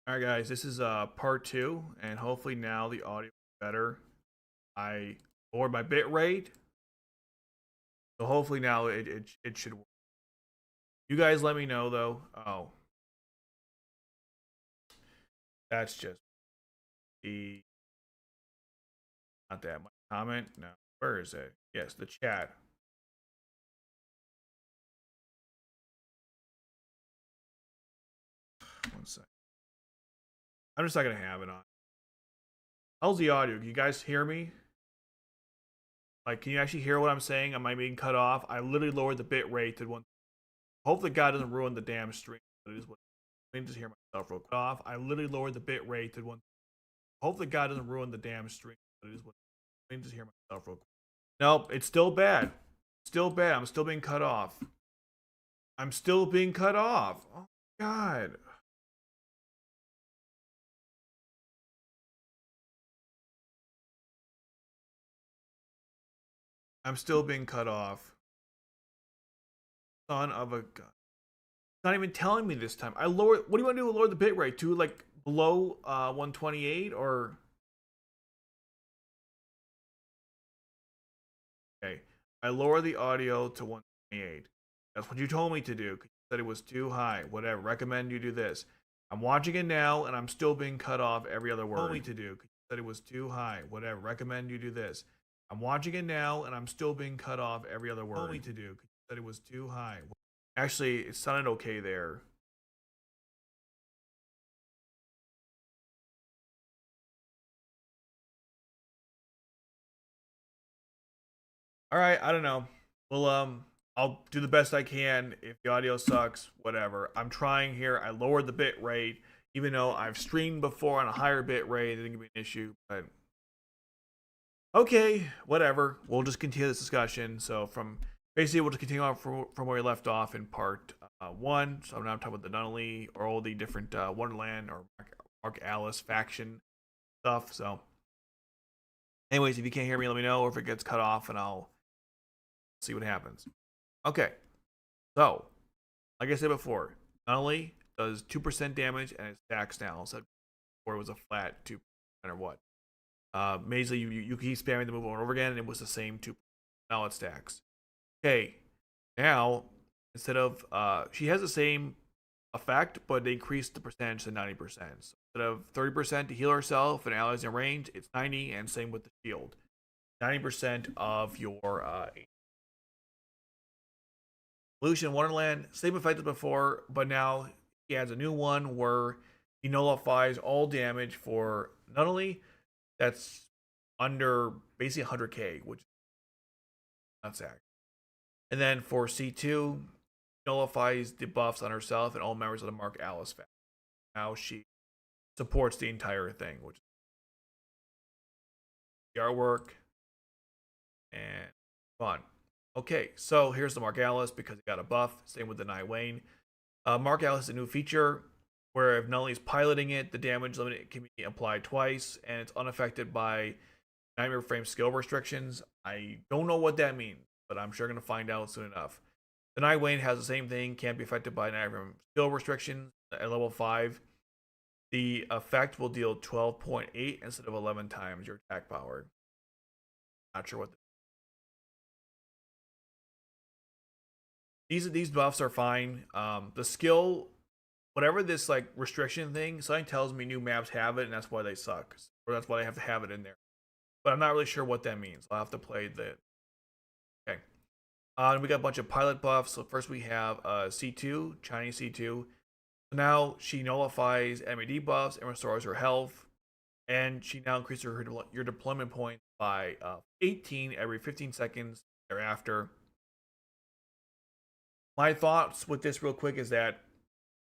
Alright guys, this is part 2, and hopefully now the audio is better. I lowered my bit rate, so hopefully now it should work. You guys let me know though. Oh, that's just the not that my comment. No, where is it? Yes, the chat. One sec. I'm just not gonna have it on. How's the audio? Can you guys hear me? Like, can you actually hear what I'm saying? Am I being cut off? I literally lowered the bit rate to one. Hopefully, God doesn't ruin the damn stream. But it is what. Let me just hear myself real quick. Off. I literally lowered the bit rate to one. Hopefully, God doesn't ruin the damn stream. But it is what. Let me just hear myself real quick. Nope, it's still bad. Still bad. I'm still being cut off. I'm still being cut off. Oh my God. I'm still being cut off. Son of a gun. It's not even telling me this time. I lower. What do you want to do? Lower the bit rate to like below 128 or? Okay. I lower the audio to 128. That's what you told me to do. You said it was too high. Whatever. Recommend you do this. I'm watching it now, and I'm still being cut off every other word. Told me to do. You said it was too high. Whatever. Recommend you do this. I'm watching it now, and I'm still being cut off every other word. Told me to do. You said it was too high. Actually, it sounded okay there. All right, I don't know. Well, I'll do the best I can. If the audio sucks, whatever. I'm trying here. I lowered the bit rate, even though I've streamed before on a higher bit rate. It didn't give me an issue, but okay, whatever. We'll just continue this discussion. So from basically, we'll just continue on from where we left off in part 1. So now I'm talking about the Nunnally or all the different Wonderland or Mark Alice faction stuff. So, anyways, if you can't hear me, let me know, or if it gets cut off, and I'll see what happens. Okay, so like I said before, not only does 2% damage and it stacks now, so before it was a flat 2% or what. Basically, you keep spamming the move over and over again, and it was the same 2%. Now it stacks. Okay, now instead of she has the same effect, but they increased the percentage to 90%. So instead of 30% to heal herself and allies in range, it's 90, and same with the shield. 90% of your Evolution Wonderland, same effect as before, but now he adds a new one where he nullifies all damage for not only that's under basically 100k, which is not sad. And then for C2, nullifies the buffs on herself and all members of the Mark Alice family. Now she supports the entire thing, which is the artwork and fun. Okay, so here's the Mark Alice because he got a buff. Same with the Nightwayne. Mark Alice is a new feature where if Nunnally is piloting it, the damage limit can be applied twice, and it's unaffected by Nightmare Frame skill restrictions. I don't know what that means, but I'm sure going to find out soon enough. The Nightwayne has the same thing, can't be affected by Nightmare Frame skill restrictions at level 5. The effect will deal 12.8 instead of 11 times your attack power. Not sure what these buffs are fine. The skill, whatever this like restriction thing, something tells me new maps have it, and that's why they suck, or that's why they have to have it in there. But I'm not really sure what that means. I'll have to play the. Okay. We got a bunch of pilot buffs. So first we have C2, Chinese C2. So now she nullifies enemy debuffs and restores her health, and she now increases your deployment point by 18 every 15 seconds thereafter. My thoughts with this real quick is that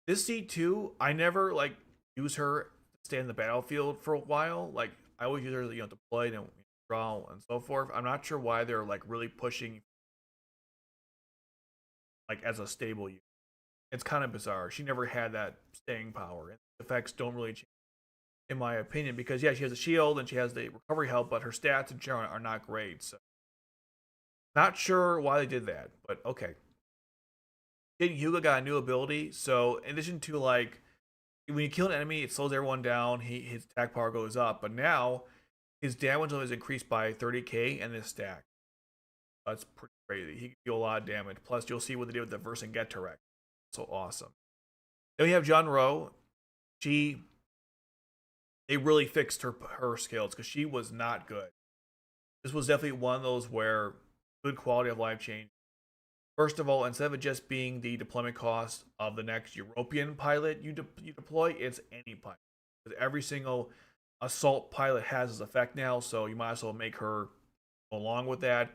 this C2, I never like use her to stay in the battlefield for a while. Like I always use her, deploy and draw and so forth. I'm not sure why they're like really pushing like as a stable unit. It's kind of bizarre. She never had that staying power, and the effects don't really change, in my opinion. Because yeah, she has a shield and she has the recovery help, but her stats in general are not great. So not sure why they did that, but okay. Hugo got a new ability, so in addition to like when you kill an enemy, it slows everyone down. His attack power goes up, but now his damage level is increased by 30k and this stack. That's pretty crazy. He can deal a lot of damage. Plus, you'll see what they did with the Vercingetorix. So awesome. Then we have Janro. They really fixed her skills because she was not good. This was definitely one of those where good quality of life change. First of all, instead of it just being the deployment cost of the next European pilot you deploy, it's any pilot. Because every single assault pilot has this effect now, so you might as well make her go along with that.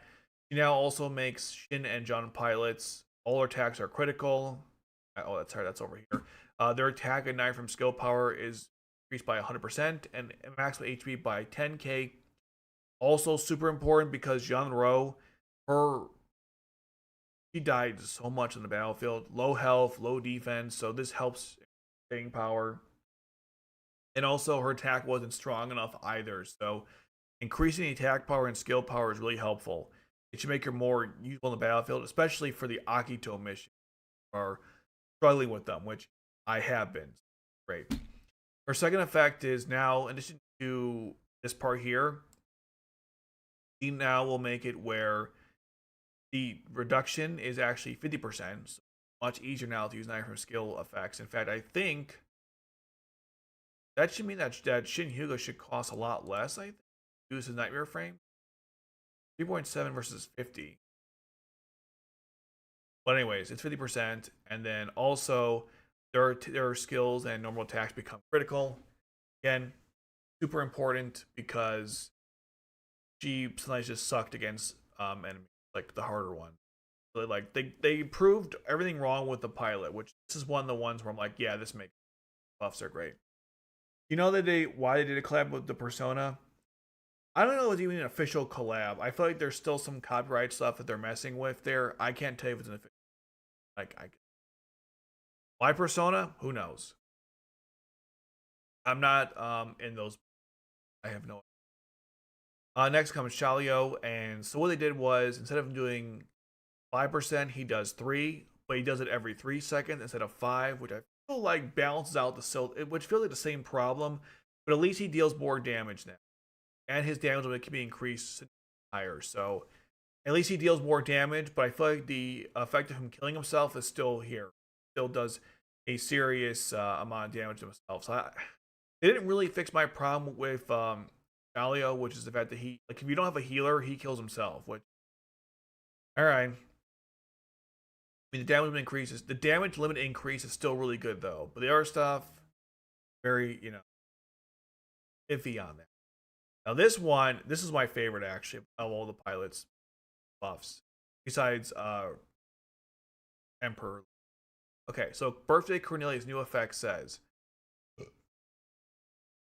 She now also makes Shin and John pilots. All their attacks are critical. Oh, that's hard. That's over here. Their attack at night from skill power is increased by 100% and maximum HP by 10k. Also super important because Jean Ro, she died so much on the battlefield. Low health, low defense, so this helps staying power. And also her attack wasn't strong enough either, so increasing the attack power and skill power is really helpful. It should make her more useful on the battlefield, especially for the Akito mission. Or struggling with them, which I have been. Great. Her second effect is now, in addition to this part here, he now will make it where the reduction is actually 50%. So much easier now to use knife from skill effects. In fact, I think that should mean that Shin Hugo should cost a lot less, I think, to use his Nightmare Frame. 3.7 versus 50. But anyways, it's 50%. And then also their skills and normal attacks become critical. Again, super important because she sometimes just sucked against enemies, like the harder ones. So like they proved everything wrong with the pilot, which this is one of the ones where I'm like, yeah, this makes buffs are great. You know that why they did a collab with the Persona? I don't know if it's even an official collab. I feel like there's still some copyright stuff that they're messing with there. I can't tell you if it's an official. Why Persona? Who knows? I'm not in those. I have no. Next comes Shalio, and so what they did was instead of doing 5%, he does 3, but he does it every 3 seconds instead of 5, which I feel like balances out the which feels like the same problem, but at least he deals more damage now, and his damage will be increased higher. So at least he deals more damage, but I feel like the effect of him killing himself is still here. Still does a serious amount of damage to himself. So it didn't really fix my problem with Galio, which is the fact that he, like, if you don't have a healer, he kills himself. Which, all right. I mean, the damage limit increases. The damage limit increase is still really good though, but the other stuff, very iffy on that. Now this is my favorite actually of all the pilots buffs, besides Emperor. Okay, so Birthday Cornelia's new effect says,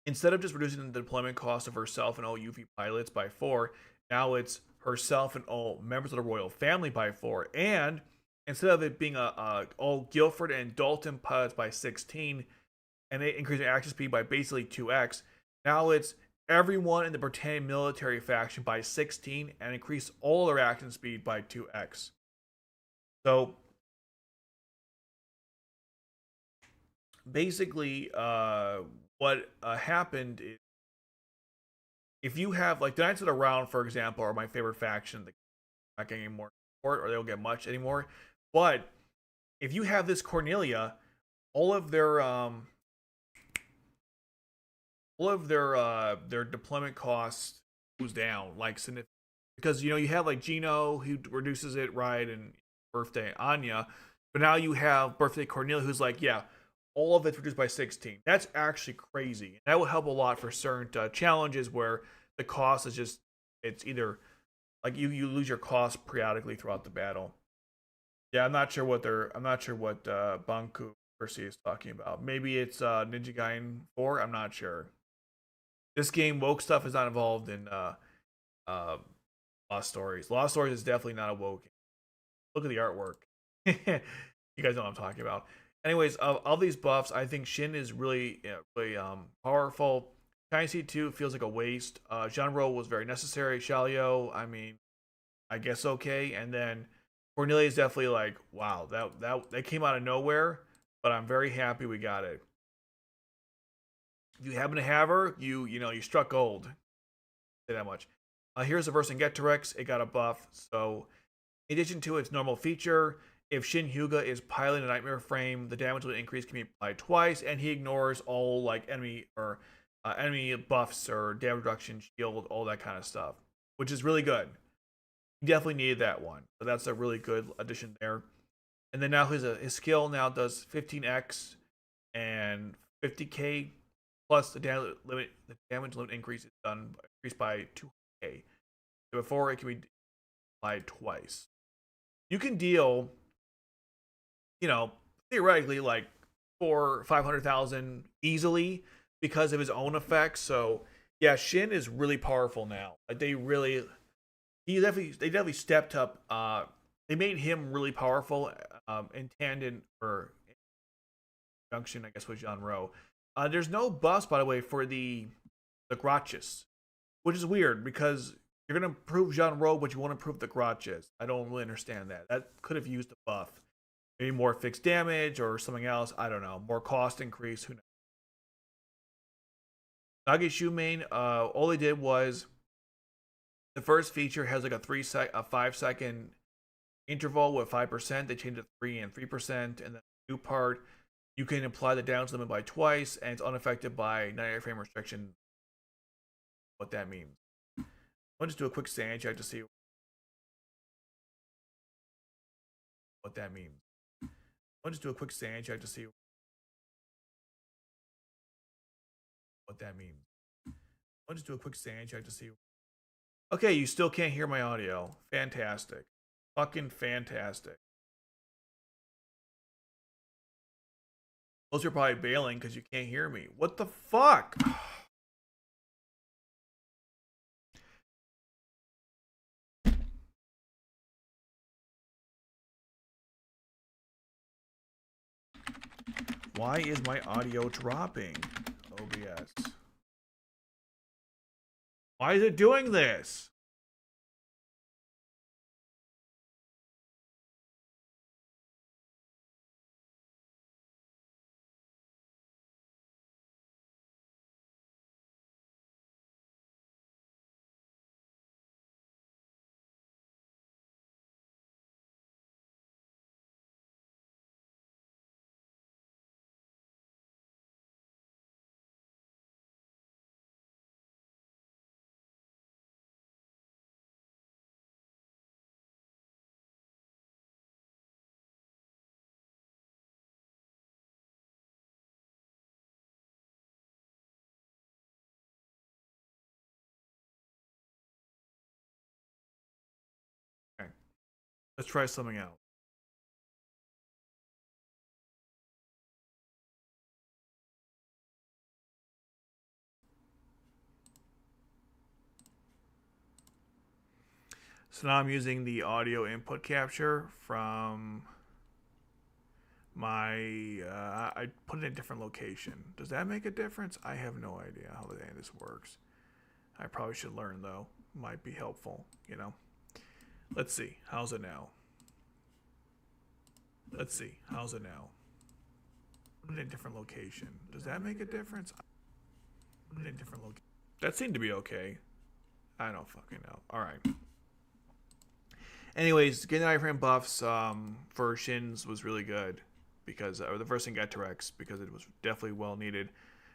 instead of just reducing the deployment cost of herself and all UV pilots by 4, now it's herself and all members of the royal family by 4. And instead of it being all Guilford and Dalton pilots by 16, and they increase their action speed by basically 2x, now it's everyone in the Britannian military faction by 16 and increase all their action speed by 2x. So basically, what happened is, if you have, like, the Knights of the Round, for example, are my favorite faction. They're not getting any more support, or they don't get much anymore. But if you have this Cornelia, all of their deployment costs goes down, like, significantly, because you have like Gino who reduces it, right, and Birthday Anya, but now you have Birthday Cornelia who's like, yeah, all of it's reduced by 16. That's actually crazy. That will help a lot for certain challenges where the cost is just, it's either like you lose your cost periodically throughout the battle. Yeah, I'm not sure what Banku Percy is talking about. Maybe it's Ninja Gaiden 4. I'm not sure. This game, woke stuff is not involved in Lost Stories. Lost Stories is definitely not a woke. Look at the artwork. You guys know what I'm talking about. Anyways, of all these buffs, I think Shin is really powerful. Shiny C2 feels like a waste. Genro was very necessary. Shalio, I mean, I guess okay. And then Cornelia is definitely like, wow, that came out of nowhere, but I'm very happy we got it. If you happen to have her, you struck gold. Say that much. Here's the Vercingetorix. It got a buff. So, in addition to its normal feature, if Shin Hyuga is piloting a Nightmare Frame, the damage limit increase can be applied twice, and he ignores all like enemy buffs or damage reduction, shield, all that kind of stuff, which is really good. You definitely needed that one. So that's a really good addition there. And then now his skill now does 15x and 50k plus the damage limit increase is done increased by 200k. So before it can be applied twice. You can deal, theoretically like 500,000 easily because of his own effects. So yeah, Shin is really powerful now. Like they definitely stepped up. They made him really powerful in tandem or in junction, I guess, with Jean Ro. There's no buffs, by the way, for the Grachus, which is weird because you're gonna improve Jean Ro, but you want to improve the Grachus. I don't really understand that. That could have used a buff, maybe more fixed damage or something else. I don't know, more cost increase. Who knows? Nagishu main, all they did was the first feature has like a 5 second interval with 5%. They changed it to 3 and 3%, and then the new part you can apply the damage limit by twice, and it's unaffected by 90 frame restriction. What that means. I'll just do a quick sand check to see what that means. I'll just do a quick sand check to see what that means. I'll just do a quick sand check to see. Okay, you still can't hear my audio. Fantastic. Fucking fantastic. Most of you are probably bailing because you can't hear me. What the fuck? Why is my audio dropping? OBS. Why is it doing this? Okay. Let's try something out. So now I'm using the audio input capture from my, I put it in a different location. Does that make a difference? I have no idea how this works. I probably should learn though. Might be helpful, Let's see. How's it now? Let's see. How's it now? Put it in a different location. Does that make a difference? Put it in a different location. That seemed to be okay. I don't fucking know. Alright. Anyways, getting the iframe buffs for Shins was really good because, or the first thing got T-Rex because it was definitely well needed.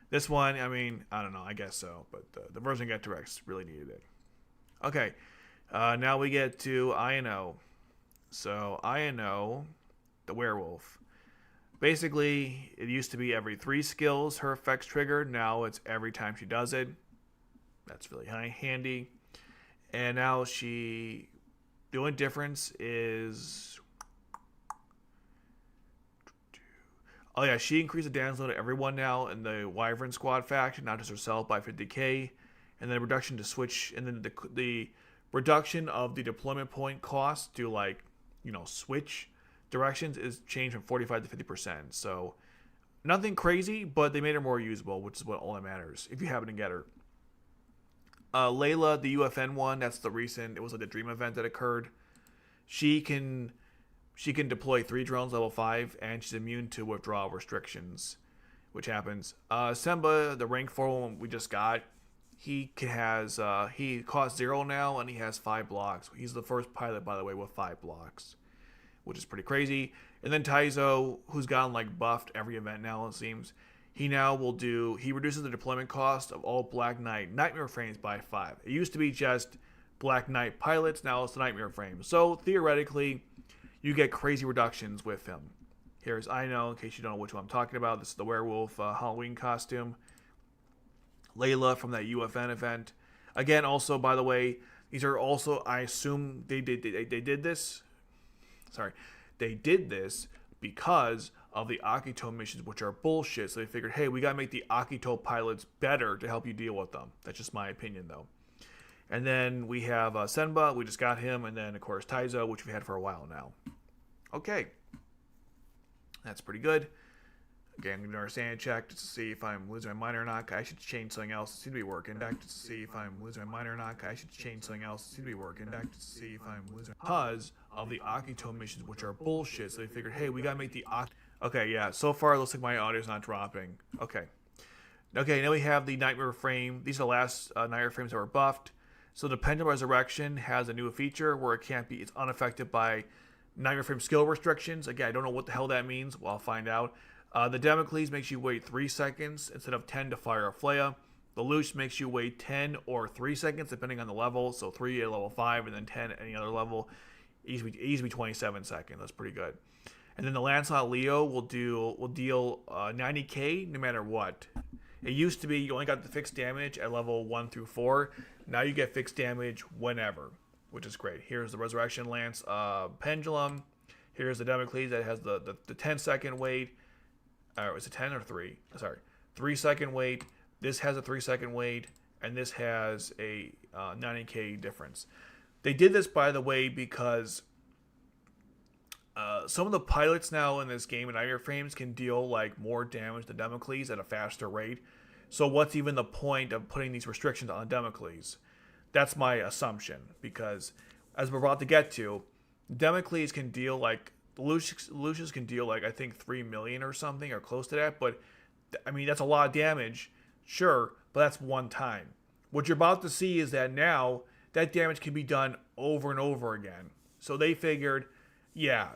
This one, I mean, I don't know, I guess so, but the version got T-Rex really needed it. Okay, now we get to Ino. So Ino, the werewolf. Basically, it used to be every 3 skills her effects triggered. Now it's every time she does it. That's really handy. And now the only difference is, oh yeah, she increased the damage load to everyone now in the Wyvern Squad faction, not just herself, by 50k, and then reduction to switch, and then the reduction of the deployment point cost to switch directions is changed from 45 to 50%. So nothing crazy, but they made her more usable, which is what all that matters if you happen to get her. Layla, the UFN one, that's the recent. It was like the dream event that occurred. She can deploy 3 drones level 5, and she's immune to withdrawal restrictions. which happens. Semba, the rank 4 one we just got, he costs 0 now, and he has 5 blocks. He's the first pilot, by the way, with 5 blocks, which is pretty crazy. And then Taizo, who's gotten like buffed every event now, it seems. He reduces the deployment cost of all Black Knight Nightmare frames by 5. It used to be just Black Knight pilots, now it's the Nightmare frame. So theoretically, you get crazy reductions with him. Here's Ino, in case you don't know which one I'm talking about. This is the werewolf Halloween costume. Layla from that UFN event. Again, also, by the way, these are also, I assume they did this. Sorry. They did this because of the Akito missions, which are bullshit. So they figured, hey, we got to make the Akito pilots better to help you deal with them. That's just my opinion, though. And then we have Senba. We just got him. And then, of course, Taizo, which we've had for a while now. Okay. That's pretty good. Again, I'm going to do our sand check just to see if I'm losing my mind or not. I should change something else. It seems to be working. Just to see if I'm losing my mind or not. I should change something else. It seems to be working. Just to see if I'm losing. Because of the Akito missions, which are bullshit. So they figured, hey, we got to make the Okay, yeah. So far, it looks like my audio's not dropping. Okay. Okay, now we have the Nightmare frame. These are the last Nightmare frames that were buffed. So the Pendulum Resurrection has a new feature where it's unaffected by Nightmare frame skill restrictions. Again, I don't know what the hell that means. Well, I'll find out. The Damocles makes you wait 3 seconds instead of 10 to fire a Flea. The Lelouch makes you wait 10 or 3 seconds depending on the level. So 3 at level 5 and then 10 at any other level. Easily 27 seconds. That's pretty good. And then the Lancelot Leo will deal 90k no matter what. It used to be you only got the fixed damage at level 1 through 4. Now you get fixed damage whenever, which is great. Here's the Resurrection Lance Pendulum. Here's the Damocles that has the 10-second wait. Is it 10 or 3? Sorry. 3-second wait. This has a 3-second wait. And this has a 90k difference. They did this, by the way, because some of the pilots now in this game in Nightmare frames can deal like more damage than Damocles at a faster rate. So what's even the point of putting these restrictions on Damocles? That's my assumption, because as we're about to get to, Damocles can deal like Lucius can deal like I think 3 million or something or close to that, but I mean that's a lot of damage, sure, but that's one time. What you're about to see is that now that damage can be done over and over again. So they figured, yeah,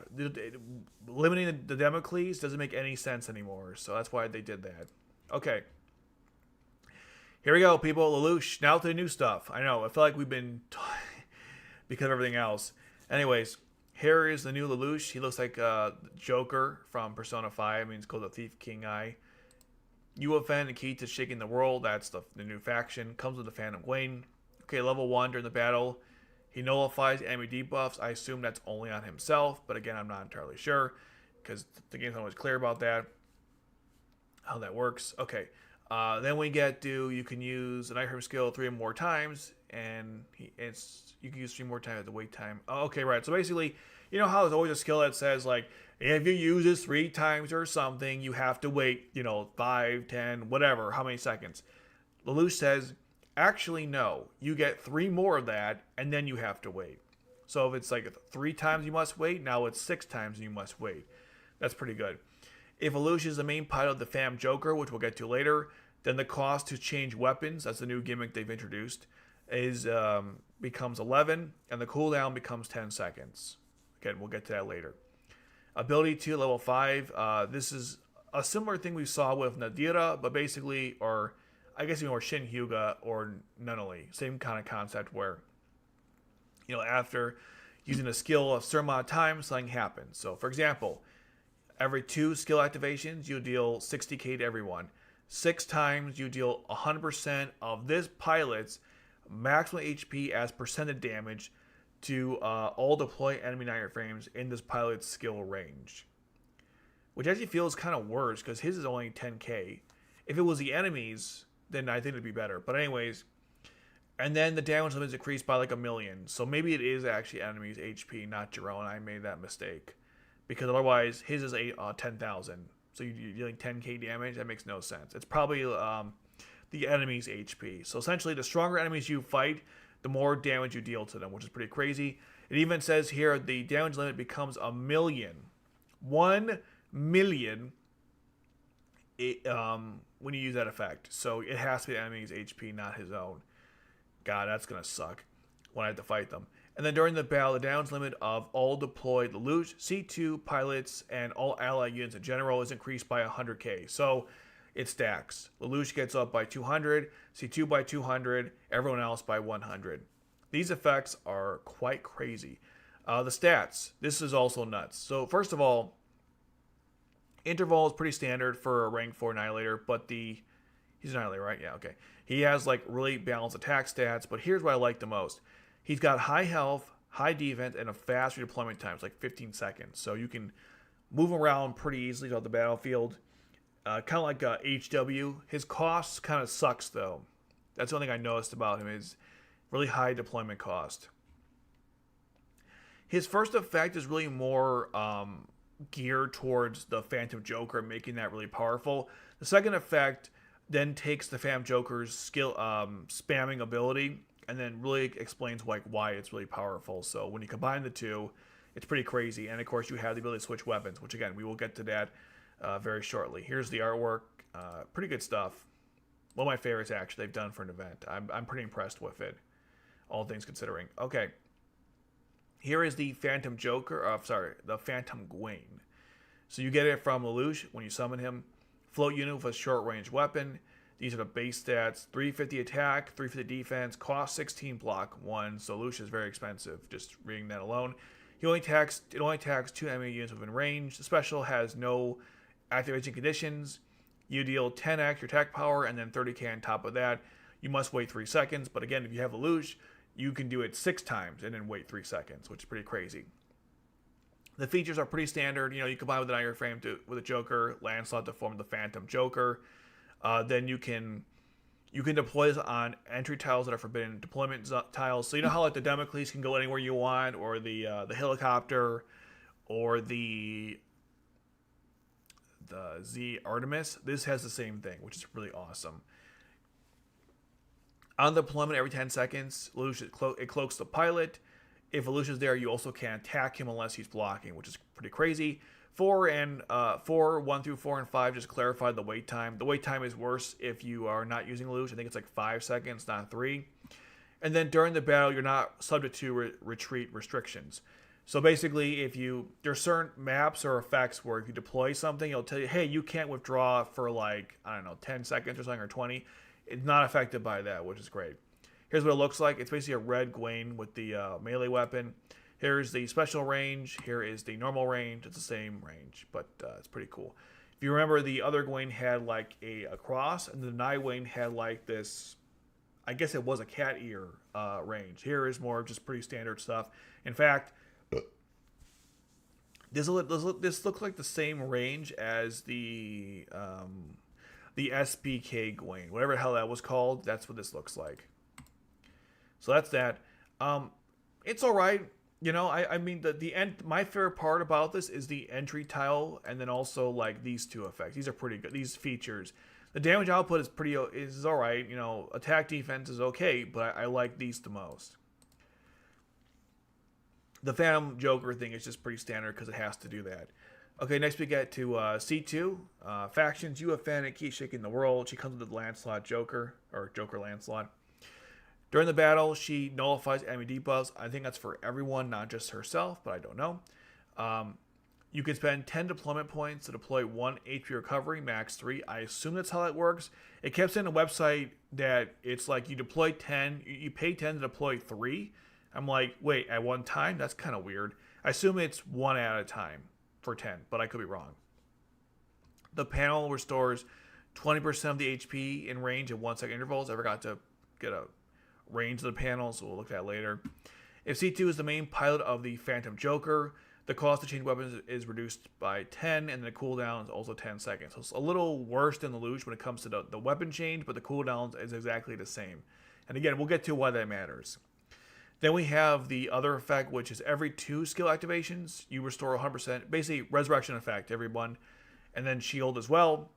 limiting the Damocles doesn't make any sense anymore. So that's why they did that. Okay. Here we go, people. Lelouch. Now to the new stuff. I know. I feel like we've been because of everything else. Anyways, here is the new Lelouch. He looks like Joker from Persona 5. I mean, it's called the Thief King Eye. UFN, the key to shaking the world. That's the new faction. Comes with the Phantom Gwen. Okay, level 1 during the battle. He nullifies enemy debuffs. I assume that's only on himself, but again, I'm not entirely sure because the game's not always clear about that, how that works. Okay, then we get to you can use an item skill 3 or more times, and you can use 3 more times at the wait time. Oh, okay, right. So basically, you know how there's always a skill that says like if you use this 3 times or something, you have to wait, 5, 10, whatever, how many seconds. Lelouch says, actually, no. You get 3 more of that, and then you have to wait. So if it's like 3 times you must wait, now it's 6 times you must wait. That's pretty good. If Lelouch is the main pilot of the Phantom Joker, which we'll get to later, then the cost to change weapons, that's the new gimmick they've introduced, becomes 11, and the cooldown becomes 10 seconds. Again, we'll get to that later. Ability 2, level 5. This is a similar thing we saw with Nadira, but basically, or I guess even more Shin Hyuga or Nunnally. Same kind of concept where, after using a skill a certain amount of time, something happens. So, for example, every 2 skill activations, you deal 60k to everyone. 6 times, you deal 100% of this pilot's maximum HP as percentage damage to all deploy enemy Nightmare frames in this pilot's skill range. Which actually feels kind of worse, because his is only 10k. If it was the enemies, then I think it'd be better. But anyways, and then the damage limit is increased by like 1 million. So maybe it is actually enemies' HP, not your own. I made that mistake. Because otherwise, his is 10,000. So you're dealing 10k damage. That makes no sense. It's probably the enemy's HP. So essentially, the stronger enemies you fight, the more damage you deal to them, which is pretty crazy. It even says here the damage limit becomes 1 million. 1 million when you use that effect. So it has to be the enemy's HP, not his own. God, that's gonna suck when I have to fight them. And then during the battle, the damage limit of all deployed Lelouch, C2 pilots, and all allied units in general is increased by 100k. So it stacks. Lelouch gets up by 200, C2 by 200, everyone else by 100. These effects are quite crazy. The stats, this is also nuts. So first of all, interval is pretty standard for a rank 4 Annihilator, but he's an Annihilator, right? Yeah, okay. He has like really balanced attack stats, but here's what I like the most. He's got high health, high defense, and a fast redeployment time. It's like 15 seconds. So you can move around pretty easily throughout the battlefield. Kind of like HW. His cost kind of sucks, though. That's the only thing I noticed about him is really high deployment cost. His first effect is really more geared towards the Phantom Joker, making that really powerful. The second effect then takes the Phantom Joker's skill spamming ability and then really explains like why it's really powerful. So when you combine the two, it's pretty crazy. And of course, you have the ability to switch weapons, which again, we will get to that very shortly. Here's the artwork. Pretty good stuff. One of my favorites, actually, they've done for an event. I'm pretty impressed with it, all things considering. Okay. Here is the Phantom Joker. The Phantom Gwain. So you get it from Lelouch when you summon him. Float unit with a short-range weapon. These are the base stats: 350 attack, 350 defense, cost 16, block 1. So Lelouch is very expensive, just reading that alone. It only attacks 2 enemy units within range. The special has no activation conditions. You deal 10 extra attack power and then 30k on top of that. You must wait 3 seconds. But again, if you have Lelouch, you can do it 6 times and then wait 3 seconds, which is pretty crazy. The features are pretty standard. You know, you combine with an Iron Frame with a Joker, Lancelot to form the Phantom Joker. Then you can deploy this on entry tiles that are forbidden deployment tiles. So you know how like the Damocles can go anywhere you want, or the helicopter, or the Z Artemis. This has the same thing, which is really awesome. On the deployment every 10 seconds, it cloaks the pilot. If Lelouch is there, you also can't attack him unless he's blocking, which is pretty crazy. 1 through 4 and 5 just clarified the wait time. The wait time is worse if you are not using Lelouch. I think it's like 5 seconds, not 3. And then during the battle, you're not subject to retreat restrictions. So basically, there's certain maps or effects where if you deploy something, it'll tell you, hey, you can't withdraw for like, I don't know, 10 seconds or something, or 20. It's not affected by that, which is great. Here's what it looks like. It's basically a red Gwain with the melee weapon. Here's the special range. Here is the normal range. It's the same range, but it's pretty cool. If you remember, the other Gwain had like a cross, and the Nightwing had like this, I guess it was a cat ear range. Here is more just pretty standard stuff. In fact, this looks like the same range as the SPK Gwain. Whatever the hell that was called, that's what this looks like. So that's that. It's all right. You know, I mean, the end. My favorite part about this is the entry tile, and then also like these two effects. These are pretty good. These features. The damage output is all right. You know, attack defense is okay, but I like these the most. The Phantom Joker thing is just pretty standard because it has to do that. Okay, next we get to C2. Factions, you have Fennec, keep shaking the world. She comes with the Lancelot Joker, or Joker Lancelot. During the battle, she nullifies enemy debuffs. I think that's for everyone, not just herself, but I don't know. You can spend 10 deployment points to deploy 1 HP recovery, max 3. I assume that's how that works. It kept saying on the website that it's like you deploy 10, you pay 10 to deploy 3. I'm like, wait, at one time? That's kind of weird. I assume it's 1 at a time for 10, but I could be wrong. The panel restores 20% of the HP in range at 1 second intervals. I forgot to get a range of the panel, so we'll look at that later. If C2 is the main pilot of the Phantom Joker, the cost to change weapons is reduced by 10, and the cooldown is also 10 seconds. So it's a little worse than the Lelouch when it comes to the weapon change, but the cooldown is exactly the same. And again, we'll get to why that matters. Then we have the other effect, which is every 2 skill activations, you restore 100%, basically resurrection effect, everyone, and then shield as well.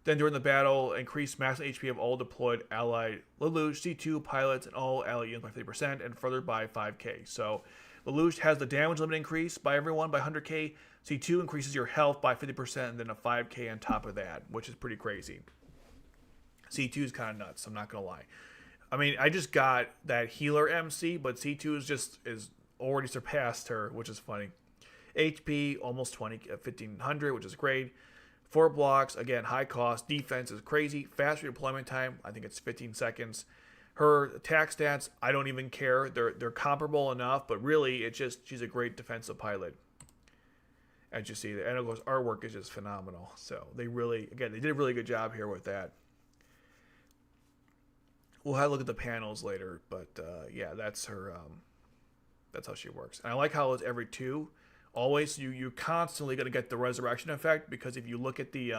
Then during the battle, increase max HP of all deployed allied Lelouch, C2 pilots, and all allied units by 50%, and further by 5k. So Lelouch has the damage limit increase by everyone by 100k. C2 increases your health by 50% and then a 5k on top of that, which is pretty crazy. C2 is kind of nuts, I'm not going to lie. I mean, I just got that healer MC, but C2 is already surpassed her, which is funny. HP, almost 1500, which is great. 4 blocks, again, high cost. Defense is crazy. Fast redeployment time, I think it's 15 seconds. Her attack stats, I don't even care. They're comparable enough, but really, it's just she's a great defensive pilot. As you see, and of course, artwork is just phenomenal. So they did a really good job here with that. We'll have a look at the panels later, but yeah, that's her. That's how she works. And I like how it's every 2. Always, you're constantly going to get the resurrection effect, because if you look at the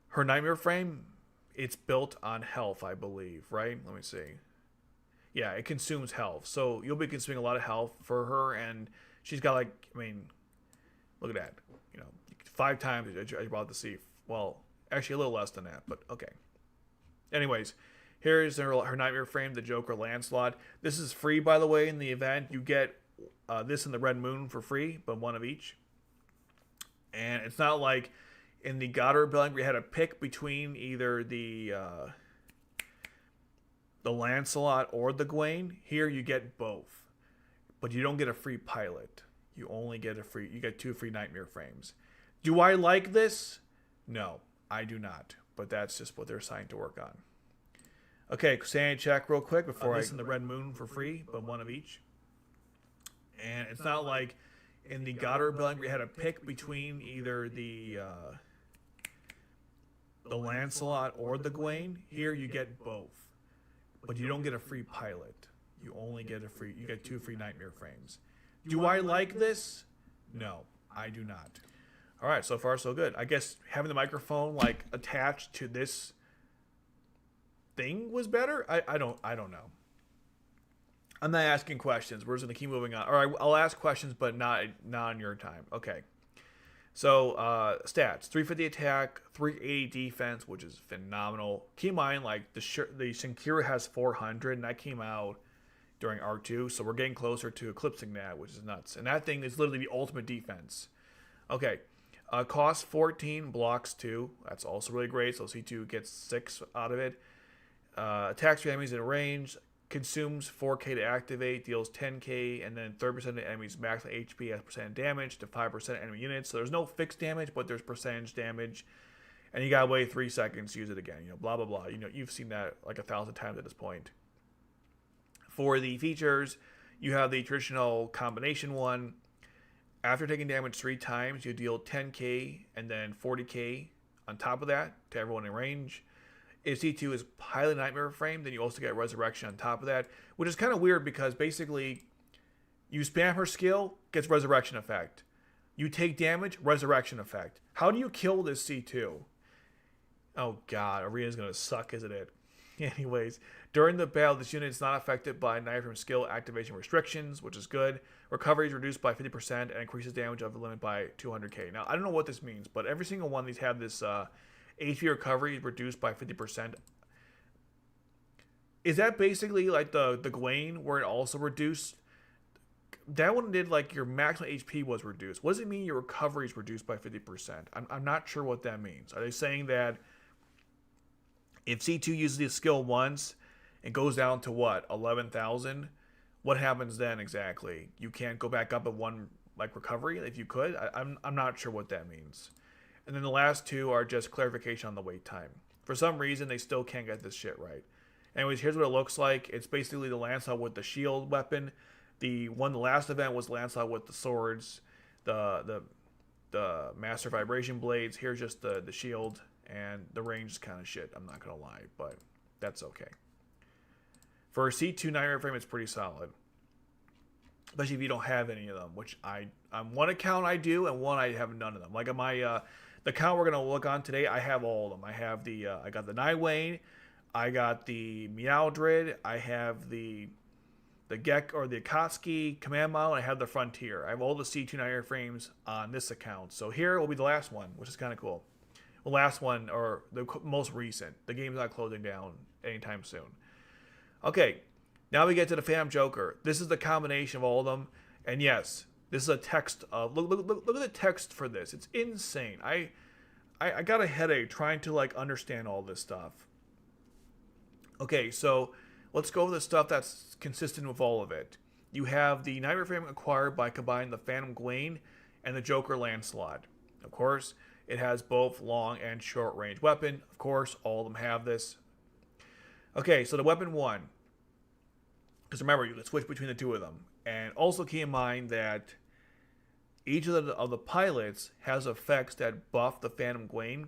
her nightmare frame, it's built on health, I believe, right? Let me see. Yeah, it consumes health. So you'll be consuming a lot of health for her, and she's got like, I mean, look at that. 5 times as you're about to see. Well, actually a little less than that, but okay. Anyways, here is her nightmare frame, the Joker Lancelot. This is free, by the way, in the event. You get this and the Red Moon for free, but 1 of each. And it's not like in the Goddard building we had to pick between either the Lancelot or the Gawain. Here you get both, but you don't get a free pilot. You only get you get 2 free nightmare frames. Do I like this? No, I do not. But that's just what they're assigned to work on. Okay, sanity check real quick before this and the Red Moon for free, but 1 of each. And it's not like in the Goddard building we had to pick between either the Lancelot or the Gawain. Here you get both, but you don't get a free pilot. You only get you get 2 free nightmare frames. Do I like this? No, I do not. All right, so far so good. I guess having the microphone like attached to this thing was better. I don't know. I'm not asking questions. We're just gonna keep moving on. All right, I'll ask questions, but not on your time. Okay. So stats: 350 attack, 380 defense, which is phenomenal. Keep in mind, like the Shinkira has 400, and that came out during R2, so we're getting closer to eclipsing that, which is nuts. And that thing is literally the ultimate defense. Okay. Cost 14, blocks 2. That's also really great. So C2 gets 6 out of it. Attacks your enemies in range. Consumes 4k to activate. Deals 10k. And then 30% of the enemy's max HP has percent damage to 5% enemy units. So there's no fixed damage, but there's percentage damage. And you gotta wait 3 seconds to use it again. Blah, blah, blah. You've seen that like 1,000 times at this point. For the features, you have the traditional combination one. After taking damage 3 times, you deal 10k and then 40k on top of that to everyone in range. If C2 is Pilot Nightmare Frame, then you also get Resurrection on top of that, which is kind of weird because basically you spam her skill, gets Resurrection effect. You take damage, Resurrection effect. How do you kill this C2? Oh god, Arena's going to suck, isn't it? Anyways, during the battle, this unit is not affected by Nightmare Frame skill activation restrictions, which is good. Recovery is reduced by 50% and increases damage of the limit by 200k. Now, I don't know what this means, but every single one of these have this HP recovery reduced by 50%. Is that basically like the Gawain where it also reduced? That one did like your maximum HP was reduced. What does it mean your recovery is reduced by 50%? I'm not sure what that means. Are they saying that if C2 uses the skill once, it goes down to what, 11,000? What happens then exactly? You can't go back up at 1 like recovery if you could? I'm not sure what that means. And then the last 2 are just clarification on the wait time. For some reason, they still can't get this shit right. Anyways, here's what it looks like. It's basically the Lancelot with the shield weapon. The last event was Lancelot with the swords, the Master Vibration Blades. Here's just the shield, and the range is kind of shit. I'm not going to lie, but that's okay. For a C2 Nightmare Frame, it's pretty solid. Especially if you don't have any of them, which on one account I do, and one I have none of them. Like on my the account we're gonna look on today, I have all of them. I have the I got the Nightwing, I got the Meowdred, I have the Gek or the Akatsuki command model, and I have the Frontier. I have all the C2 Nightmare Frames on this account. So here will be the last one, which is kind of cool. The last one, or the most recent. The game's not closing down anytime soon. Okay, Now we get to the Phantom Joker. This is the combination of all of them. And yes, this is a text. Look at the text for this. It's insane. I got a headache trying to like understand all this stuff. Okay, so let's go over the stuff that's consistent with all of it. You have the Nightmare Frame acquired by combining the Phantom Gwaine and the Joker Lancelot. Of course, it has both long and short range weapon. Of course, all of them have this. Okay, so the weapon 1. Because remember, you can switch between the two of them. And also keep in mind that each of the pilots has effects that buff the Phantom Gwaine.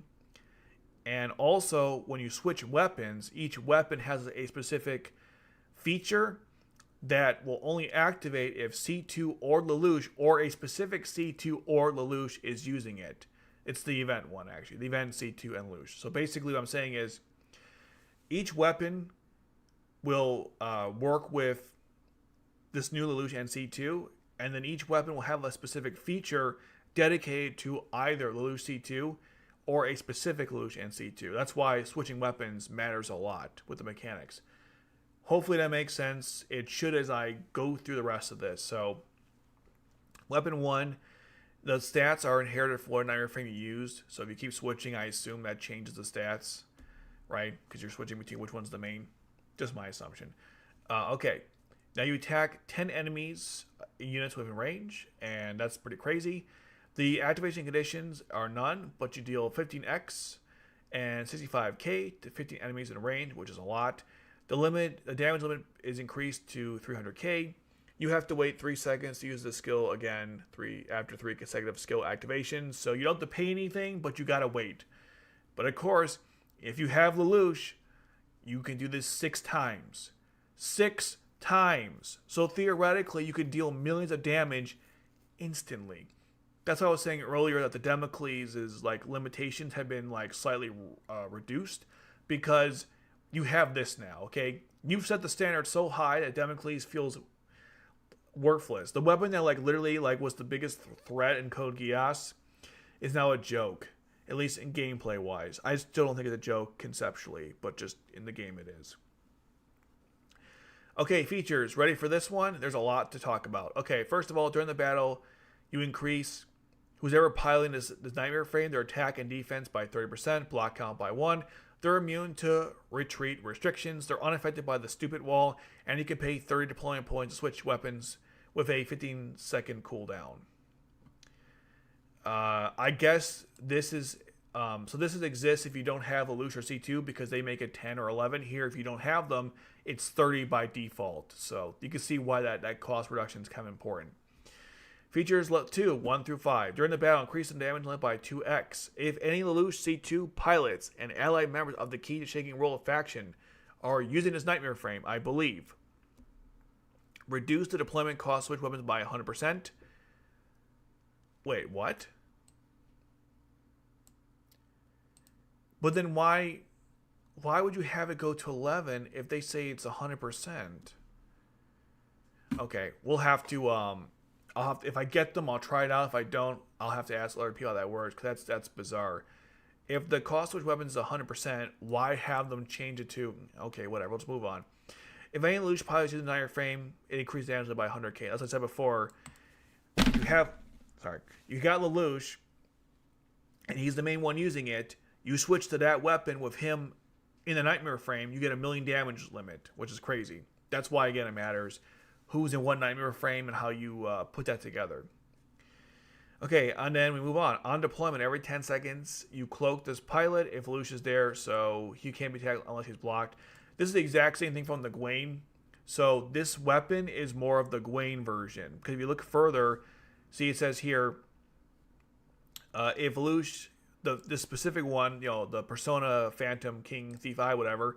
And also, when you switch weapons, each weapon has a specific feature that will only activate if C2 or Lelouch or a specific C2 or Lelouch is using it. It's the event one, actually. The event C2 and Lelouch. So basically what I'm saying is each weapon will work with this new Lelouch and C2, and then each weapon will have a specific feature dedicated to either Lelouch C2 or a specific Lelouch and C2. That's why switching weapons matters a lot with the mechanics. Hopefully that makes sense. It should as I go through the rest of this. So, weapon 1, the stats are inherited for what Nightmare Frame you used. So if you keep switching, I assume that changes the stats, right? Because you're switching between which one's the main. Just my assumption. Okay. Now you attack 10 enemies units within range, and that's pretty crazy. The activation conditions are none, but you deal 15x and 65k to 15 enemies in range, which is a lot. The damage limit is increased to 300k. You have to wait 3 seconds to use the skill again after 3 consecutive skill activations. So you don't have to pay anything, but you gotta wait. But of course, if you have Lelouch, you can do this 6 times. 6 times. So theoretically, you could deal millions of damage instantly. That's what I was saying earlier, that the Damocles' like limitations have been like slightly reduced because you have this now. Okay, you've set the standard so high that Damocles feels worthless. The weapon that like literally like was the biggest threat in Code Geass is now a joke, at least in gameplay wise. I still don't think it's a joke conceptually, but just in the game it is. Okay, features. Ready for this one? There's a lot to talk about. Okay, first of all, during the battle, you increase who's ever piloting this Nightmare Frame, their attack and defense by 30%, block count by 1. They're immune to retreat restrictions. They're unaffected by the stupid wall, and you can pay 30 deployment points to switch weapons with a 15-second cooldown. I guess this is so this exists if you don't have Lelouch or C2 because they make it 10 or 11. Here, if you don't have them, it's 30 by default. So you can see why that cost reduction is kind of important. Features 2, 1 through 5. During the battle, increase the damage limit by 2x. If any Lelouch C2 pilots and allied members of the Key to Shaking Roll faction are using this Nightmare Frame, I believe. Reduce the deployment cost switch weapons by 100%. Wait, what? But then why would you have it go to 11 if they say it's 100%? Okay, we'll have to if I get them, I'll try it out. If I don't, I'll have to ask other people how that works, because that's bizarre. If the cost switch weapon is 100%, why have them change it to... Okay, whatever. Let's move on. If any Lelouch pilots use the Nightmare Frame, it increases damage by 100k. As I said before, you got Lelouch, and he's the main one using it. You switch to that weapon with him in the Nightmare Frame, you get a 1,000,000 damage limit, which is crazy. That's why, again, it matters who's in one Nightmare Frame and how you put that together. Okay, and then we move on. On deployment, every 10 seconds, you cloak this pilot if Lelouch is there, so he can't be attacked unless he's blocked. This is the exact same thing from the Gwaine. So this weapon is more of the Gwaine version. Because if you look further, see it says here, if Lelouch, this specific one, the Persona, Phantom, King, Thief Eye, whatever,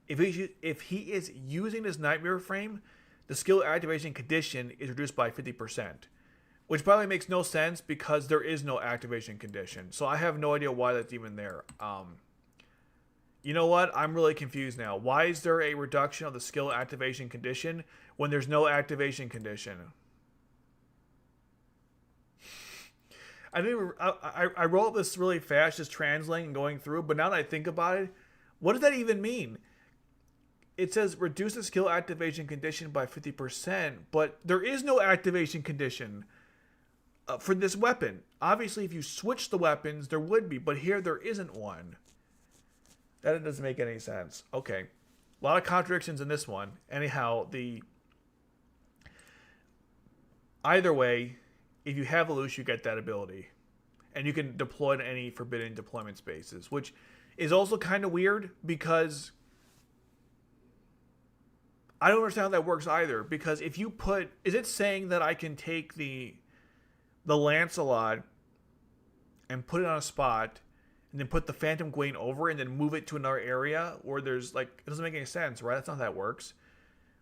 if he is using this Nightmare Frame, the skill activation condition is reduced by 50%. Which probably makes no sense because there is no activation condition. So I have no idea why that's even there. You know what? I'm really confused now. Why is there a reduction of the skill activation condition when there's no activation condition? I wrote this really fast, just translating and going through, but now that I think about it, what does that even mean? it says reduce the skill activation condition by 50%, but there is no activation condition for this weapon. Obviously, if you switch the weapons, there would be, but here there isn't one. That doesn't make any sense. Okay. A lot of contradictions in this one. Anyhow, either way, if you have Lelouch, you get that ability. And you can deploy to any forbidden deployment spaces, which is also kind of weird because I don't understand how that works either. Because if you put... Is it saying that I can take the Lancelot and put it on a spot and then put the Phantom Gwaine over and then move it to another area where there's like... It doesn't make any sense, right? That's not how that works.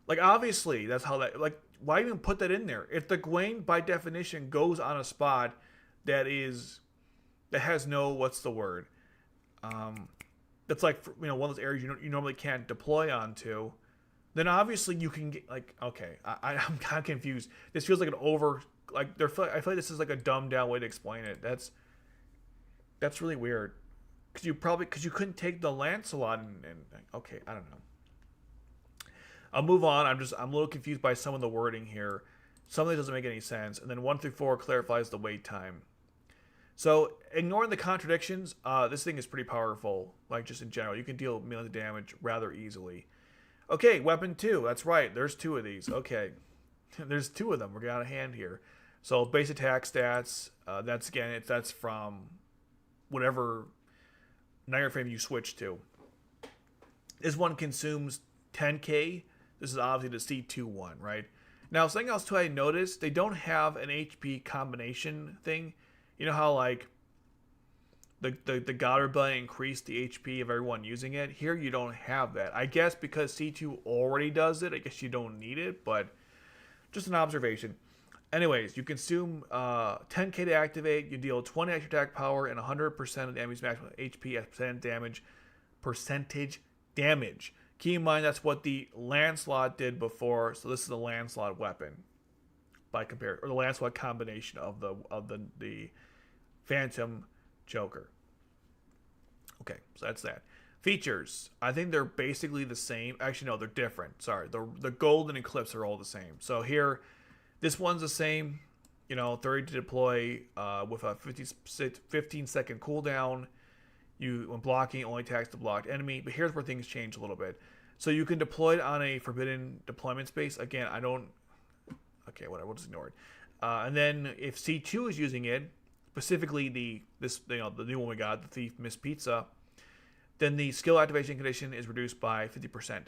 Like, obviously, that's how that... Like, why even put that in there? If the Gwaine, by definition, goes on a spot that has no... What's the word? That's like, one of those areas you normally can't deploy onto. Then obviously you can get... Like, okay, I'm kind of confused. This feels like an over... Like, I feel like this is like a dumbed down way to explain it. That's really weird. Because you couldn't take the Lancelot and okay, I don't know. I'll move on. I'm a little confused by some of the wording here. Some of it doesn't make any sense. And then 1 through 4 clarifies the wait time. So, ignoring the contradictions, this thing is pretty powerful. Like, just in general. You can deal millions of damage rather easily. Okay, weapon 2. That's right. There's 2 of these. Okay. There's 2 of them. We're getting out of hand here. So, base attack stats. That's from whatever Nightmare frame you switch to. This one consumes 10k. This is obviously the C2 one, right? Now, something else too I noticed, they don't have an HP combination thing. You know how, like, the God Rebellion increased the HP of everyone using it? Here, you don't have that. I guess because C2 already does it, I guess you don't need it, but just an observation. Anyways, you consume 10k to activate, you deal 20 extra attack power and 100% of the enemy's maximum HP as percentage damage. Keep in mind that's what the Lancelot did before, so this is the Lancelot weapon by comparison, or the Lancelot combination of the Phantom Joker. Okay, so that's that. Features, I think they're basically the same. Actually, no, they're different. Sorry, the Gold and Eclipse are all the same. So here, this one's the same. 30 to deploy with a 15-second cooldown. When blocking, only attacks the blocked enemy. But here's where things change a little bit. So you can deploy it on a forbidden deployment space. Again, I don't... Okay, whatever. We'll just ignore it. And then if C2 is using it, specifically the new one we got, the Thief Miss Pizza, then the skill activation condition is reduced by 50%.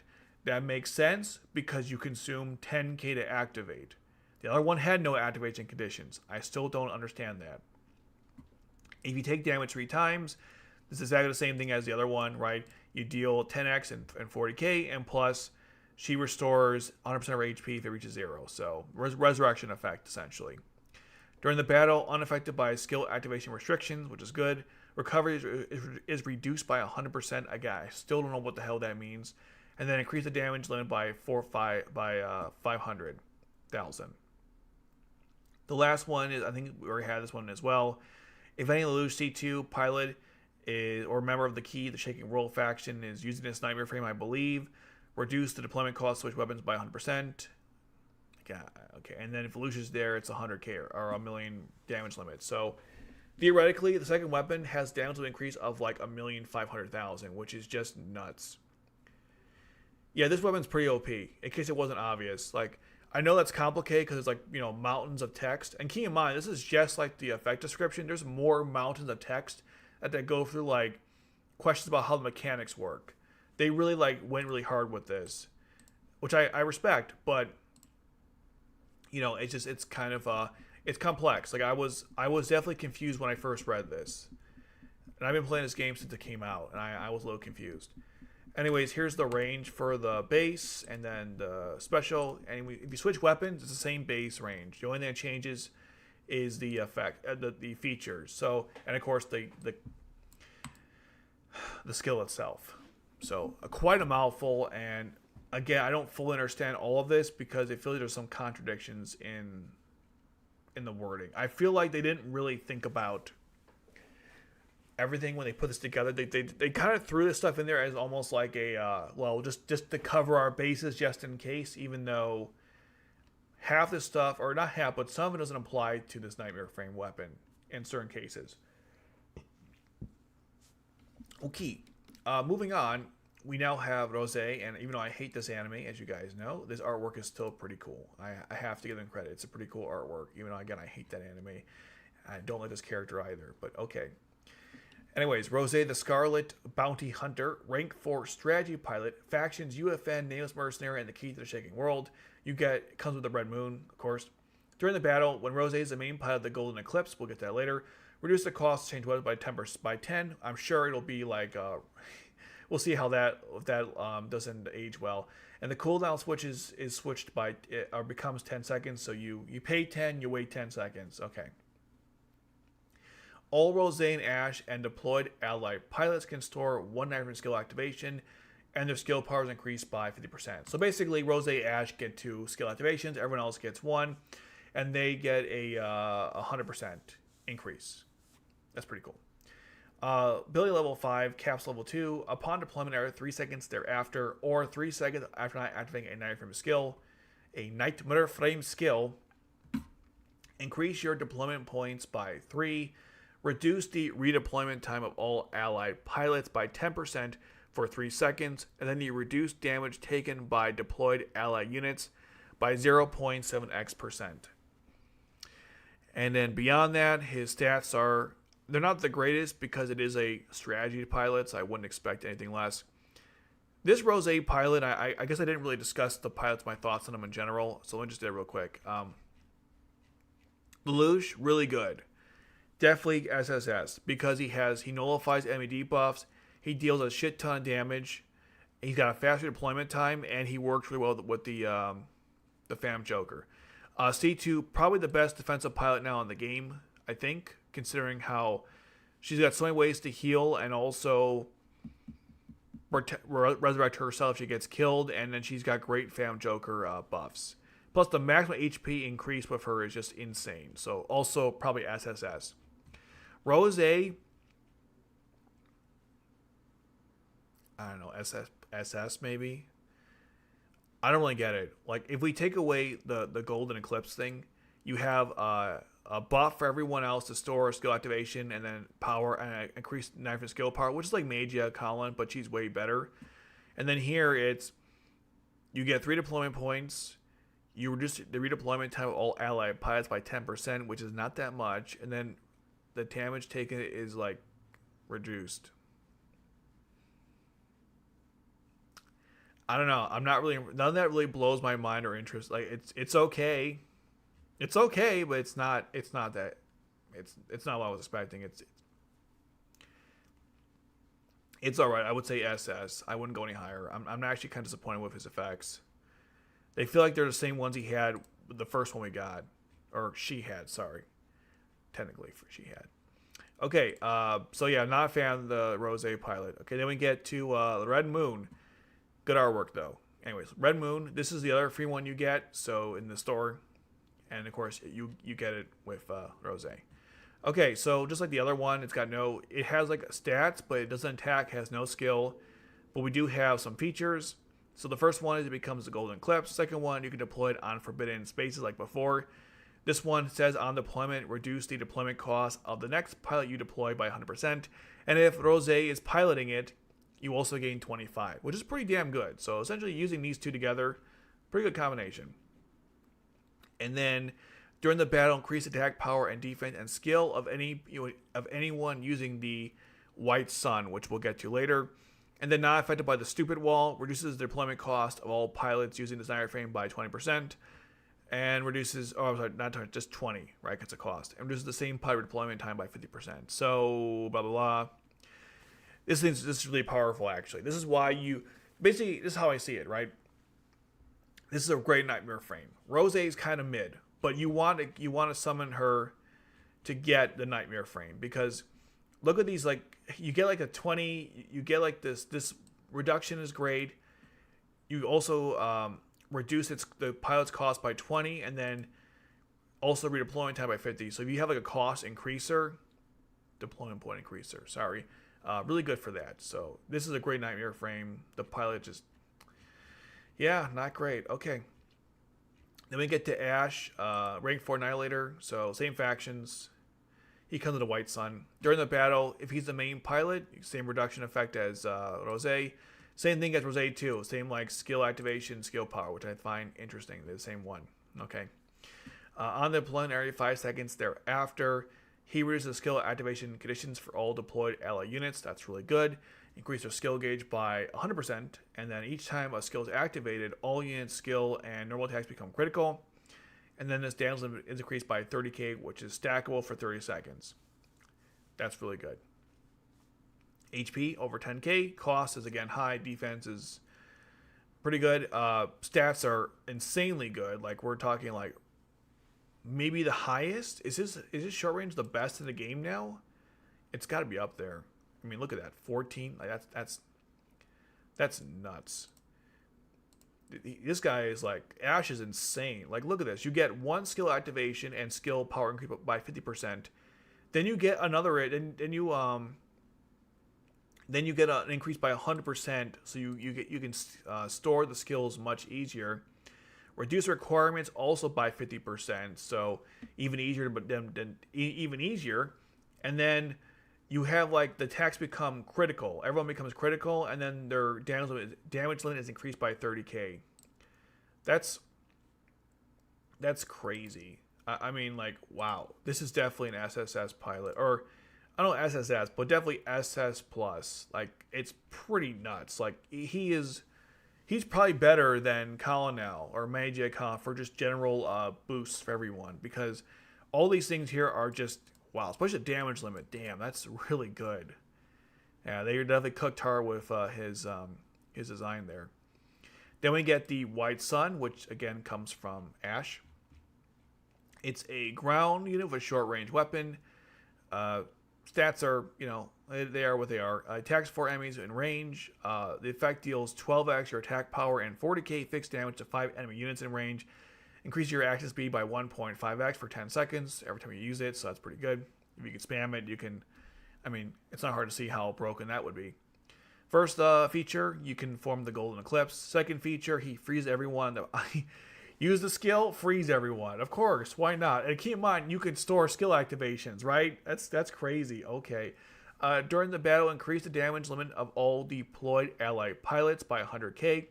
That makes sense because you consume 10k to activate. The other one had no activation conditions. I still don't understand that. If you take damage 3 times... This is exactly the same thing as the other one, right? You deal 10x and 40k, and plus she restores 100% of her HP if it reaches 0. So, resurrection effect, essentially. During the battle, unaffected by skill activation restrictions, which is good. Recovery is reduced by 100%. Again, I still don't know what the hell that means. And then increase the damage limit by 500,000. The last one is, I think we already had this one as well. If any Lelouch C2 pilot or member of the Shaking World faction is using this Nightmare frame, I believe, reduce the deployment cost switch weapons by 100%. Okay, and then if Lelouch is there, it's 100k or 1 million damage limit. So theoretically, the second weapon has damage limit increase of like 1,500,000, which is just nuts. Yeah, this weapon's pretty OP. In case it wasn't obvious, like I know that's complicated because it's like mountains of text. And keep in mind, this is just like the effect description. There's more mountains of text that go through like questions about how the mechanics work. They really went really hard with this, which I respect, but it's kind of it's complex. Like I was definitely confused when I first read this, and I've been playing this game since it came out, and I was a little confused. Anyways, here's the range for the base and then the special. And if you switch weapons, it's the same base range. The only thing that changes is the effect, the features. So, and of course the skill itself. So quite a mouthful. And again, I don't fully understand all of this because I feel like there's some contradictions in the wording. I feel like they didn't really think about. everything when they put this together. They kind of threw this stuff in there as almost like a well, just to cover our bases just in case, even though half this stuff, or not half, but some of it doesn't apply to this Nightmare Frame weapon in certain cases. Okay, moving on, we now have Rose, and even though I hate this anime, as you guys know, this artwork is still pretty cool. I have to give them credit. It's a pretty cool artwork, even though, again, I hate that anime. I don't like this character either, but okay. Anyways, Rose, the Scarlet Bounty Hunter, rank 4 strategy pilot, factions UFN, nameless mercenary, and the key to the shaking world. Comes with the Red Moon, of course. During the battle, when Rose is the main pilot of the Golden Eclipse, we'll get to that later, reduce the cost to change weapons by 10. I'm sure it'll be like, we'll see how that doesn't age well. And the cooldown switches is switched by, or becomes 10 seconds, so you pay 10, you wait 10 seconds. Okay. All Rose and Ash and deployed allied pilots can store 1 knife from skill activation, and their skill power is increased by 50%. So basically, Rose and Ash get 2 skill activations, everyone else gets 1, and they get a 100% increase. That's pretty cool. Ability level 5, caps level 2. Upon deployment, every 3 seconds thereafter, or 3 seconds after not activating a Nightmare Frame skill, increase your deployment points by 3. Reduce the redeployment time of all allied pilots by 10% for 3 seconds, and then you reduce damage taken by deployed allied units by 0.7x%. And then beyond that, his stats are, they're not the greatest because it is a strategy pilot, so I wouldn't expect anything less. This Rose pilot, I guess I didn't really discuss the pilots, my thoughts on them in general, so let me just do it real quick. Lelouch, really good. Definitely SSS, because he nullifies enemy debuffs, he deals a shit ton of damage, he's got a faster deployment time, and he works really well with the Phantom Joker. C2, probably the best defensive pilot now in the game, I think, considering how she's got so many ways to heal and also resurrect herself if she gets killed, and then she's got great Phantom Joker buffs. Plus, the maximum HP increase with her is just insane. So, also probably SSS. Rose, I don't know, SS maybe? I don't really get it. Like, if we take away the Golden Eclipse thing, you have a buff for everyone else to store skill activation and then power and increased knife and skill power, which is like Magia Colin, but she's way better. And then here it's, you get 3 deployment points, you reduce the redeployment time of all allied pilots by 10%, which is not that much, and then the damage taken is like reduced. I don't know. I'm not really, none of that really blows my mind or interest. Like it's okay. It's okay, but it's not that, it's not what I was expecting. It's all right. I would say SS. I wouldn't go any higher. I'm actually kind of disappointed with his effects. They feel like they're the same ones he had with the first one we got, or she had. Sorry, technically she had. Okay, so yeah, not a fan of the Rose pilot. Okay, then we get to the Red Moon. Good artwork though. Anyways, Red Moon. This is the other free one you get. So in the store, and of course you get it with Rose. Okay, so just like the other one, it has like stats, but it doesn't attack, has no skill. But we do have some features. So the first one is it becomes the Golden Eclipse. Second one, you can deploy it on forbidden spaces like before. This one says on deployment, reduce the deployment cost of the next pilot you deploy by 100%. And if Rose is piloting it, you also gain 25, which is pretty damn good. So essentially using these two together, pretty good combination. And then during the battle, increase attack power and defense and skill of anyone using the White Sun, which we'll get to later. And then not affected by the stupid wall, reduces the deployment cost of all pilots using the Snyder frame by 20%. And reduces, not 20, just 20, right? It's a cost. And reduces the same pilot deployment time by 50%. So, blah, blah, blah. This is really powerful, actually. This is why this is how I see it, right? This is a great Nightmare frame. Rose is kind of mid, but you want to summon her to get the Nightmare frame, because look at these, like, you get like a 20, you get like this reduction is great. You also reduce the pilot's cost by 20, and then also redeployment time by 50. So if you have like a cost increaser, deployment point increaser. Sorry. Really good for that. So this is a great nightmare frame. The pilot just, yeah, not great. Okay. Then we get to Ash, rank 4 Annihilator. So same factions. He comes with a White Sun. During the battle, if he's the main pilot, same reduction effect as Rose. Same thing as Rose too. Same like skill activation, skill power, which I find interesting. They're the same one. Okay. On the deployment area, 5 seconds thereafter, he reduces skill activation conditions for all deployed ally units. That's really good. Increase their skill gauge by 100%. And then each time a skill is activated, all units' skill and normal attacks become critical. And then this damage limit is increased by 30k, which is stackable for 30 seconds. That's really good. HP over 10k. Cost is again high. Defense is pretty good. Stats are insanely good. Like we're talking like maybe the highest. Is this short range the best in the game now? It's got to be up there. I mean, look at that. 14. Like that's nuts. This guy is like, Ash is insane. Like, look at this. You get one skill activation and skill power increase by 50%. Then you get another, and then you get an increase by 100%. So you can store the skills much easier. Reduce requirements also by 50%. So even easier, but then even easier. And then you have like the attacks become critical. Everyone becomes critical, and then their damage limit is increased by 30k. That's crazy. I mean, like, wow. This is definitely an SSS pilot, or I don't know SSS, but definitely SS plus. Like, it's pretty nuts. Like, he's probably better than Colonel or Magic for just general boosts for everyone, because all these things here are just wow, especially the damage limit. Damn, that's really good. Yeah, they definitely cooked hard with his design there. Then we get the White Sun, which again comes from Ash. It's a ground unit with a short-range weapon. Stats are, they are what they are. Attacks 4 enemies in range. The effect deals 12x your attack power and 40k fixed damage to 5 enemy units in range. Increase your action speed by 1.5x for 10 seconds every time you use it, so that's pretty good. If you can spam it, you can... I mean, it's not hard to see how broken that would be. First feature, you can form the Golden Eclipse. Second feature, he frees everyone. Use the skill, freeze everyone. Of course, why not? And keep in mind, you can store skill activations, right? That's crazy. Okay. During the battle, increase the damage limit of all deployed ally pilots by 100k.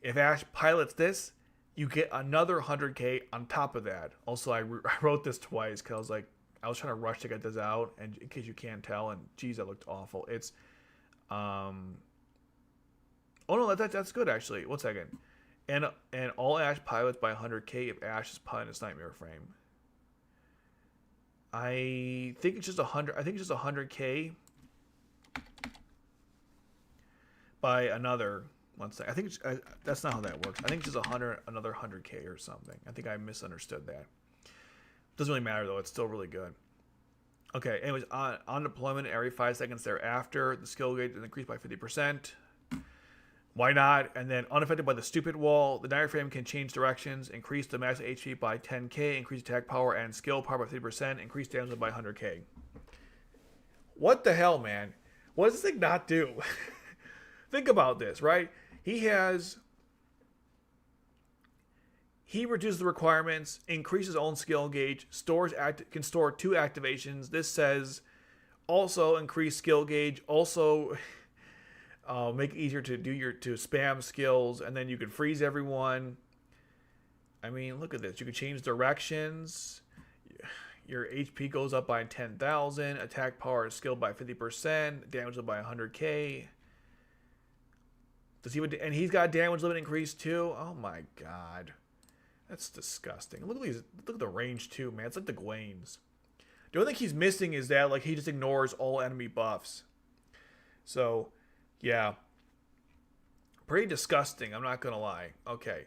If Ash pilots this, you get another 100k on top of that. Also, I wrote this twice because I was trying to rush to get this out, and in case you can't tell, and geez, that looked awful. It's, oh no, that's good actually. 1 second. And all Ash pilots by 100k if Ash is piloting this nightmare frame. I think it's just 100. I think it's just 100k by another. 1 second. I think that's not how that works. I think it's just another 100k or something. I think I misunderstood that. Doesn't really matter though. It's still really good. Okay. Anyways, on deployment, every 5 seconds thereafter, the skill gauge is increased by 50%. Why not? And then unaffected by the stupid wall, the diaphragm can change directions, increase the max HP by 10k, increase attack power and skill power by 50%, increase damage by 100k. What the hell, man? What does this thing not do? Think about this, right? He reduces the requirements, increases his own skill gauge, can store 2 activations. This says also increase skill gauge, also make it easier to to spam skills, and then you can freeze everyone. I mean, look at this. You can change directions. Your HP goes up by 10,000. Attack power is skill by 50%. Damage by 100k. Does he? And he's got damage limit increase too. Oh my god, that's disgusting. Look at these. Look at the range too, man. It's like the Gwaines. The only thing he's missing is that he just ignores all enemy buffs. So, yeah, pretty disgusting. I'm not gonna lie. Okay,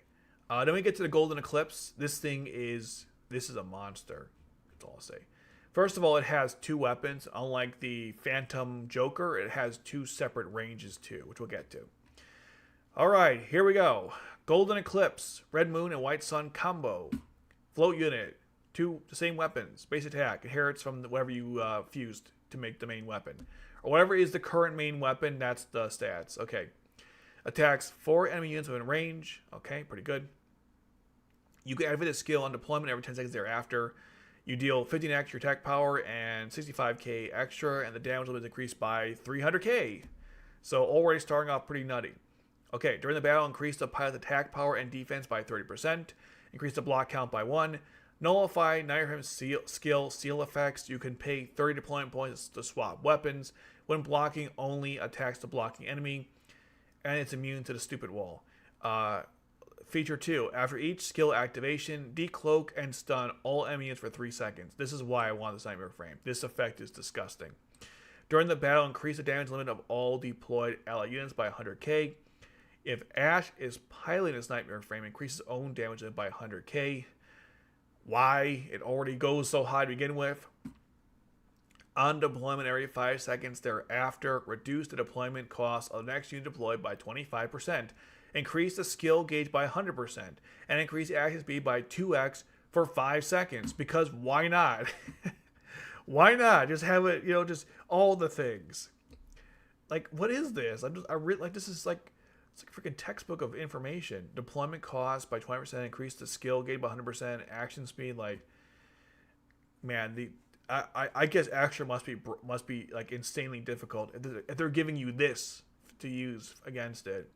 then we get to the Golden Eclipse. This is a monster. That's all I'll say. First of all, it has 2 weapons. Unlike the Phantom Joker, it has 2 separate ranges too, which we'll get to. All right, here we go. Golden Eclipse, Red Moon and White Sun combo. Float unit, 2 the same weapons. Base attack, inherits from whatever you fused to make the main weapon. Or whatever is the current main weapon, that's the stats. Okay. Attacks 4 enemy units within range. Okay, pretty good. You can activate a skill on deployment every 10 seconds thereafter. You deal 15 extra attack power and 65k extra, and the damage limit is increased by 300k. So already starting off pretty nutty. Okay, during the battle, increase the pilot's attack power and defense by 30%. Increase the block count by 1. Nullify Nightmare's seal effects. You can pay 30 deployment points to swap weapons. When blocking, only attacks the blocking enemy. And it's immune to the stupid wall. Feature 2. After each skill activation, decloak and stun all enemy units for 3 seconds. This is why I want this Nightmare frame. This effect is disgusting. During the battle, increase the damage limit of all deployed ally units by 100k. If Ash is piloting this Nightmare frame, increase his own damage limit by 100k. Why? It already goes so high to begin with. On deployment every 5 seconds thereafter, reduce the deployment cost of the next unit deployed by 25%. Increase the skill gauge by 100%. And increase action speed by 2x for 5 seconds. Because why not? Why not? Just have it, just all the things. Like, what is this? This is like, it's like a freaking textbook of information. Deployment cost by 20%. Increase the skill gauge by 100%. Action speed, like, man, I guess action must be like insanely difficult if they're giving you this to use against it.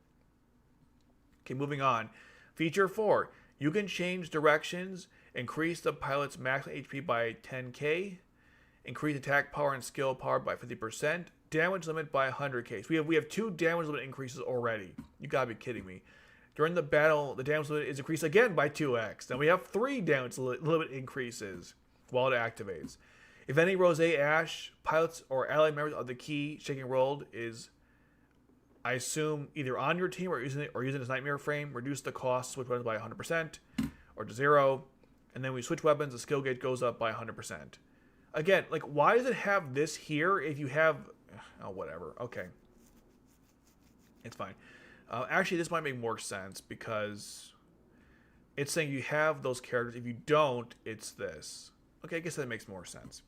Okay, moving on. Feature 4. You can change directions, increase the pilot's maximum HP by 10k, increase attack power and skill power by 50%, damage limit by 100k. So we have 2 damage limit increases already. You gotta be kidding me. During the battle, the damage limit is increased again by 2x. Then we have 3 damage limit increases while it activates. If any Rose Ash pilots or allied members of the key shaking rolled is, I assume, either on your team or using this Nightmare frame, reduce the cost switch weapons by 100% or to 0. And then we switch weapons, the skill gauge goes up by 100%. Again, like, why does it have this here if you have... Oh, whatever. Okay. It's fine. Actually, this might make more sense because it's saying you have those characters. If you don't, it's this. Okay, I guess that makes more sense.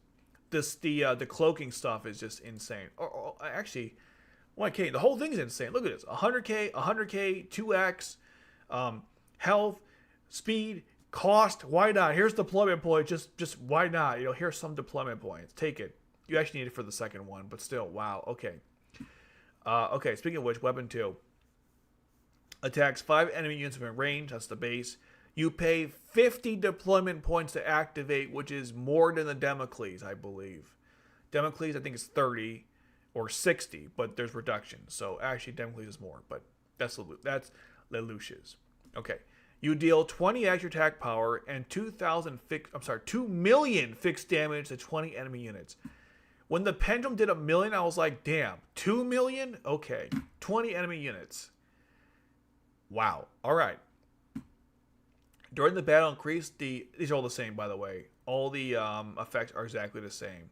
The cloaking stuff is just insane. Or actually, 1k. The whole thing's insane. Look at this. 100k, 2x, health, speed, cost. Why not? Here's deployment points. Just why not? Here's some deployment points. Take it. You actually need it for the second one, but still, wow. Okay. Okay. Speaking of which, weapon 2 attacks 5 enemy units within range. That's the base. You pay 50 deployment points to activate, which is more than the Damocles, I believe. Damocles, I think, is 30 or 60, but there's reductions. So actually, Damocles is more, but that's Lelouch's. Okay. You deal 20 extra attack power and 2 million fixed damage to 20 enemy units. When the pendulum did 1 million, I was like, damn, 2 million? Okay. 20 enemy units. Wow. All right. During the battle, these are all the same, by the way. All the effects are exactly the same,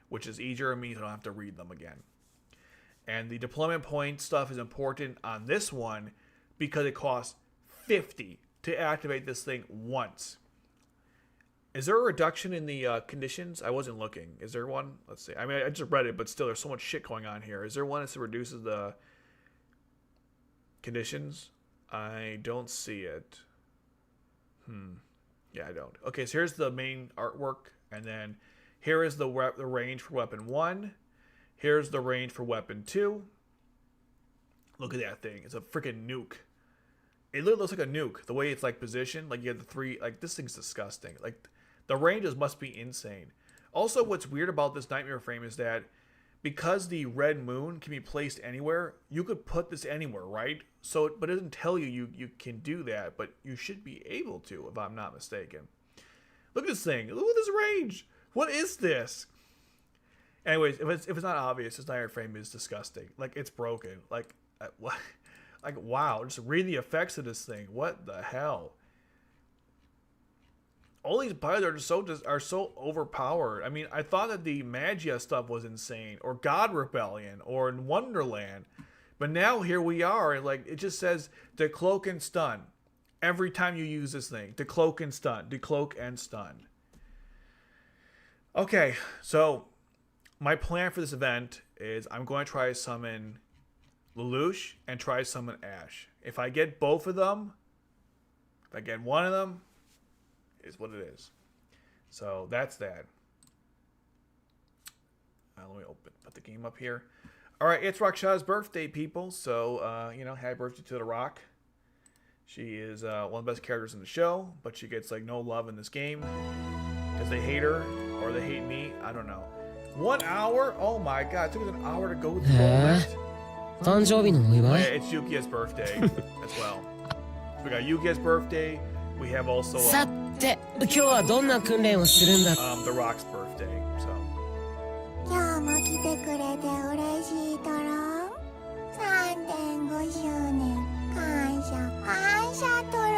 which is easier and means I don't have to read them again. And the deployment point stuff is important on this one because it costs 50 to activate this thing once. Is there a reduction in the conditions? I wasn't looking. Is there one? Let's see. I mean, I just read it, but still, there's so much shit going on here. Is there one that reduces the conditions? I don't see it. Yeah, I don't. Okay, so here's the main artwork, and then here is the range for weapon 1. Here's the range for weapon 2. Look at that thing. It's a freaking nuke. It literally looks like a nuke. The way it's like positioned, like you have the 3. Like, this thing's disgusting. Like, the ranges must be insane. Also, what's weird about this Nightmare frame is that because the red moon can be placed anywhere, you could put this anywhere, right? So, but it doesn't tell you can do that, but you should be able to, if I'm not mistaken. Look at this thing. Look at this range. What is this? Anyways, if it's not obvious, this Nightmare frame is disgusting. Like, it's broken. Like, what? Like, wow. Just read the effects of this thing. What the hell? All these pilots are so overpowered. I mean, I thought that the Magia stuff was insane, or God Rebellion, or in Wonderland, but now here we are, and like it just says decloak and stun every time you use this thing. Decloak and stun, decloak and stun. Okay, so my plan for this event is I'm going to try to summon Lelouch and try to summon Ash. If I get both of them, if I get one of them, is what it is. So that's that. Let me put the game up here. All right, it's Raksha's birthday, people. So, you know, happy birthday to the Rock. She is one of the best characters in the show, but she gets like no love in this game because they hate her or they hate me. I don't know. 1 hour? Oh my god, it took us an hour to go through all that. Oh, yeah, it's Yuki's birthday as well. We got Yuki's birthday. We have also The Rock's birthday. So. 今日も来てくれて嬉しいトロン。3.5周年感謝感謝トロン。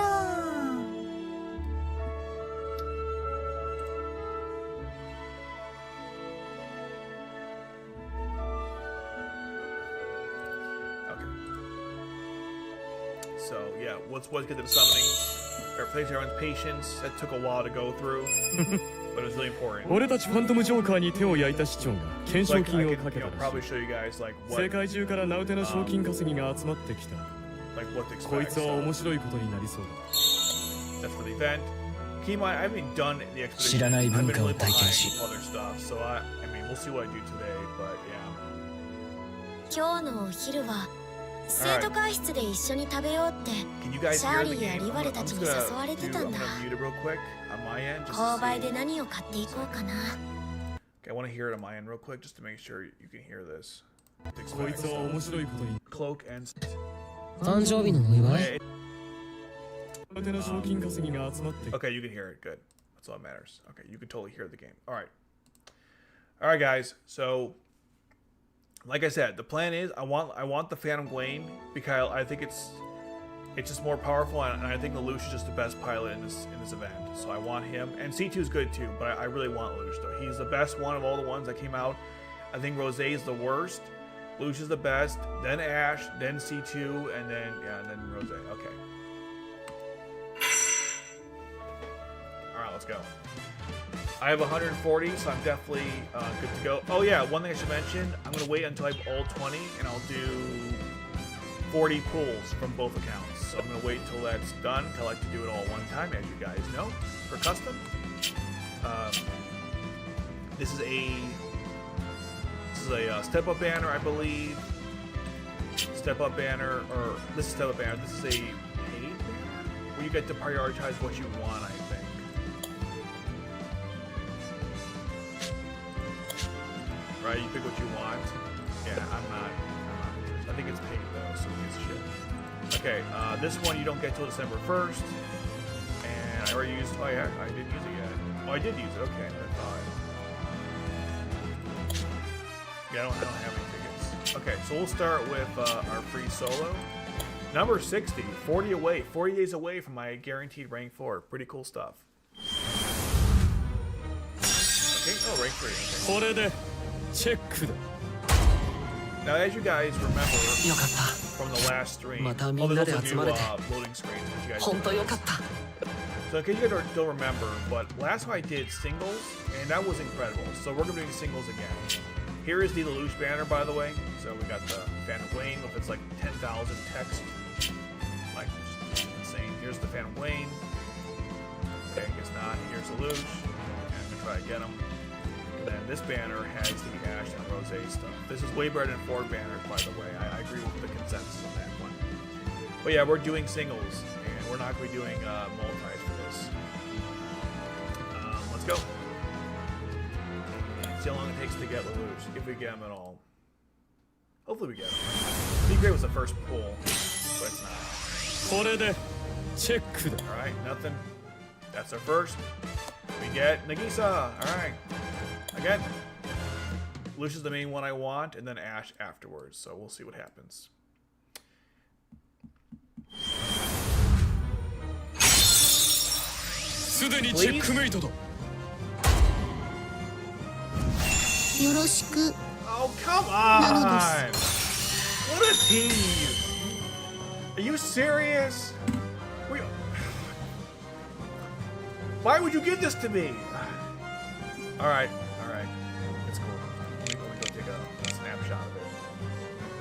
So yeah, let's get to the summoning. Thanks everyone's patience. That took a while to go through, but it was really important. 俺たちファントムジョーカーに手を焼いた市長が懸賞金をかけたらしい。 probably show you guys like what 世界中からナウテの賞金稼ぎが集まってきた。like what to expect. こいつは面白いことになりそうだ。 That's for the event. Keep in mind, I haven't done the expedition. 知らない文化を体験し。 Other stuff, so I mean, we'll see what I do today, but yeah. 今日のお昼は生徒会室で一緒に食べようってシャーリーやリバレたちに誘われてたんだ。購買で何を買っていこうかな。 Okay, I want to hear it on my end real quick just to make sure you can hear this. こいつは面白いことに。 Cloak and 誕生日のお祝い。 ナウテの賞金稼ぎが集まってきた。 Okay, you can hear it. Good. That's all that matters. Okay, you can totally hear the game. All right. All right, guys. So, like I said, the plan is I want the Phantom Glane because I think it's just more powerful, and I think Lelouch is just the best pilot in this event. So I want him, and C2 is good too, but I really want Lelouch though. He's the best one of all the ones that came out. I think Rosé is the worst. Lelouch is the best, then Ash, then C2, and then Rosé. Okay. All right, let's go. I have 140, so I'm definitely good to go. Oh yeah, one thing I should mention, I'm going to wait until I have all 20, and I'll do 40 pulls from both accounts. So I'm going to wait until that's done. I like to do it all one time, as you guys know, for custom. This is a step-up banner, I believe. Step-up banner, or this is step-up banner. This is a paid banner, where you get to prioritize what you want, I think. Right, you pick what you want. Yeah, I'm not. I think it's paid though, so it's shit. Okay, this one you don't get till December 1st, and I already used. Oh yeah, I didn't use it yet. Oh, I did use it. Okay, I thought. Yeah, I don't have any tickets. Okay, so we'll start with our free solo. Number 60, 40 away, 40 days away from my guaranteed rank 4. Pretty cool stuff. Okay, oh, rank 3. Okay. Now, as you guys remember from the last stream, there's also new loading screens, which you guys So in case you guys don't remember, but last time I did singles, and that was incredible. So we're going to be doing singles again. Here is the Lelouch banner, by the way. So we got the Phantom Glane, if it's like 10,000 text. Like, just insane. Here's the Phantom Glane. Okay, I guess not. Here's Lelouch. And we try to get him. And then this banner has the Ash and Rosé stuff. This is way better than 4 banners, by the way. I agree with the consensus on that one. But yeah, we're doing singles, and we're not going to be doing multis for this. Let's go. See how long it takes to get Lelouch, if we get him at all. Hopefully we get him. B-Grade was the first pull, but it's not. Alright, nothing. That's our first. We get Nagisa. Alright. Again, Lelouch is the main one I want, and then Ash afterwards, so we'll see what happens. Please? Oh, come on! What a tease! Are you serious? Why would you give this to me? Alright, alright. It's cool. snapshot of it.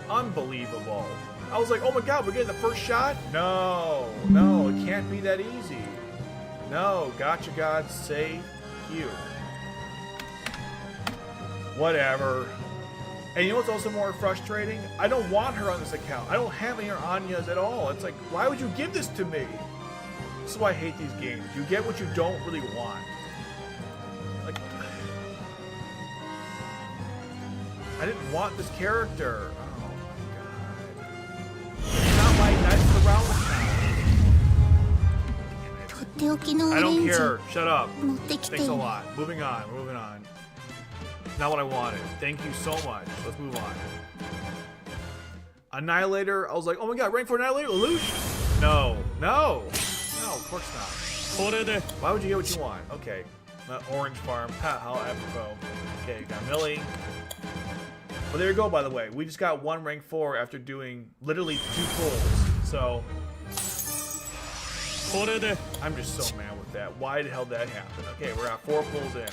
Unbelievable. I was like, oh my god, we're getting the first shot? No, it can't be that easy. No, gotcha, God, save you. Whatever. And you know what's also more frustrating? I don't want her on this account. I don't have any Anyas at all. It's like, why would you give this to me? This is why I hate these games. You get what you don't really want. Like, I didn't want this character. Oh my god. It's not my nice around the town. I don't care. Shut up. Thanks a lot. Moving on. Not what I wanted. Thank you so much. Let's move on. Annihilator. I was like, oh my god, rank for Annihilator? Lelouch? No, of course not. Why would you get what you want? Okay. Orange Farm. How apropos. Okay, got Millie. Well, there you go, by the way. We just got one rank 4 after doing literally 2 pulls. So, I'm just so mad with that. Why the hell did that happen? Okay, we're at 4 pulls in.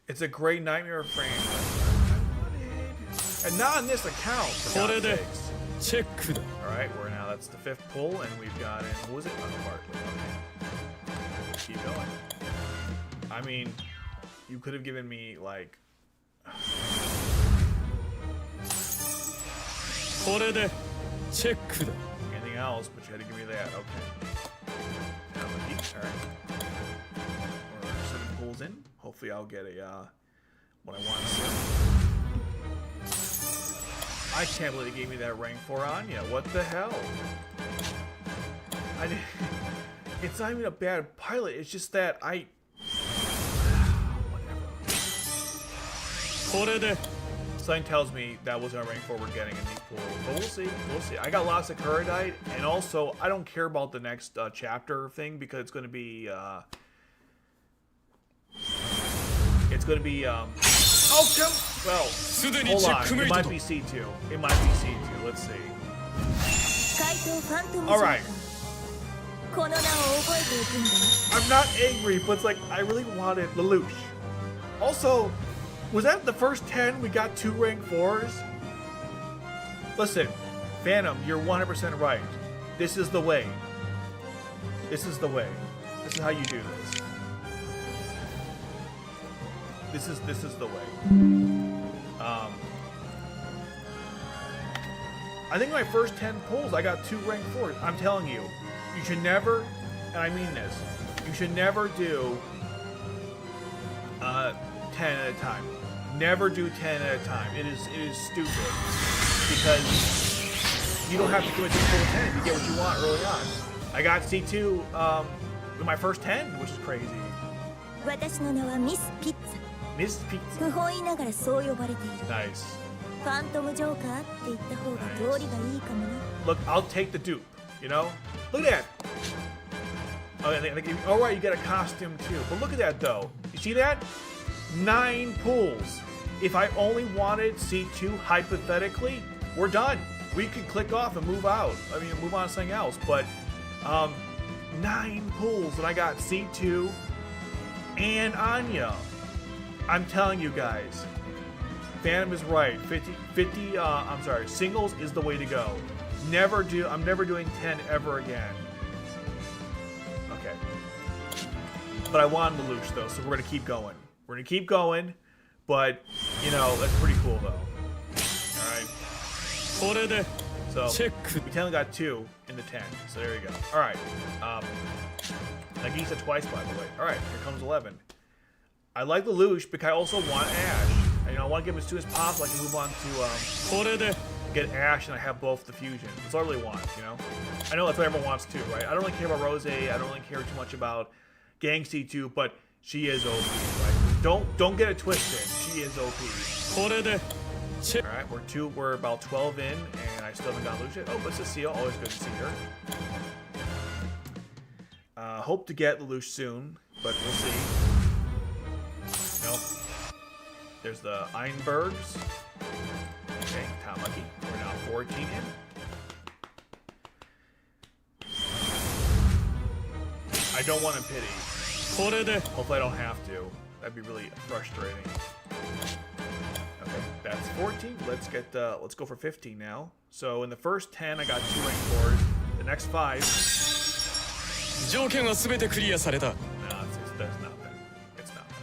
It's a great Nightmare frame. And not on this account, for God's sakes. Alright, we're now, that's the 5th pull, and we've got in, what was it? Bartley. Okay. Keep going. I mean, you could have given me, like... anything else, but you had to give me that. Okay. Alright. We're 7 pulls in. Hopefully I'll get a, what I want to see. I can't believe they gave me that rank 4 Anya. What the hell? It's not even a bad pilot. It's just that whatever. Something tells me that wasn't a rank 4 we're getting in these pools. But we'll see. I got lots of Kuradite, and also I don't care about the next chapter thing because it's going to be oh, come. Well, hold on. It might be C2. Let's see. Alright. I'm not angry, but it's like, I really wanted Lelouch. Also, was that the first 10 we got 2 rank 4s? Listen, Phantom, you're 100% right. This is the way. This is how you do this. This is the way. I think my first 10 pulls, I got 2 rank 4s. I'm telling you, you should never, and I mean this, you should never do 10 at a time. Never do 10 at a time. It is stupid because you don't have to commit to full 10 to get what you want early on. I got C2 in my first 10, which is crazy. Miss Pizza. Nice. Look, I'll take the dupe, you know? Look at that. Okay, alright, you get a costume too. But look at that though. You see that? 9 pulls. If I only wanted C2 hypothetically, we're done. We could click off and move out. I mean, move on to something else. But 9 pulls and I got C2 and Anya. I'm telling you guys, Phantom is right. 50 singles is the way to go. I'm never doing 10 ever again. Okay. But I wanted Lelouch though, so we're gonna keep going. But you know, that's pretty cool though. Alright. So we only got 2 in the 10. So there you go. Alright. Geass twice by the way. Alright, here comes 11. I like Lelouch because I also want Ash. And, you know, I want to give him as soon as possible. I can move on to get Ash and I have both the fusion. That's all I really want, you know? I know that's what everyone wants too, right? I don't really care about Rose. I don't really care too much about Gang C2, but she is OP, right? Don't get it twisted. She is OP. Alright, we're about 12 in, and I still haven't got Lelouch yet. Oh, but Cecile, always good to see her. Hope to get Lelouch soon, but we'll see. Nope. There's the Einbergs. Okay, Tamaki. We're now 14 in. I don't want to pity. Hopefully I don't have to. That'd be really frustrating. Okay, that's 14. Let's go for 15 now. So in the first 10, I got 2 rank 4s. The next 5. 条件はすべてクリアされた。 No, that's nothing. It's nothing.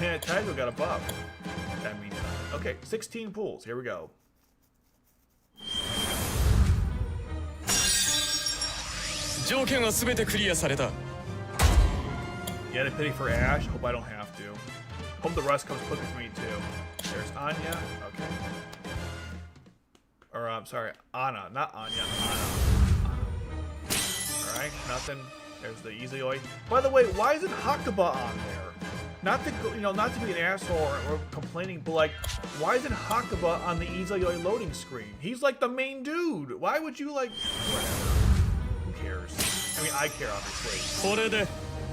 Yeah, Taizo got a buff. That means nothing. Okay, 16 pools. Here we go. 条件はすべてクリアされた。 You had a pity for Ash? Hope I don't have to. Hope the rest comes quicker for me too. There's Anya. Okay. Or I'm sorry, Anna, not Anya. Anna. All right, nothing. There's the Izuyoi. By the way, why isn't Hakuba on there? Not to not to be an asshole or complaining, but like, why isn't Hakuba on the Izuyoi loading screen? He's like the main dude. Why would you like? Whatever. Who cares? I mean, I care obviously. これで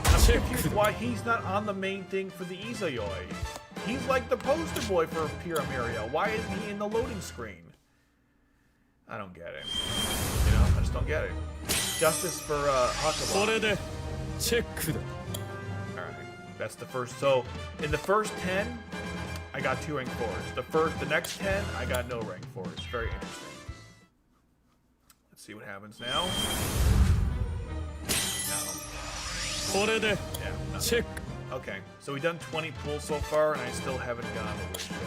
I'm confused why he's not on the main thing for the Izuyoi. He's like the poster boy for Piramiria. Why isn't he in the loading screen? I don't get it. You know, I just don't get it. Justice for Hakuba. これでチェックだ。 Alright, that's the first. So, in the first 10, I got 2 rank 4s. The next 10, I got no rank 4s. Very interesting. Let's see what happens now. これで Yeah, チェック。 okay, so we've done 20 pulls so far, and I still haven't gotten the wish yet.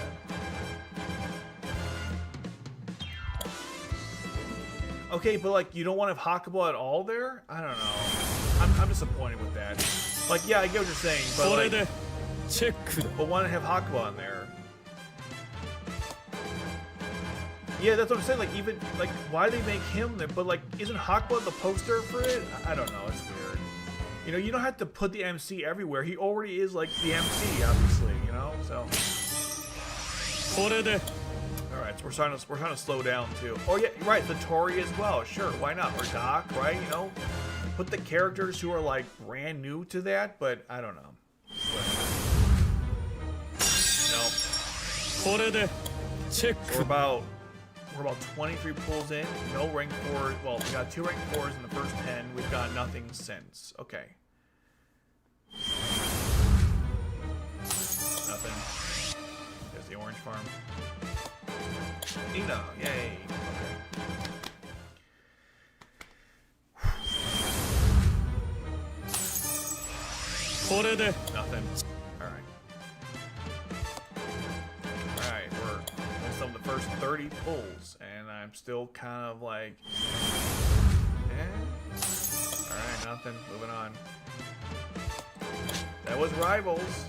Okay, but like, you don't want to have Hakuba at all there? I don't know. I'm disappointed with that. Like, yeah, I get what you're saying, but これ like, でチェックだ。 but want to have Hakuba on there. Yeah, that's what I'm saying. Like, even like, why do they make him there? But like, isn't Hakuba the poster for it? I don't know. It's weird. You know, you don't have to put the MC everywhere. He already is like the MC, obviously. You know, so. これで All right, so we're trying to slow down too. Oh yeah, right. The Tori as well. Sure, why not? Or Doc, right? You know, put the characters who are like brand new to that. But I don't know. No. これでチェッ So ク。 we're about 23 pulls in. No rank 4. Well, we got 2 rank 4s in the first 10. We've got nothing since. Okay. Nothing. There's the orange farm. Nina, yay. Okay. Nothing. Alright. Alright, we're almost on the first 30 pulls, and I'm still kind of like, Alright, nothing. Moving on. That was Rivals.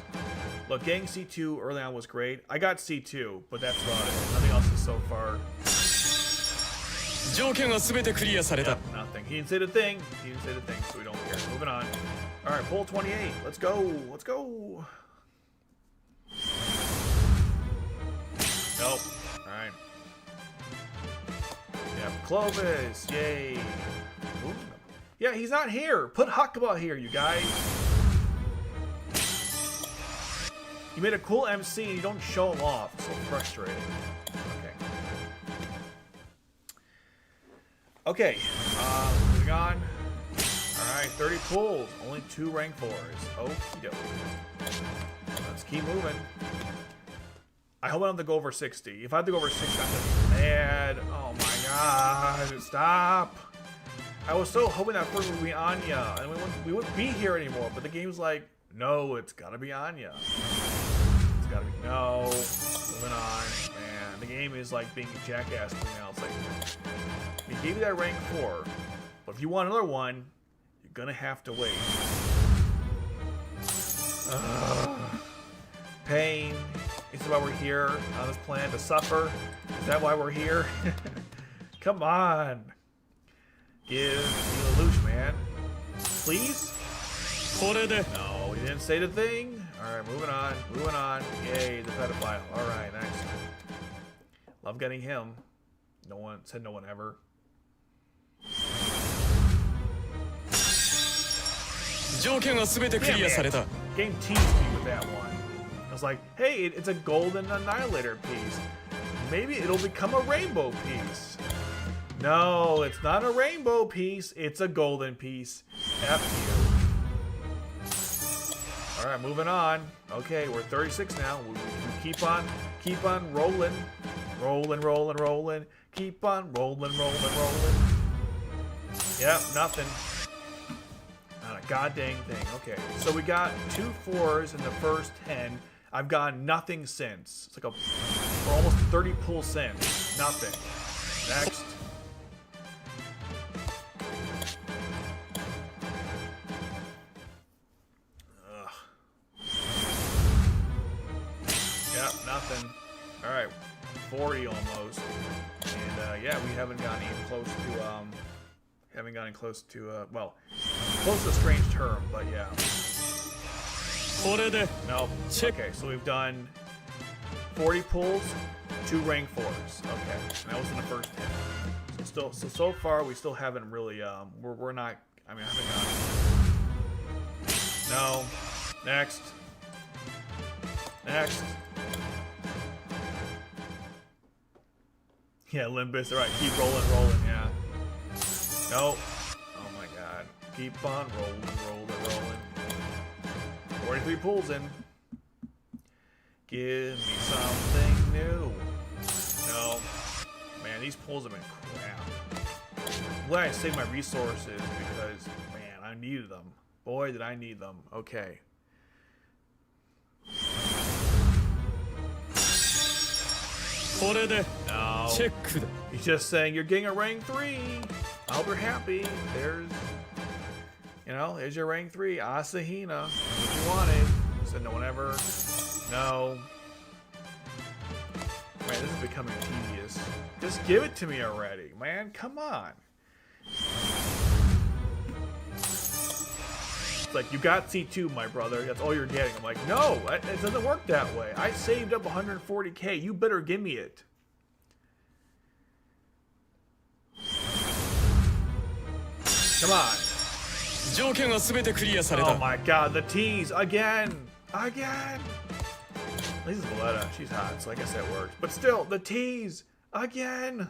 Look, getting C2 early on was great. I got C2, but that's about it. Nothing else is so far. 条件はすべてクリアされた。 Yep, nothing. He didn't say the thing. He didn't say the thing, so we don't care. Moving on. All right, pull 28. Let's go. Let's go. Nope. All right. Yeah, Clovis. Yay. Ooh. Yeah, he's not here. Put Hakuba here, you guys. You made a cool MC and you don't show him off. So frustrating. Okay. Okay. Moving on. Alright, 30 pulls. Only 2 rank 4s. Okie dokie. Let's keep moving. I hope I don't have to go over 60. If I have to go over 60, I'm gonna be mad. Oh my god. Stop. I was so hoping that first would be Anya. And we wouldn't be here anymore. But the game's like, no, it's gotta be Anya. It's gotta be. No. Moving on. Man, the game is like being a jackass right now. It's like, we gave you that rank 4. But if you want another one, you're gonna have to wait. Pain. Is that why we're here on this planet to suffer? Is that why we're here? Come on. Give me the loot, man. Please? これで No, he didn't say the thing. Alright, moving on. Moving on. Yay, the pedophile. Alright, nice. Love getting him. No one said no one ever. 条件はすべてクリアされた。 Game teased me with that one. I was like, hey, it's a golden annihilator piece. Maybe it'll become a rainbow piece. No, it's not a rainbow piece. It's a golden piece. F you. All right, moving on. Okay, we're 36 now. We keep on rolling. Rolling. Keep on rolling. Yep, nothing. Not a goddamn thing. Okay, so we got 2 4s in the first 10. I've gotten nothing since. It's like we're almost 30 pulls since. Nothing. Next. Ugh. Yep, nothing. All right, 40 almost. And yeah, we haven't gotten even close to well, close to a strange term, but yeah. Nope. Okay, so we've done 40 pulls, 2 rank 4s. Okay, and that was in the first 10. So far we still haven't really we're not. I mean, I haven't gotten. No. Next. Yeah, Limbus. All right, keep rolling. Yeah. Nope. Oh my God. Keep on rolling. 43 pulls in. Give me something new. No. Man, these pulls have been crap. I'm glad I saved my resources because, man, I needed them. Boy, did I need them. Okay. No. He's just saying you're getting a rank 3. I hope you're happy. There's your rank 3. Asahina. What you wanted. Said no one ever. No. Man, this is becoming tedious. Just give it to me already, man. Come on. It's like, you got C2, my brother. That's all you're getting. I'm like, no, it doesn't work that way. I saved up 140k. You better give me it. Come on. Oh my God, the tease again. At least it's Valletta. She's hot, so I guess that works. But still, the tease again.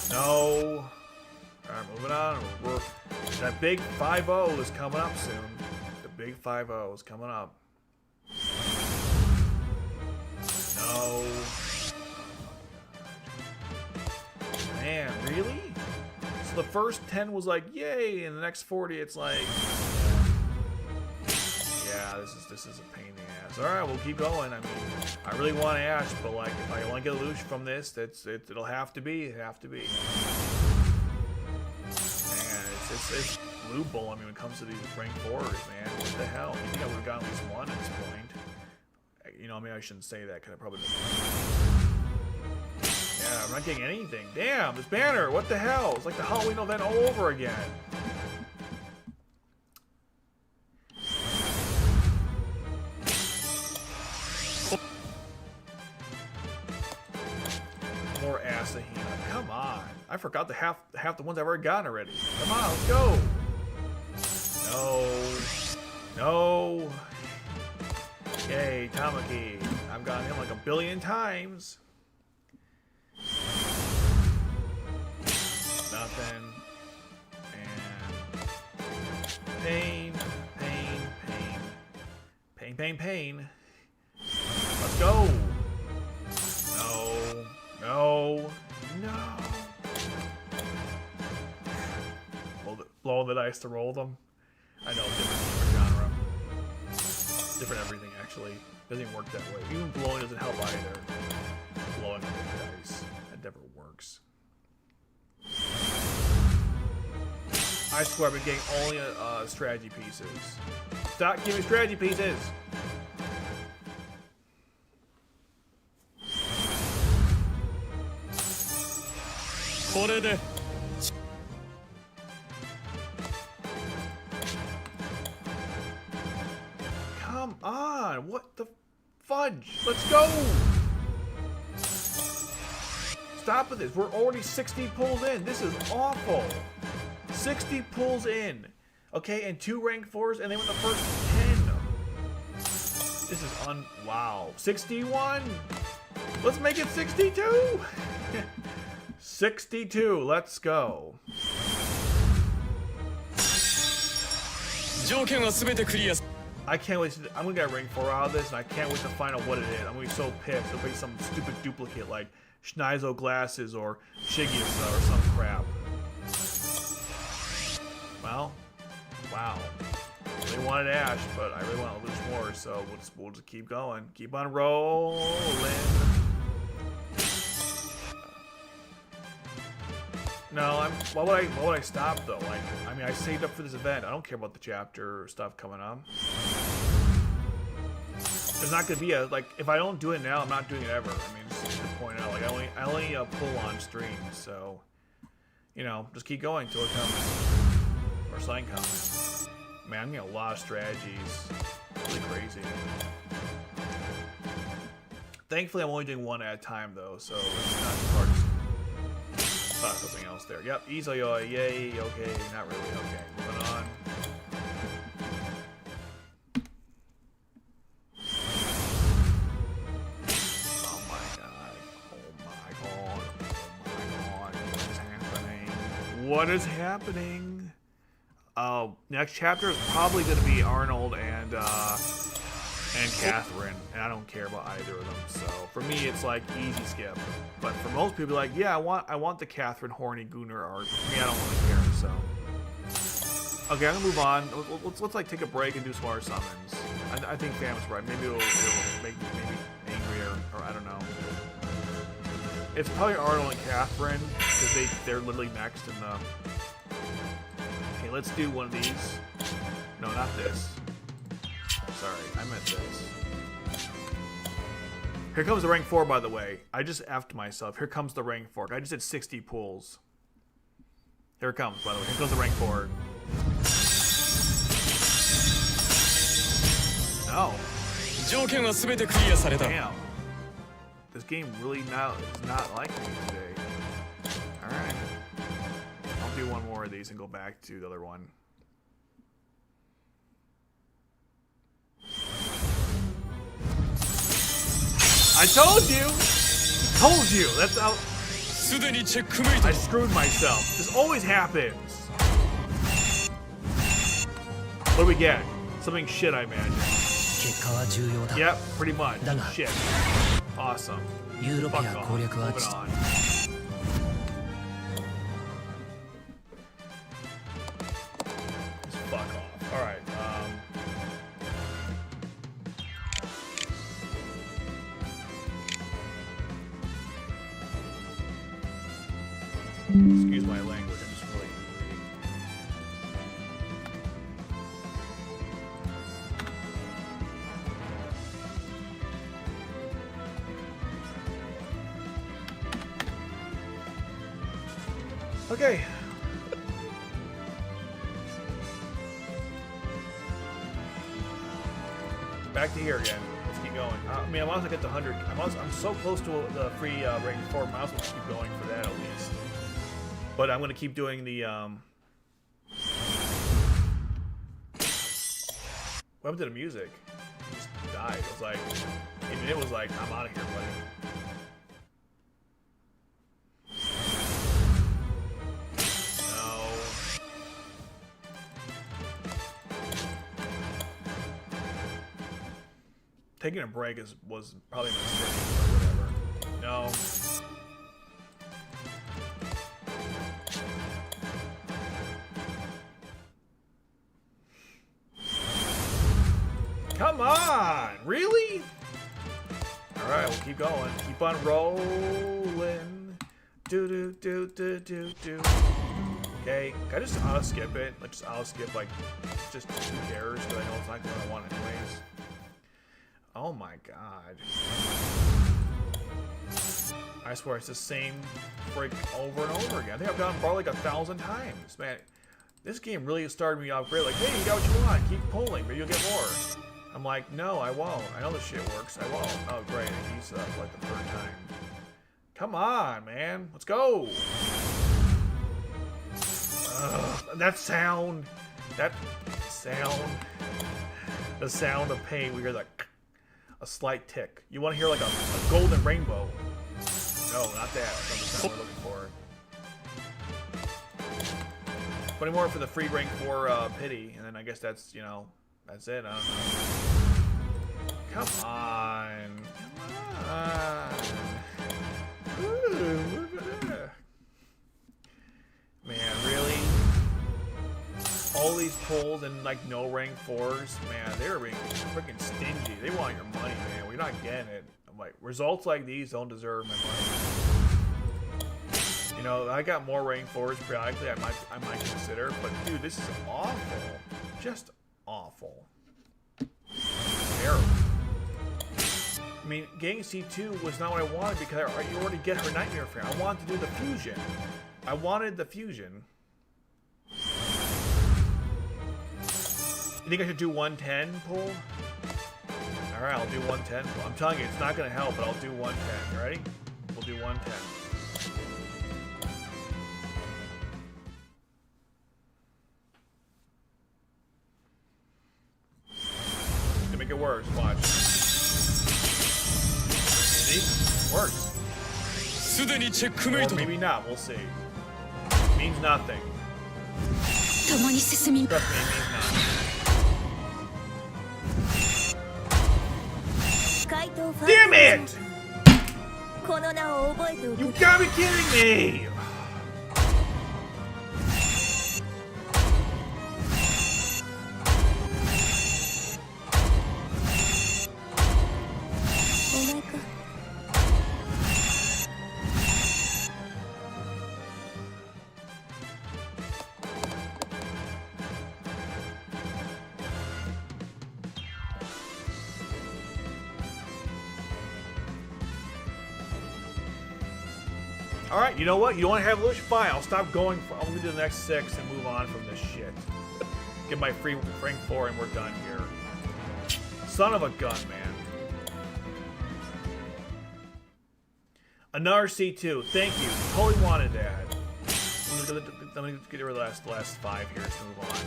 No. Alright, moving on. That big 5-0 is coming up soon. The big 5-0 is coming up. No. Man, really? So the first 10 was like, yay, and the next 40, it's like, yeah, this is a pain in the ass. All right, we'll keep going. I mean, I really want Ash, but like, if I want to get a Lush from this, it'll have to be. Man, it's blue bull. I mean, when it comes to these rank 4s, man, what the hell? You think I would have gotten at least 1 at this point? You know, I mean, I shouldn't say that because I probably didn't. Yeah, I'm not getting anything. Damn, this banner, what the hell? It's like the Halloween event all over again. More Asahina. Come on. I forgot the half the ones I've already gotten already. Come on, let's go. No. Yay, Tamaki. I've gotten him like a billion times. Nothing. And pain. Let's go. No. Blow the dice to roll them. I know, different genre. Different everything, actually. Doesn't even work that way. Even blowing doesn't help either. Blowing the dice. That never works. I swear I've been getting only strategy pieces. Stop giving strategy pieces! Come on! What the fudge? Let's go! Stop with this. We're already 60 pulls in. This is awful. 60 pulls in. Okay, and 2 rank 4s, and they went the first 10. This is wow. 61. Let's make it 62. 62. Let's go. I can't wait to, I'm gonna get ring 4 out of this, and I can't wait to find out what it is. I'm gonna be so pissed. It'll be some stupid duplicate like Schneizo glasses or Geass or some crap. Well, wow. I really wanted Ash, but I really want to lose more, so we'll just keep going. Keep on rolling. No, why would I stop though? Like, I mean, I saved up for this event. I don't care about the chapter stuff coming up. There's not gonna be a, like, if I don't do it now, I'm not doing it ever. I mean, just to point out, like, I only pull on stream, so, you know, just keep going till it comes, or something comes. Man, I'm getting a lot of strategies. Really crazy. Thankfully, I'm only doing one at a time though, so it's not too hard. Something else there. Yep, easily. Yay. Okay, not really. Okay, moving on. Oh my god. Oh my god. Oh my god. What is happening? What is happening? Next chapter is probably going to be Arnold and Catherine, and I don't care about either of them. So for me, it's like easy skip. But for most people, like, yeah, I want the Catherine horny Gunnar arc. For me, I don't really care. So okay, I'm gonna move on. Let's like take a break and do some more summons. I think Fam's right. Maybe it'll make me maybe angrier, or I don't know. It's probably Arnold and Catherine because they're literally next in the. Okay, let's do one of these. No, not this. Sorry, I meant this. Here comes the rank 4, by the way. I just effed myself. Here comes the rank 4. I just did 60 pulls. Here it comes, by the way. Here comes the rank 4. No. Damn. This game really is not liking me today. Alright. I'll do one more of these and go back to the other one. I told you! Told you! That's how... I screwed myself. This always happens. What do we get? Something shit, I imagine. Yep, pretty much. Shit. Awesome. Fuck off. Moving on. Just fuck off. Alright, excuse my language, I'm just really okay. Back to here again. Let's keep going. I mean, I might as well get to 100. I'm so close to the free rank 4. I might as well keep going for that at least. But I'm gonna keep doing the what happened to the music? It just died. It was like, I mean, it was like, I'm out of here, buddy. No. Taking a break was probably a mistake, or whatever. No. Come on! Really? Alright, we'll keep going. Keep on rolling. Do. Okay, can I just auto-skip it? Like, just auto-skip, like, just 2 cares, because I know it's not what I want anyways. Oh my god. I swear, it's the same break over and over again. I think I've done probably like 1,000 times. Man, this game really started me off great. Like, hey, you got what you want. Keep pulling, maybe you'll get more. I'm like, no, I won't. I know this shit works. I won't. Oh, great. He's up like the 3rd time. Come on, man. Let's go. That sound. The sound of pain. We hear like a slight tick. You want to hear like a golden rainbow. No, not that. That's not the sound we're looking for. 20 more for the free rank 4 pity, and then I guess that's, you know, that's it. I don't know. Come on. Come on. Ooh, man, really? All these pulls and like no rank 4s, man, they're being freaking stingy. They want your money, man. We're not getting it. I'm like, results like these don't deserve my money. You know, I got more rank 4s periodically. I might consider, but dude, this is awful. Just awful. Terrible. I mean, getting C2 was not what I wanted because you already get her Nightmare Fair. I wanted to do the fusion. I wanted the fusion. You think I should do 110 pull? Alright, I'll do 110 pull. I'm telling you, it's not going to help, but I'll do 110. You ready? We'll do 110. To make it worse, watch. See? Worse. Or maybe not, we'll see. Means nothing. Trust me, it means nothing. Damn it! You gotta be kidding me! Alright, you know what? You want to have Lush? Fine, I'll stop going. I'm going to do the next 6 and move on from this shit. Get my free rank 4 and we're done here. Son of a gun, man. Another C2. Thank you. Totally wanted that. Let me get rid of the last 5 here to move on.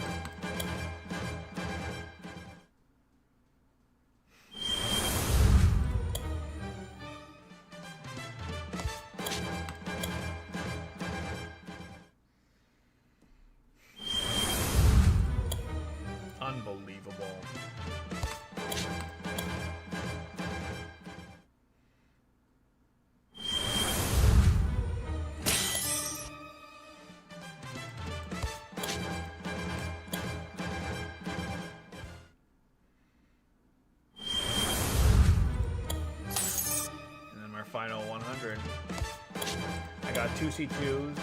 Unbelievable. And then my final 100. I got 2 C2s,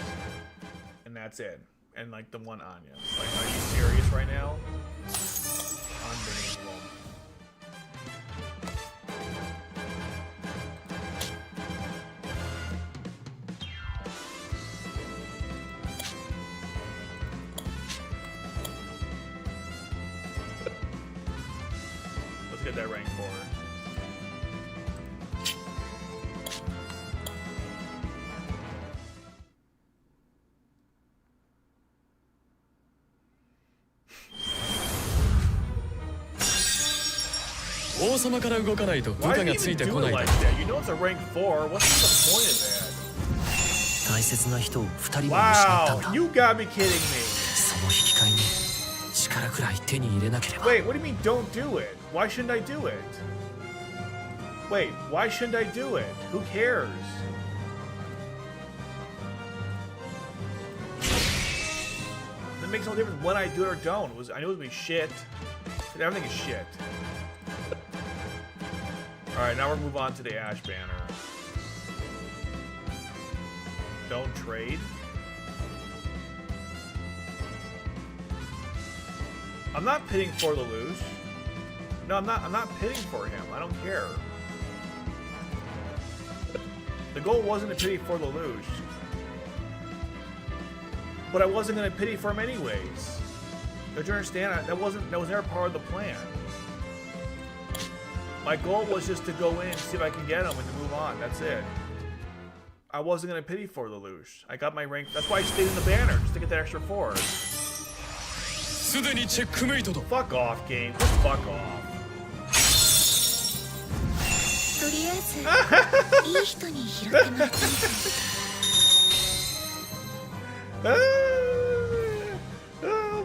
and that's it. And like the one Anya. Like, are you serious right now? Unbelievable. Let's get that rank 4. Why do you even do it like that? You know it's a rank 4. What's the point of that? Wow, you gotta be kidding me. Wait, what do you mean don't do it? Why shouldn't I do it? Wait, why shouldn't I do it? Who cares? That makes no difference when I do it or don't. I knew it would be shit. Everything is shit. Alright, now we'll move on to the Ash banner. Don't trade. I'm not pitting for the Lelouch. No, I'm not pitting for him. I don't care. The goal wasn't to pity for the Lelouch. But I wasn't gonna pity for him anyways. Don't you understand? That was never part of the plan. My goal was just to go in and see if I can get him and to move on. That's it. I wasn't going to pity for the Lelouch. I got my rank. That's why I stayed in the banner, just to get that extra 4. Fuck off, game. Just fuck off.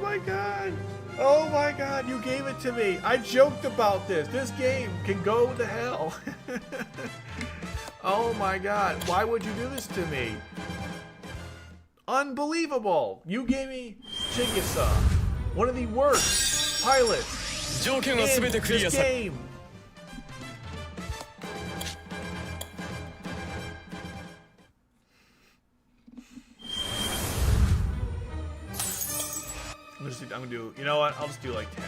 my god. Oh my god, you gave it to me. I joked about this. This game can go to hell. Oh my god, why would you do this to me? Unbelievable. You gave me Geass, one of the worst pilots in this game. I'm gonna do, you know what? I'll just do like 10.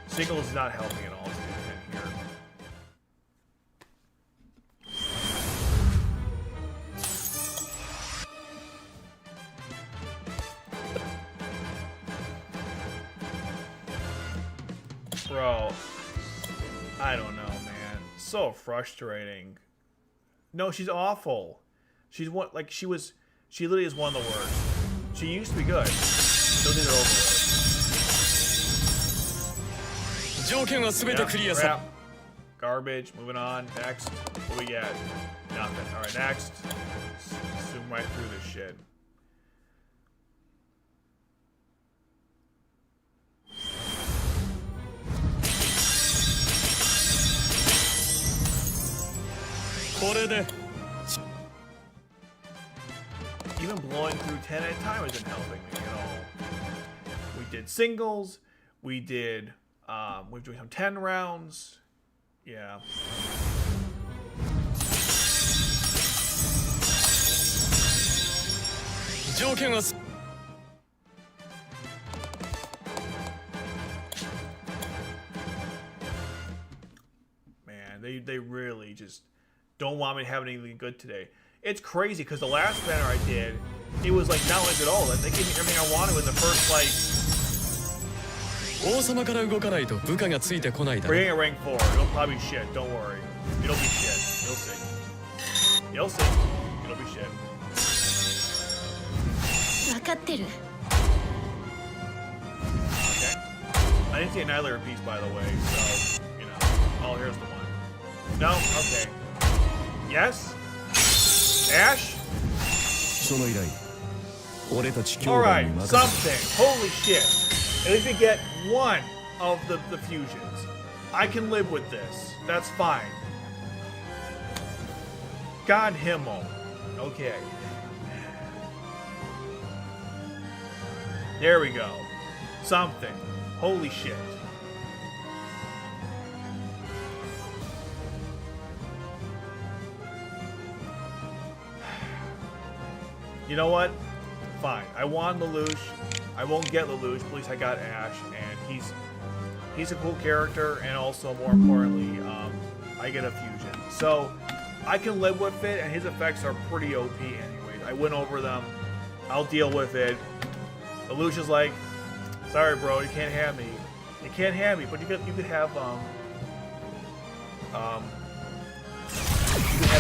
Singles is not helping at all. Let's do 10 here. Bro, I don't know, man. So frustrating. No, she's awful. She's what, like, she literally is one of the worst. She used to be good. Those things are over with. Crap. Garbage. Moving on. Next. What we got? Nothing. Alright, next. Zoom right through this shit. Even blowing through 10 at a time isn't helping me at all. We did singles. We did, we're doing some 10 rounds. Yeah. Man, they really just don't want me to have anything good today. It's crazy because the last banner I did, it was like not like at all. They gave me everything I wanted with the first like. We're getting a rank 4. It'll probably be shit. Don't worry. It'll be shit. You'll see. You'll see. It'll be shit. Okay. I didn't see Annihilator piece by the way, so you know. Oh, here's the one. No. Okay. Yes. Ash? Alright, something. Holy shit. At least we get one of the fusions. I can live with this. That's fine. God Himmel. Okay. There we go. Something. Holy shit. You know what? Fine. I want Lelouch. I won't get Lelouch, but at least I got Ash, and he's a cool character, and also more importantly, I get a fusion. So I can live with it, and his effects are pretty OP anyways. I went over them. I'll deal with it. Lelouch is like, sorry bro, you can't have me. You can't have me, but you could have you could have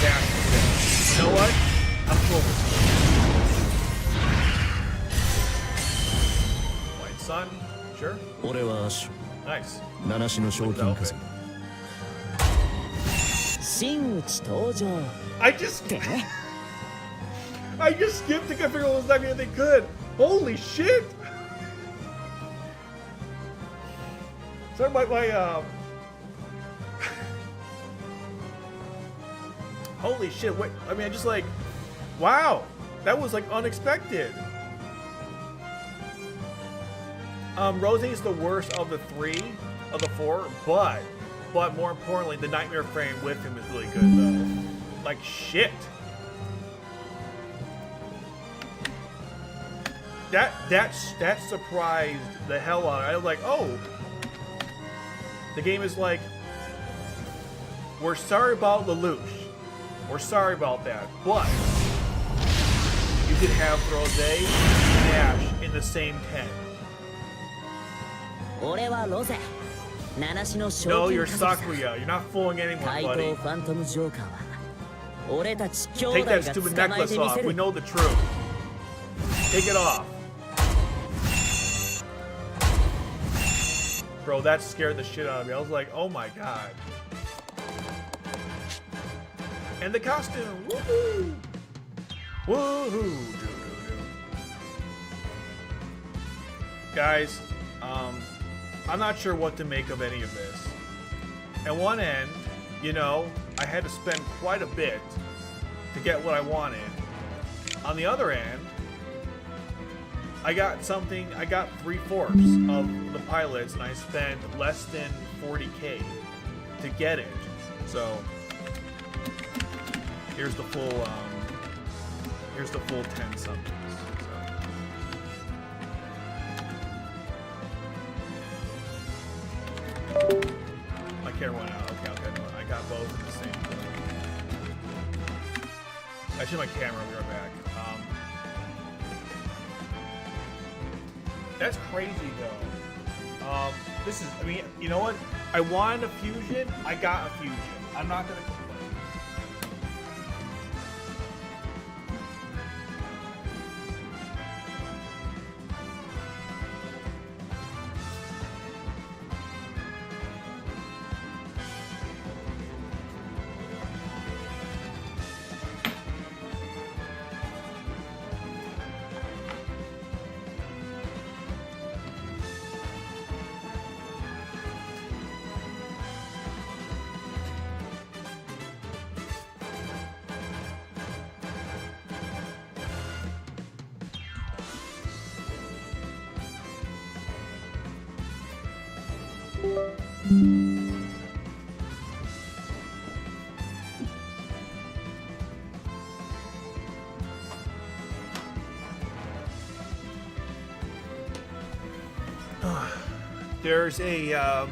Ash. You know what? I'm cool with it. Sun, sure. Nice. I just skipped to figure out what was they could. Holy shit! Sorry, my holy shit! Wait, I mean, I just like, wow, that was like unexpected. Rose is the worst of the 4, but more importantly, the Nightmare Frame with him is really good though. Like shit. That surprised the hell out of me. I was like, oh, the game is like, we're sorry about Lelouch, we're sorry about that, but you could have Rose and Ash in the same 10. No, you're Sakuya. You're not fooling anyone, buddy. Take that stupid necklace off. We know the truth. Take it off. Bro, that scared the shit out of me. I was like, oh my god. And the costume. Woohoo! Woohoo! Guys, I'm not sure what to make of any of this. At one end, you know, I had to spend quite a bit to get what I wanted. On the other end, I got 3/4 of the pilots, and I spent less than 40K to get it. So here's the full 10 somethings. My camera went out. Okay, I got both in the same thing. Actually, my camera. We'll be right back. That's crazy though. This is. I mean, you know what? I wanted a fusion. I got a fusion. I'm not gonna complain.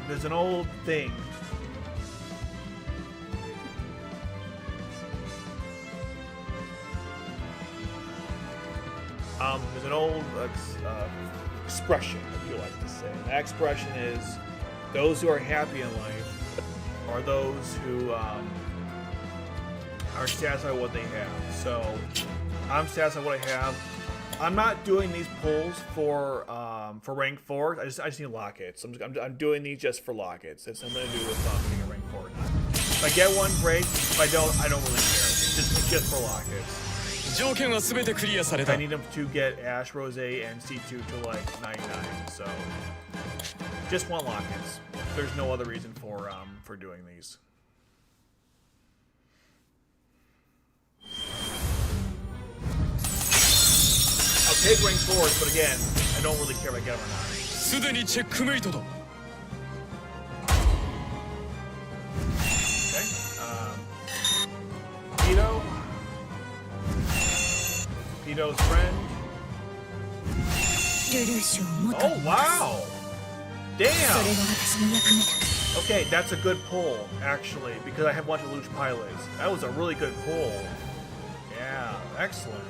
There's an old thing. There's an old expression, if you like to say. And that expression is, those who are happy in life are those who are satisfied with what they have. So I'm satisfied with what I have. I'm not doing these pulls for rank 4. I just need lockets. I'm doing these just for lockets. It's nothing to do with being a rank 4 or not. If I get one, great. If I don't really care. It's just for lockets. I need them to get Ash, Rose, and C2 to like 99. So just want lockets. There's no other reason for doing these. I'll take rank 4s, but again, I don't really care if I get them or not. Okay. Pito's friend. Oh wow! Damn! Okay, that's a good pull, actually, because I have a bunch of Luch pilots. That was a really good pull. Yeah, excellent.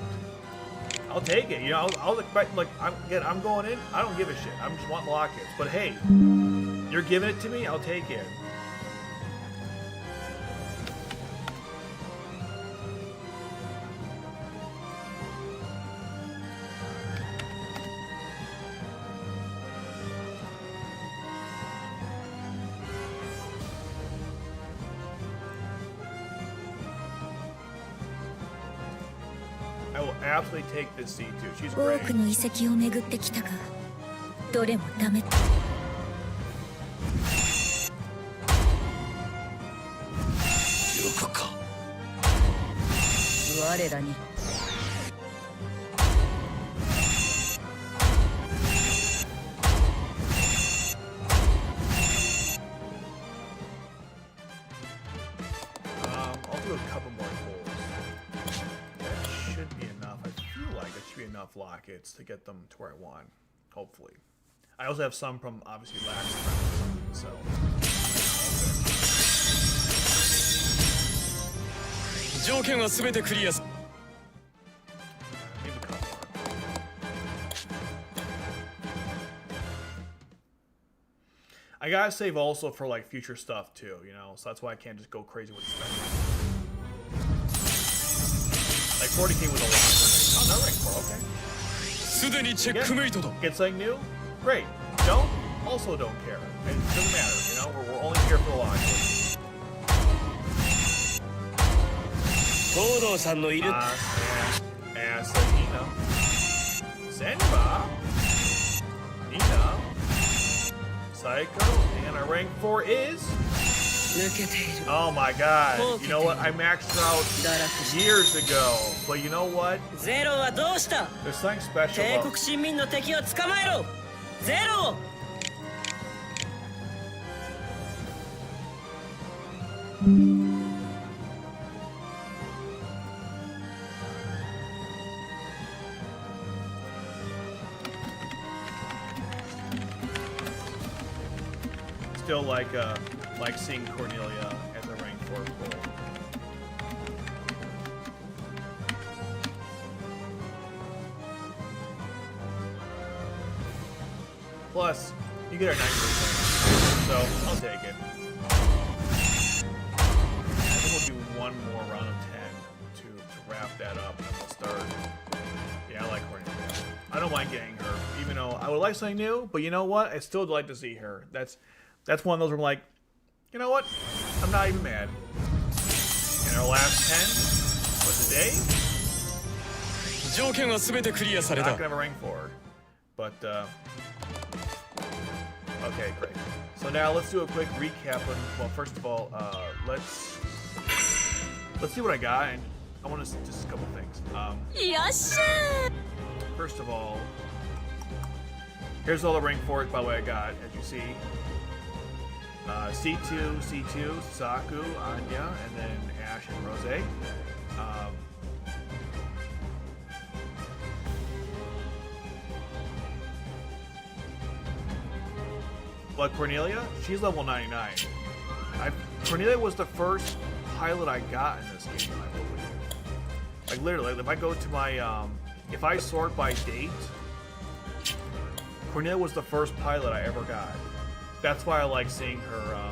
I'll take it. You know, I'll expect, like, I'm going in. I don't give a shit. I just want lockets. But hey, you're giving it to me. I'll take it. I will absolutely take this C2. She's great. I'll do a couple more pulls. That should be enough. I feel like that should be enough lockets to get them to where I want. Hopefully. I also have some from obviously last round, so. I gotta save also for like future stuff too, you know, so that's why I can't just go crazy with spending. Like 40K was a lot. Oh, no, rank 4, okay. Again, get something new? Great. Don't? Also don't care. It doesn't matter, you know, we're only here for the log. Asahina. Senba? Nina, Psycho, and our rank 4 is. Oh my god. You know what? I maxed out years ago. But you know what? There's something special about still like seeing Cornelia as a rank 4 goal. Plus, you get a 9%, so I'll take it. I think we'll do one more round of 10 to wrap that up, and then we'll start. Yeah, I like Cornelia. I don't mind getting her, even though I would like something new. But you know what? I still would like to see her. That's one of those where I'm like, you know what? I'm not even mad. In our last 10 was today. Not gonna have a rank 4, but okay, great. So now let's do a quick recap. Well, first of all, let's see what I got, and I want to just a couple things. First of all, here's all the rank 4s by the way I got, as you see. C2, Saku, Anya, and then Ash and Rose. But Cornelia, she's level 99. Cornelia was the first pilot I got in this game, I believe. Like literally, if I go to my, if I sort by date, Cornelia was the first pilot I ever got. That's why I like seeing her.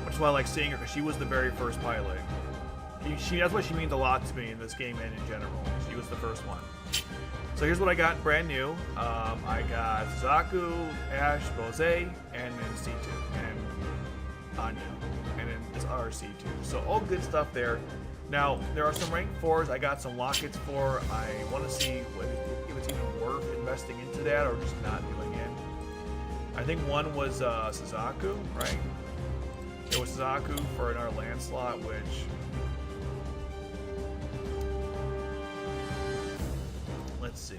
That's why I like seeing her, because she was the very first pilot. That's why she means a lot to me in this game and in general. She was the first one. So here's what I got brand new. I got Zaku, Ash, Rose, and then C2, and Anya, and then this RC2. So all good stuff there. Now there are some rank 4s. I got some lockets for. I want to see if it's even worth investing into that or just not doing it. I think one was Suzaku, right? It was Suzaku for another land slot, which. Let's see.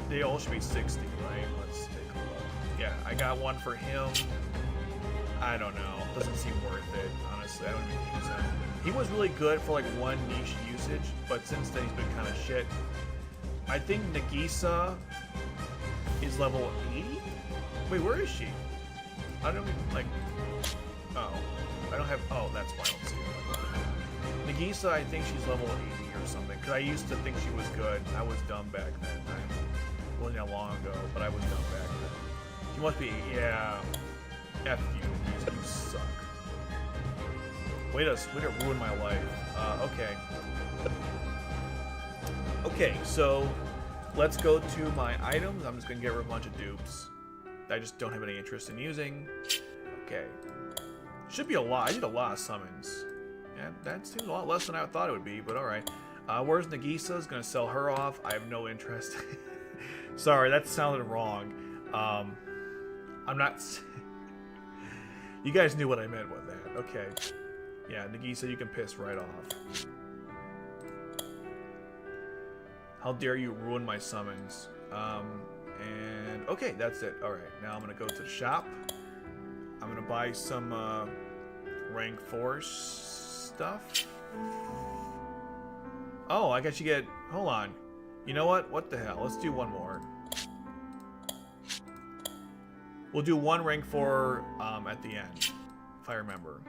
They all should be 60, right? Let's take a look. Yeah, I got one for him. I don't know. Doesn't seem worth it, honestly. I don't even use him. He was really good for like one niche usage, but since then he's been kind of shit. I think Nagisa is level 80? Wait, where is she? I don't even, like... Oh. I don't have... Oh, that's why I don't see her. Nagisa, I think she's level 80 or something, because I used to think she was good. I was dumb back then. It wasn't that long ago, but I was dumb back then. She must be... Yeah. F you, Nagisa. You suck. Way to ruin my life. Okay. Okay, so let's go to my items. I'm just gonna get rid of a bunch of dupes that I just don't have any interest in using. Okay. Should be a lot. I did a lot of summons. Yeah, that seems a lot less than I thought it would be, but alright. Where's Nagisa? Is gonna sell her off. I have no interest. Sorry, that sounded wrong. I'm not... You guys knew what I meant with that. Okay. Yeah, Nagisa, you can piss right off. How dare you ruin my summons. And okay, that's it. Alright, now I'm gonna go to the shop. I'm gonna buy some rank 4 stuff. Oh, I guess you get... Hold on. You know what? What the hell? Let's do one more. We'll do one rank 4 at the end, if I remember.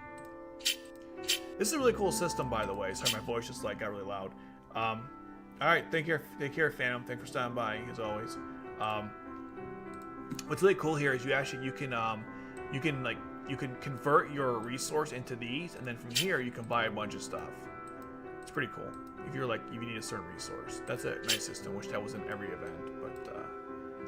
This is a really cool system, by the way. Sorry, my voice just like got really loud. Alright, take care, Phantom. Thanks for stopping by, as always. What's really cool here is you can convert your resource into these, and then from here you can buy a bunch of stuff. It's pretty cool. If you need a certain resource, that's a nice system. Wish that was in every event, but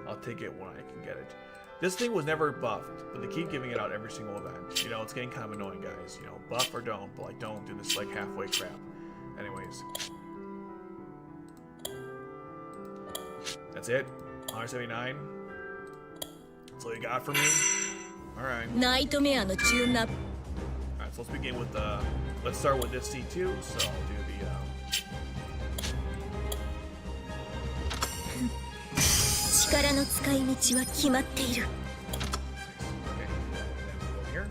I'll take it when I can get it. This thing was never buffed, but they keep giving it out every single event. You know, it's getting kind of annoying, guys. You know, buff or don't, but like don't do this like halfway crap. Anyways. That's it? 179? That's all you got for me? Alright. Nightmare のチューンナップ Alright, so let's begin with let's start with this C2. So I'll do the 力の使い道は決まっている okay, then we'll go here.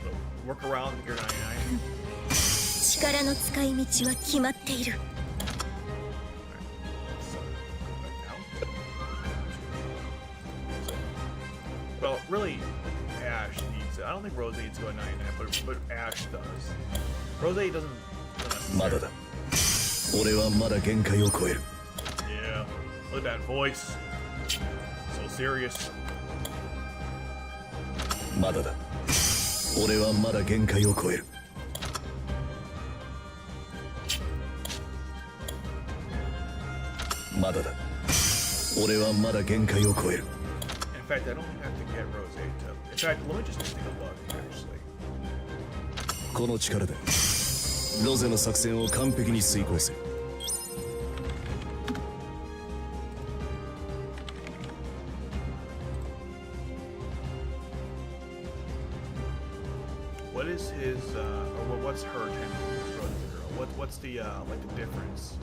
So work around gear 99. 力の使い道は決まっている Well, really, Ash needs it. I don't think Rose needs to go at 99, but Ash does. Rose doesn't. まだだ。俺はまだ限界を超える。 Yeah, look at that voice. So serious. まだだ。俺はまだ限界を超える。まだだ。俺はまだ限界を超える。 In fact, I don't have to get Rose to. In fact, let me just take a look, actually. この力でロゼの作戦を完璧に遂行せ。 What is his, or what's her tempo? What's the like the difference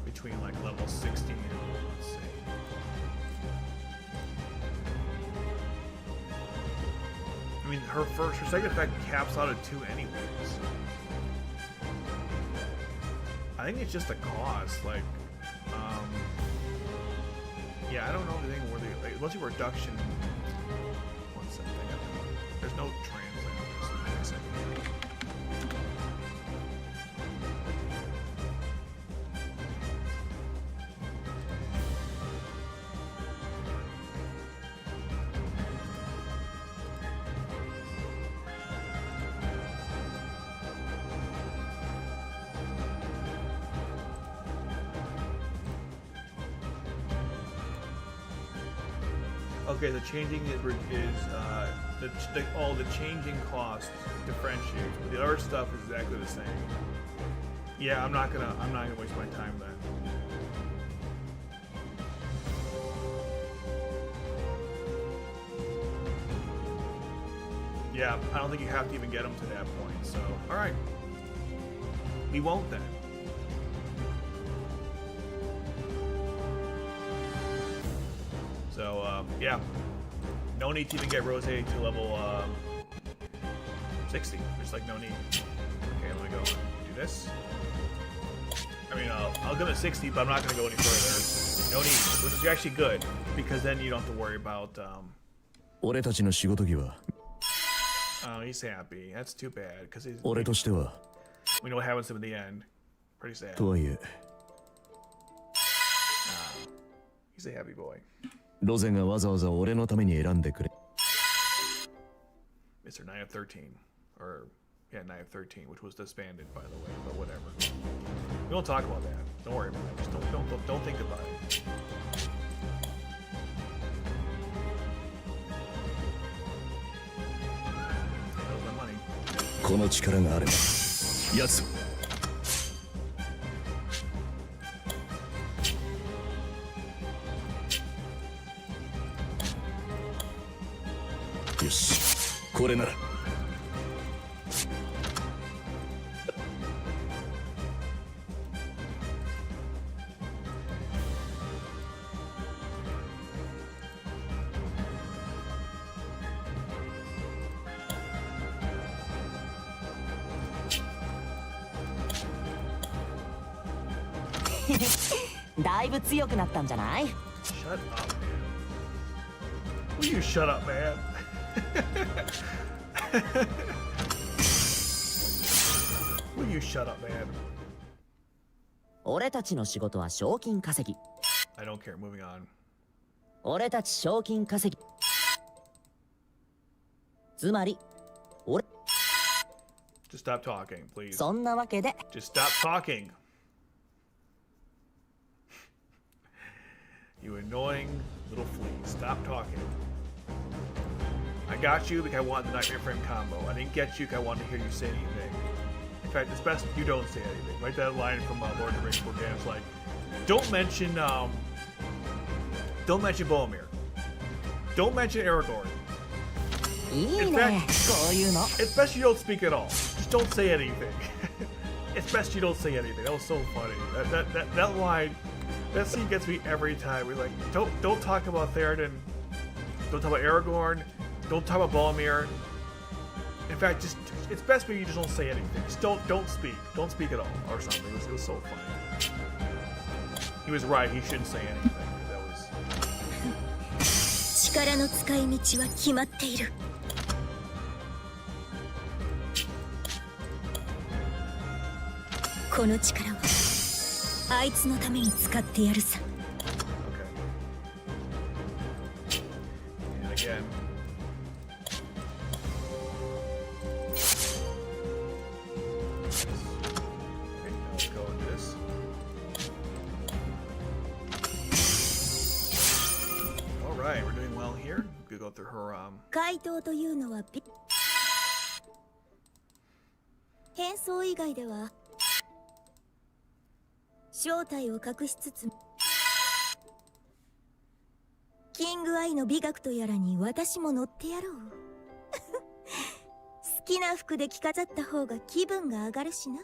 between like level 60 and let's say? I mean, her second effect caps out at 2 anyways. I think it's just a cost, like, yeah, I don't know anything where they, like, what's your reduction? 1 second, there's no translate on this. Wait a second. Okay, the changing is the changing cost differentiates, but the other stuff is exactly the same. Yeah, I'm not gonna waste my time then. Yeah, I don't think you have to even get them to that point. So, all right, we won't then. So, yeah, no need to even get Rose to level 60. There's like no need. Okay, let me go do this. I mean, I'll go to 60, but I'm not going to go any further. No need, which is actually good, because then you don't have to worry about... 俺たちの仕事着は Oh, he's happy. That's too bad, because he's... 俺としては We know what happens to him in the end. Pretty sad. とはいえ He's a happy boy. ロゼがわざわざ俺のために選んでくれ Mr. 9 of 13. Or, yeah, 9 of 13, which was disbanded, by the way, but whatever. We don't talk about that. Don't worry about it. Just don't think about it. この力があれば奴を よし、これなら だいぶ強くなったんじゃない？ Shut up, man. Will you shut up, man? Will you shut up, man? 俺たちの仕事は賞金稼ぎ。 I don't care. Moving on. 俺たち賞金稼ぎ。つまり、俺。 Just stop talking, please. そんなわけで。 Just stop talking. You annoying little flea. Stop talking. I got you because I wanted the Nightmare Frame combo. I didn't get you because I wanted to hear you say anything. In fact, it's best you don't say anything. Write that line from Lord of the Rings where Geass like, don't mention don't mention Boromir. Don't mention Aragorn. In fact, it's best you don't speak at all. Just don't say anything. It's best you don't say anything. That was so funny. That line, that scene gets me every time. We're like, don't talk about Theoden. Don't talk about Aragorn. Don't talk about Boromir. In fact, just it's best maybe you just don't say anything. Just don't speak. Don't speak at all or something. It was so funny. He was right. He shouldn't say anything. That was. 力の使い道は決まっている。この力はあいつのために使ってやるさ。And again. Let's go into this. All right, we're doing well here. We could go through her 怪盗というのは変装以外では正体を隠しつつキングアイの美学とやらに私も乗ってやろう。好きな服で着飾った方が気分が上がるしな。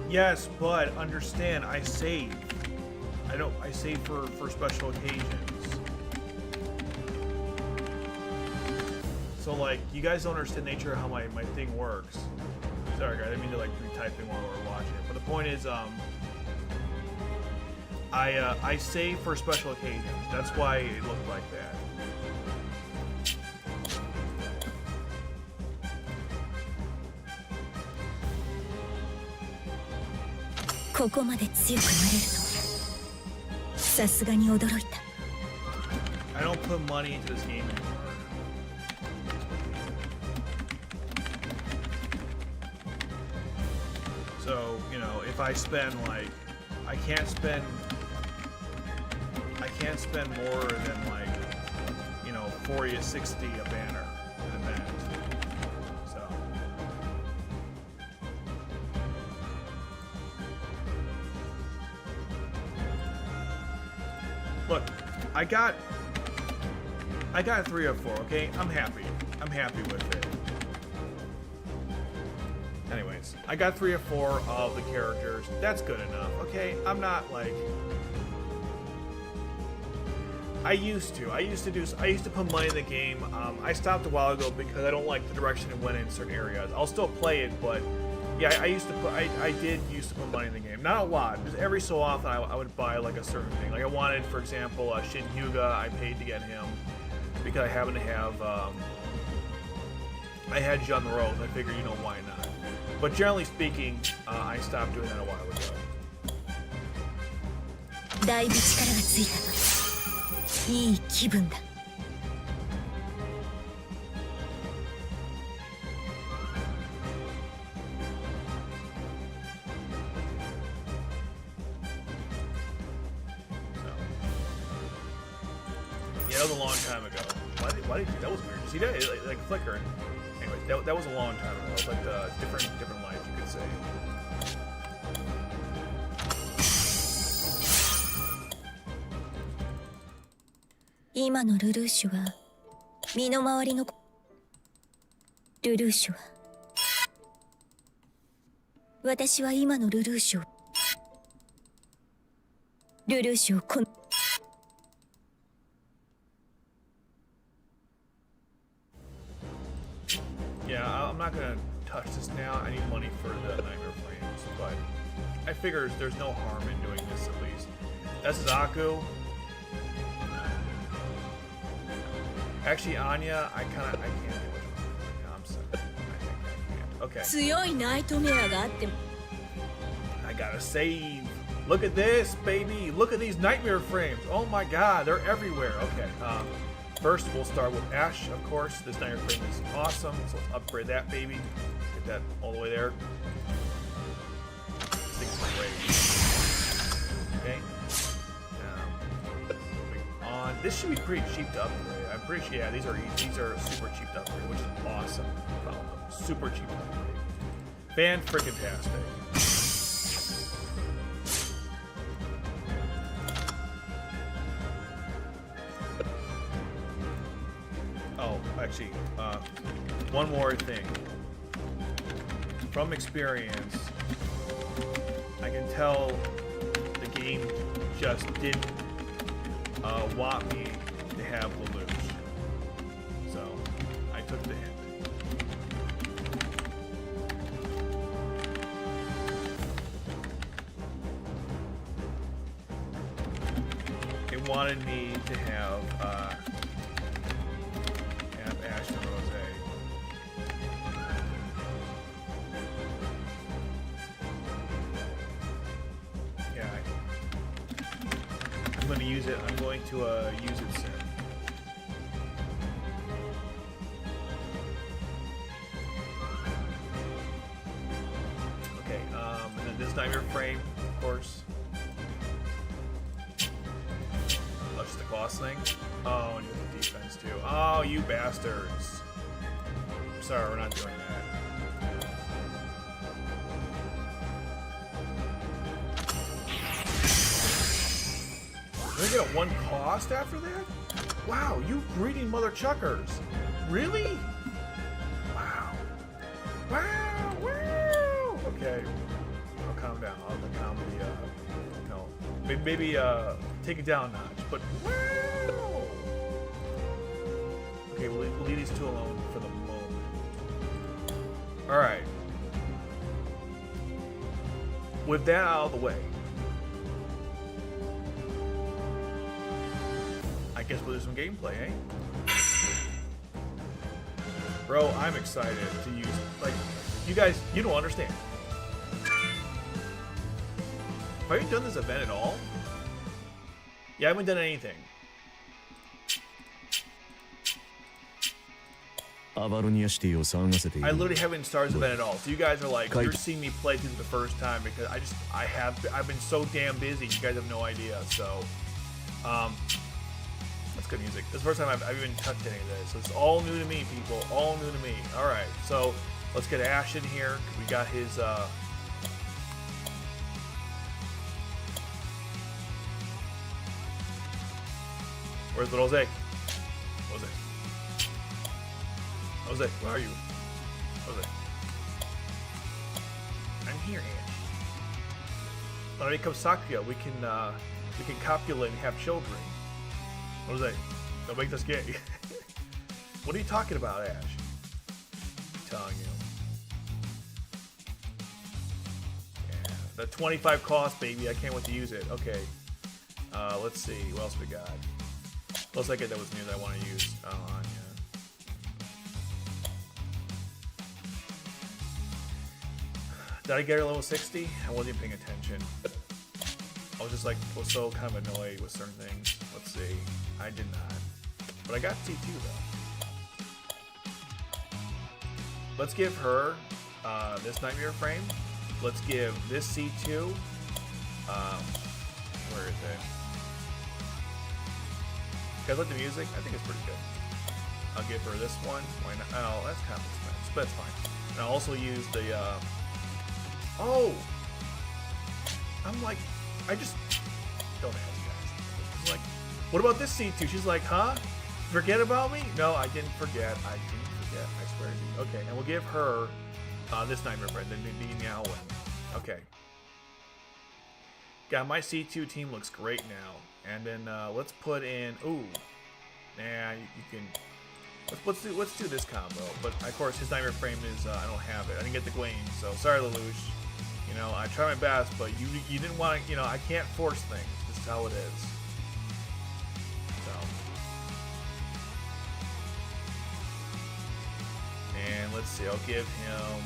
Yes, but understand, I save. I save for special occasions. So like, you guys don't understand the nature of how my thing works. Sorry guys, I didn't mean to like be typing while we're watching it. But the point is, I save for special occasions. That's why it looked like that. ここまで強くなれるとはさすがに驚いた。I don't put money into this game anymore. So, you know, if I spend like I can't spend more than like, you know, 40 to 60 a banner an event. So look, I got 3 or 4, okay? I'm happy with it. Anyways, I got 3 or 4 of the characters. That's good enough, okay? I'm not like I used to put money in the game. I stopped a while ago because I don't like the direction it went in certain areas. I'll still play it, but yeah, I did used to put money in the game. Not a lot, just every so often I would buy like a certain thing. Like I wanted, for example, Shin Hyuga. I paid to get him because I happen to have I had Jean the Rose. I figured, you know, why not? But generally speaking, I stopped doing that a while ago. だいぶ力がついた。いい気分だ。Yeah, that was a long time ago. Why did you? That was weird. See that? It like flickered. Anyway, that was a long time ago. It was like different life, you could say. 今のルルーシュは身の回りのルルーシュは私は今のルルーシュをこの Yeah, I'm not gonna touch this now. I need money for the nightmare frames, but I figure there's no harm in doing this at least. That's Zaku. Actually, Anya, I can't do much. I'm sick. I think I can't. Okay. 強いナイトメアがあっても I gotta save. Look at this, baby. Look at these nightmare frames. Oh my god, they're everywhere. Okay. First, we'll start with Ash, of course. This nightmare frame is awesome, so let's upgrade that baby. Get that all the way there. This thing's great. Okay. Moving on. This should be pretty cheap to upgrade. I'm pretty sure, yeah, these are super cheap to upgrade, which is awesome. Super cheap to upgrade. Fan-freaking-tastic. Oh, actually, one more thing. From experience, I can tell the game just didn't want me to have Lelouch. So, I took the hint. It wanted me to have Ash and Rose. Yeah, I'm going to use it. I'm going to use it soon. Okay, and then this nightmare frame, of course. Just the cost thing. Oh, and you have the defense too. Oh, you bastards. I'm sorry, we're not doing that. We're gonna get a one cost after that? Wow, you greedy mother chuckers. Really? Wow. Wow, wow. Okay. I'll calm down. I'll calm the, no. Maybe, take it down a notch, but wow! Okay, we'll leave these two alone for the moment. Alright. With that out of the way, I guess we'll do some gameplay, eh? Bro, I'm excited to use, like, you guys, you don't understand. Have you done this event at all? Yeah, I haven't done anything. I literally haven't started this event at all. So you guys are like, you're seeing me play through the first time because I've been so damn busy. You guys have no idea. So, that's good music. This is the first time I've even touched any of this. So it's all new to me, people. All new to me. All right. So let's get Ash in here. We got his, where's Rose? Rose. Rose, where are you? Rose. I'm here, Ash. When I become Sakya, we can copulate and have children. Rose, don't make this gay. What are you talking about, Ash? I'm telling you. Yeah, the 25 cost, baby. I can't wait to use it. Okay. Let's see. What else we got? Looks like that was new that I want to use. Oh, yeah. Did I get her level 60? I wasn't paying attention. I was just like, was so kind of annoyed with certain things. Let's see. I did not. But I got C2 though. Let's give her this nightmare frame. Let's give this C2. Where is it? You guys like the music? I think it's pretty good. I'll give her this one. Why not? Oh, that's kind of expensive, but that's fine. And I'll also use the, oh! I'm like, I just, don't ask you guys. It's like, What about this C2? She's like, huh? Forget about me? No, I didn't forget. I swear to you. Okay, and we'll give her this nightmare friend, the meow one. Okay. God, my C2 team looks great now. And then let's put in. Ooh, nah, you can. Let's do this combo. But of course, his nightmare frame is I don't have it. I didn't get the Gleam, so sorry, Lelouch. You know, I try my best, but you didn't want to. You know, I can't force things. This is how it is. So. And let's see. I'll give him.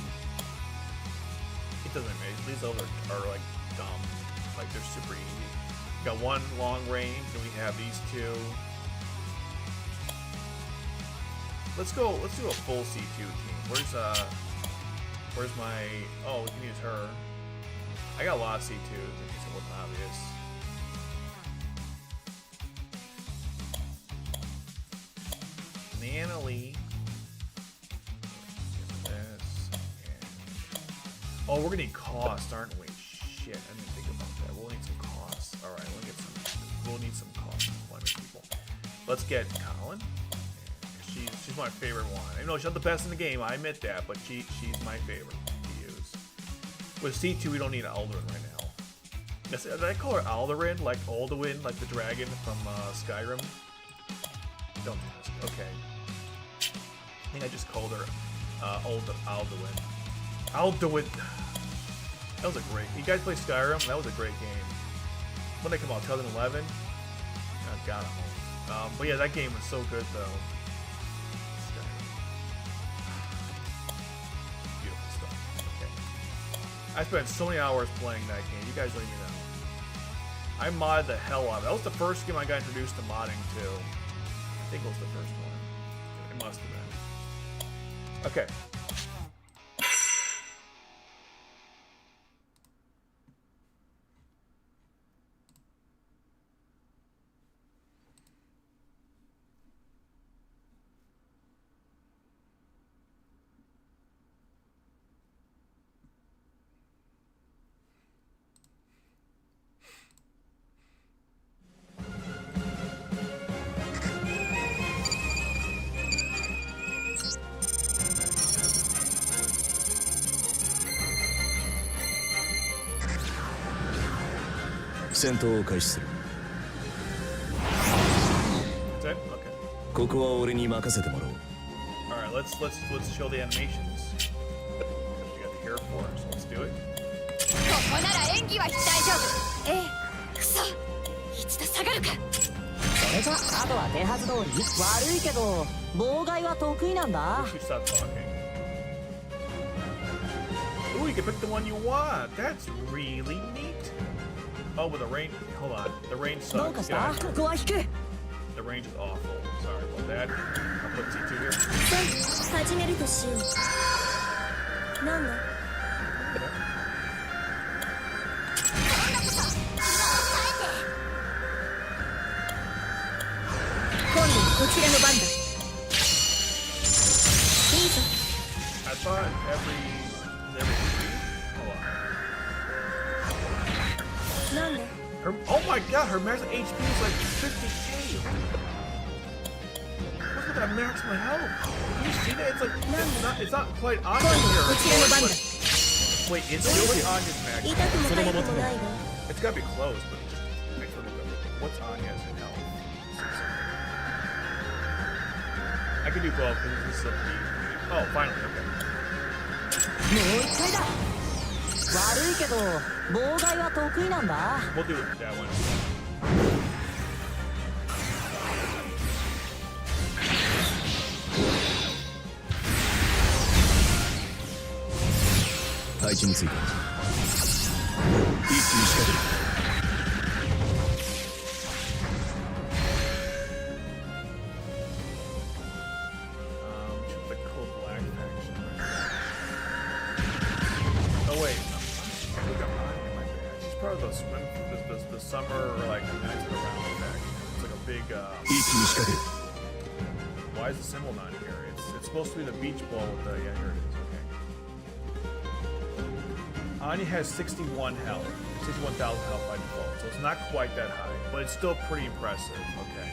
It doesn't matter. These other are like dumb. Like they're super easy. Got one long range, and we have these two. Let's do a full C2 team. Where's my? Oh, we can use her. I got a lot of C2s. In case it wasn't obvious. Nanalie. This. Oh, we're gonna need cost, aren't we? Shit, I didn't think about that. We'll need some costs. All right, we'll need some cost deployment people. Let's get Colin. She's my favorite one. I know she's not the best in the game, I admit that, but she's my favorite to use. With C2, we don't need Alduin right now. Did I call her Alduin? Like Alduin, like the dragon from Skyrim? Don't ask. Okay. I think I just called her Alduin. Alduin. That was a great. You guys play Skyrim? That was a great game. When did it come out? 2011. Oh, God, I'm old. But yeah, that game was so good though. Beautiful stuff. Okay. I spent so many hours playing that game. You guys don't even know. I modded the hell out of it. That was the first game I got introduced to modding to. I think it was the first one. It must have been. Okay.戦闘を開始する。Okay. ここは俺に任せてもらおう。All right, let's show the animations. We got the hair for us. Let's do it. ここなら演技は大丈夫。ええ、くそ。一度下がるか。それじゃあとは手はず通り。悪いけど妨害は得意なんだ。She stopped talking. Ooh, you can pick the one you want. That's really neat. Oh, but the range. Hold on. The range どうか sucks. し Get た？ out of こ here. こは引く。 The range is awful. Sorry about that. I'll put C2 here. 始めるとしよう。なんだ。 今度はこちらの番だ。いいぞ。 I thought every. Oh my god, her max HP is like 50k. Look at that maximum health. Can you see that? It's like it's not quite Anya's here. Wait, it's still Anya's max. It's gotta be close, but just make sure what's Anya's in health? I can do both because this is a beat. Oh, finally, okay. もう一回だ。悪いけど妨害は得意なんだ。 We'll do that one. 配置について一気に仕掛ける。The summer or like connected around effect. It's like a big. 一気に仕掛ける。 Why is the symbol not here? It's supposed to be the beach ball with the yeah here it is. Okay. Anya has 61 health, 61,000 health by default, so it's not quite that high, but it's still pretty impressive. Okay,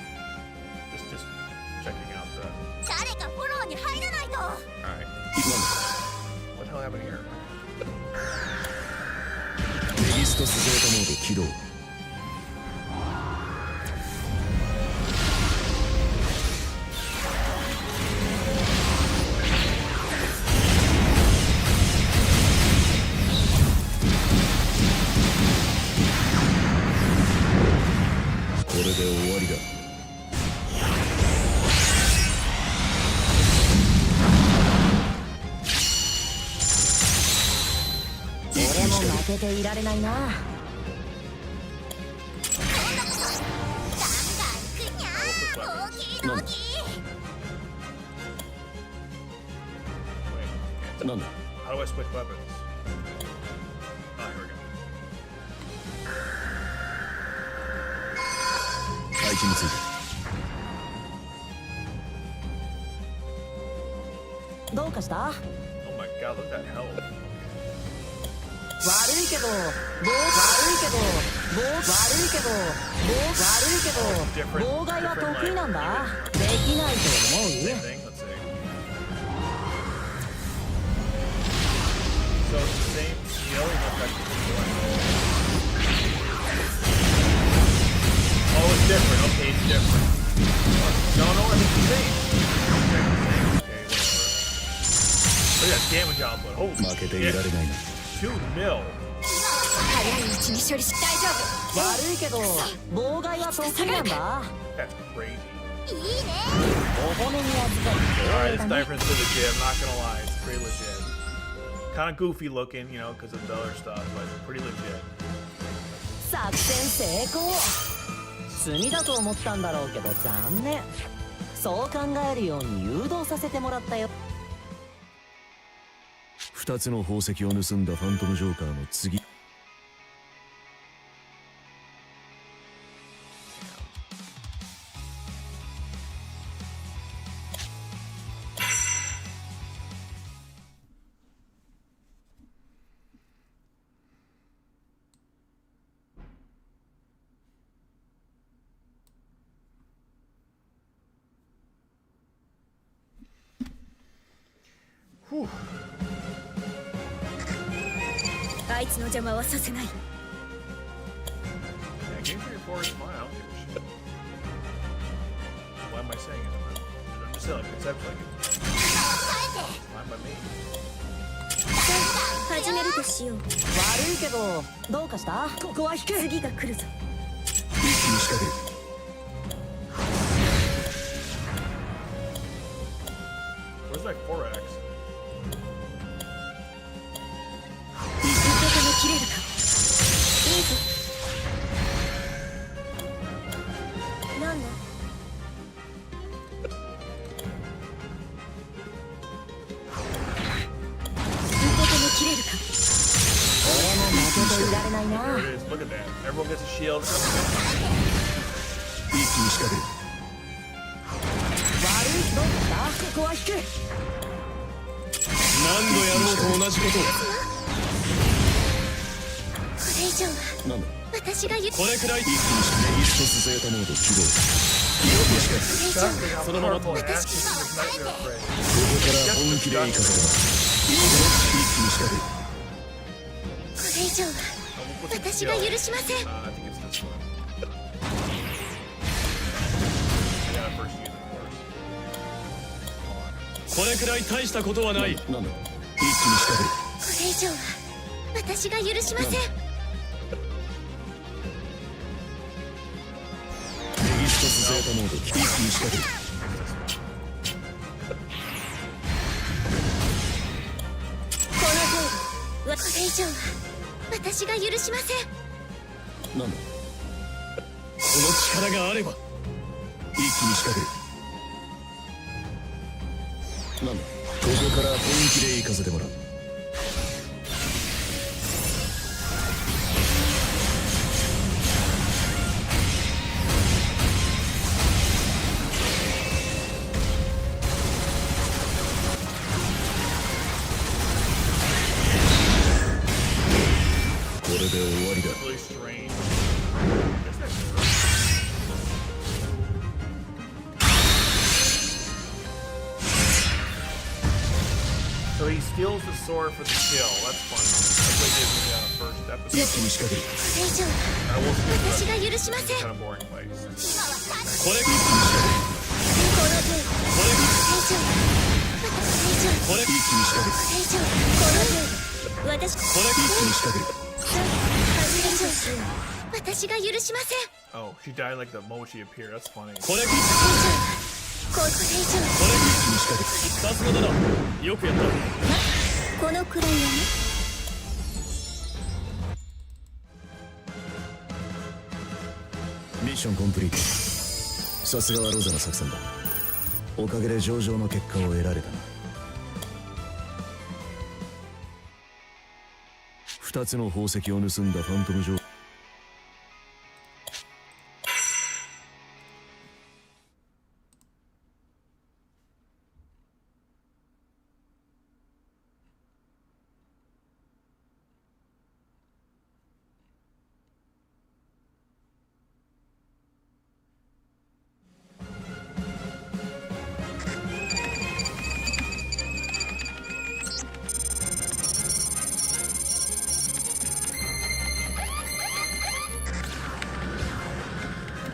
just checking out the. Alright. What the hell happened here? ネギストスゼータモード起動。これで終わりだ。俺も負けていられないな。なんだ How do I switch weapons? Ah, here we go. 配置について。どうかした？ Oh my god, look at that health. 悪いけど妨害は得意なんだ。できないと思う？ Same thing, let's see. So it's the same skill, Oh, it's different. Okay, it's different. No, I think it's the same. Okay, whatever. Look at that damage output. Holy 負けていられ shit. ないな。 2 mil. 悪いけど妨害は得意なんだ。 That's crazy. お骨に預かる。 Alright, this difference is legit. I'm not gonna lie. It's pretty legit. Kind of goofy looking, you know, because of the other stuff, but it's pretty legit. 作戦成功。罪だと思ったんだろうけど残念。そう考えるように誘導させてもらったよ。2つの宝石を盗んだファントムジョーカーの次。あいつの邪魔はさせない。 Yeah, game 3 or 4 is fine. I don't give a shit. Why am I saying it? I'm just saying, like, conceptually, it's fine by me. 始めるとしよう。悪いけどどうかした？ここは引け。次が来るぞ。一気に仕掛ける。 Where's that 4x? 味方が切れるか。いいぞ。なんだ。味方が切れるか。俺も負けていられないな。 There it is. Look at that. Everyone gets a shield. 一気に仕掛ける。悪いどうかした？ここは引け。何度やろうと同じことを。これ以上はなんだ私が言う。これくらい一気にしてネギストスゼータモード起動。これ以上はそのまま飛ぶ。ここから本気で行かせて一気に仕掛ける。これ以上は私が許しません。 I think it's this one. Yeah, first use it first. これくらい大したことはない。なんだ一気に仕掛ける。これ以上は私が許しません。ネギストスゼータモード一気に仕掛ける。この程度はこれ以上は私が許しません。なんだこの力があれば。一気に仕掛ける。なんだここから本気で行かせてもらう。steals the sword for the kill. That's fun. That's what they did in the first episode. 一気に仕掛ける。これ以上私が許しません。 Kind of boring place. これこの程度これ以上これ一気に仕掛ける。これ以上この程度私一気に仕掛ける。私が許しません。 Oh, she died like the moment she appeared. That's funny. これこれ以上さすがだな。よくやった。このくらいはね。ミッションコンプリート。さすがはロゼの作戦だ。おかげで上々の結果を得られたな。2つの宝石を盗んだファントム城。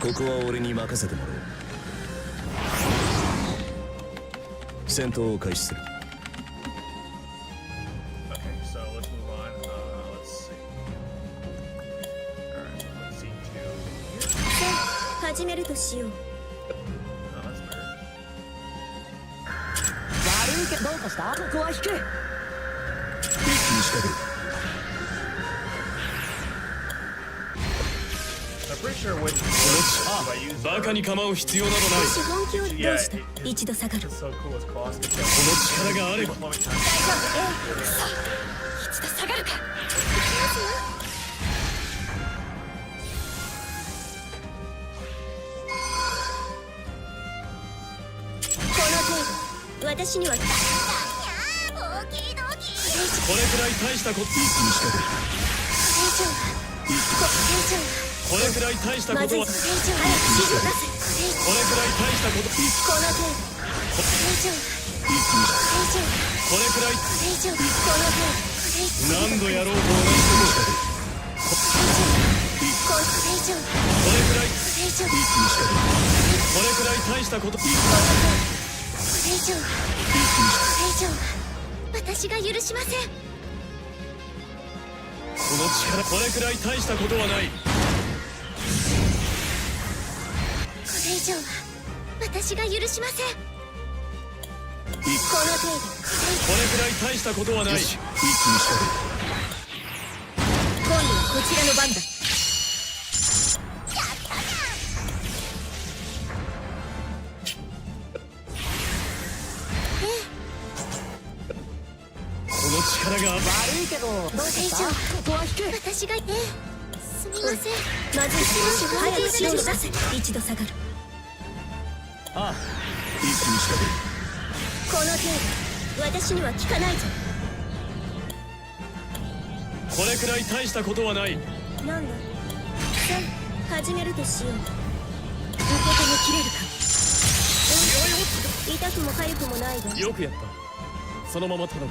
ここは俺に任せてもらおう。戦闘を開始する。Okay, so let's move on. Let's see. Alright, let's see two. 始めるとしよう。Oh, that's better. 悪いけどどうかした？ここは引け。一気に仕掛ける。I'm pretty sure when バカに構う必要などない。資本気をどうした？一度下がる。 it's so cool as Claus gets この力があれば deployment time. 一度下がるか。この程度私には。これくらい大したこと。一気に仕掛ける。これくらい大したことは。これくらい大したこと。この程度これくらい。この程度何度やろうと同じこと。これくらい。これくらい大したこと。私が許しません。この力。これくらい大したことはない。これ以上は私が許しません。この程度これくらい大したことはない。一気に仕掛ける。今度はこちらの番だ。この力が。悪いけどどうかした？ここは引け。私がすみません。まずい。早く指示出せ。一度下がる。ああ。一気に仕掛ける。この程度私には効かないぞ。これくらい大したことはない。なんだ。さあ始めるとしよう。受け止めきれるか。痛くも痒くもないが。よくやった。そのまま頼む。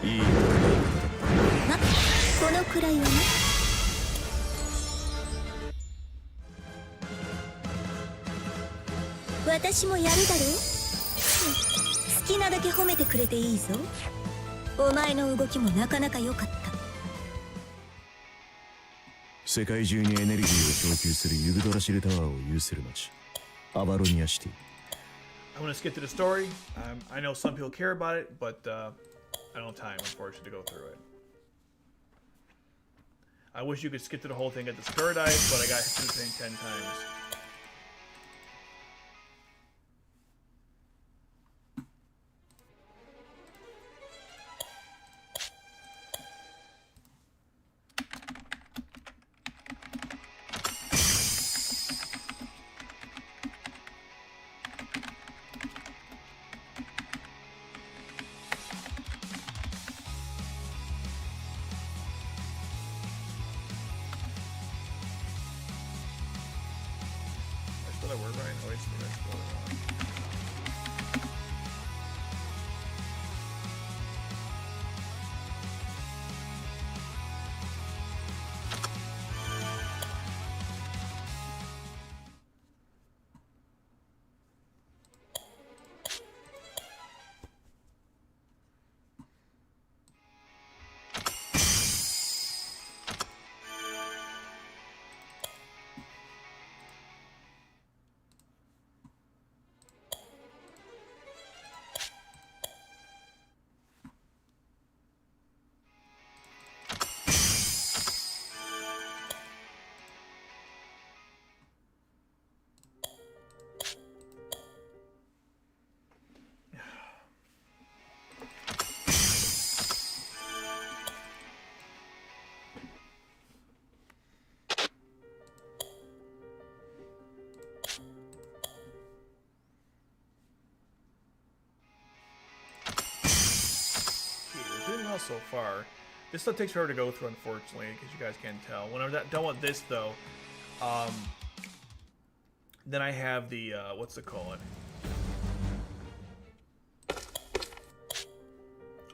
いい。ま、このくらいはね。私もやるだろう。好きなだけ褒めてくれていいぞ。お前の動きもなかなか良かった。世界中にエネルギーを供給するユグドラシルタワーを有する町アバロニアシティ。 I'm gonna skip to the story. I know some people care about it, but I don't have time, unfortunately, to go through it. I wish you could skip to the whole thing at this paradise, but I got hit through the thing 10 times. That word right? Oh, it's the next one. so far. This stuff takes forever to go through, unfortunately, because you guys can't tell. When I'm done with this, though, then I have the, what's it called?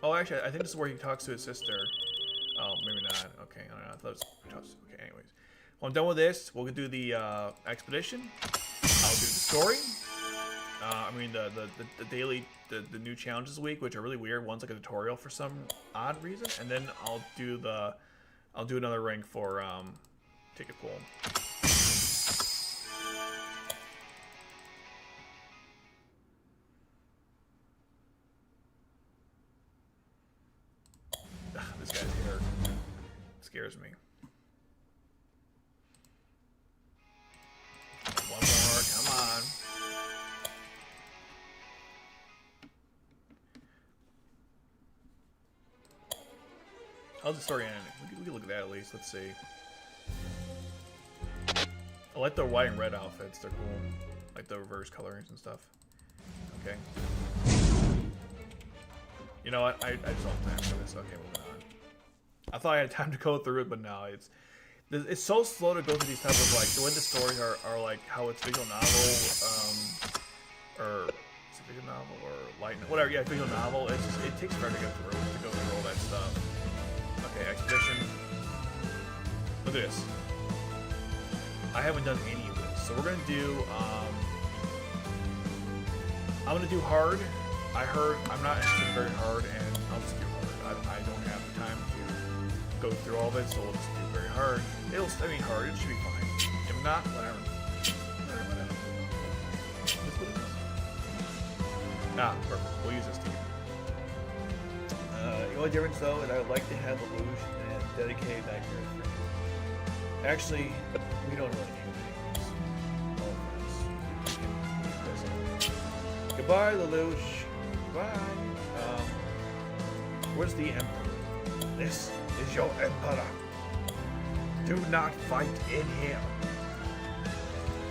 Oh, actually, I think this is where he talks to his sister. Oh, maybe not. Okay, I don't know. I thought it was... Okay, anyways. When I'm done with this, we'll do the expedition. I'll do the story. I mean, the daily, the new challenges week, which are really weird. One's like a tutorial for some odd reason. And then I'll do another rank for ticket pool. This guy's hair scares me. One more, come on. How's the story ending? We can look at that at least. Let's see. I like the white and red outfits. They're cool. Like the reverse colorings and stuff. Okay. You know what? I just don't have time for this. Okay, moving on. I thought I had time to go through it, but no, it's so slow to go through these type of like the way the stories are like how it's visual novel, or is it visual novel or light, whatever. Yeah, visual novel. It's just, it takes forever to go through all that stuff. Okay, expedition. Look at this. I haven't done any of this, so we're gonna do. I'm gonna do hard. I heard I'm not interested in very hard, and I'll just do hard. I don't have the time to go through all of it, so we'll just do very hard. I mean hard, it should be fine. If not, whatever. Whatever. This what it is? Ah, perfect. We'll use this team. The only difference though is I would like to have the luge and dedicated that character. Actually, we don't really need these. Goodbye, Lelouch. Goodbye. Where's the Emperor? This is your Emperor. Do not fight in here.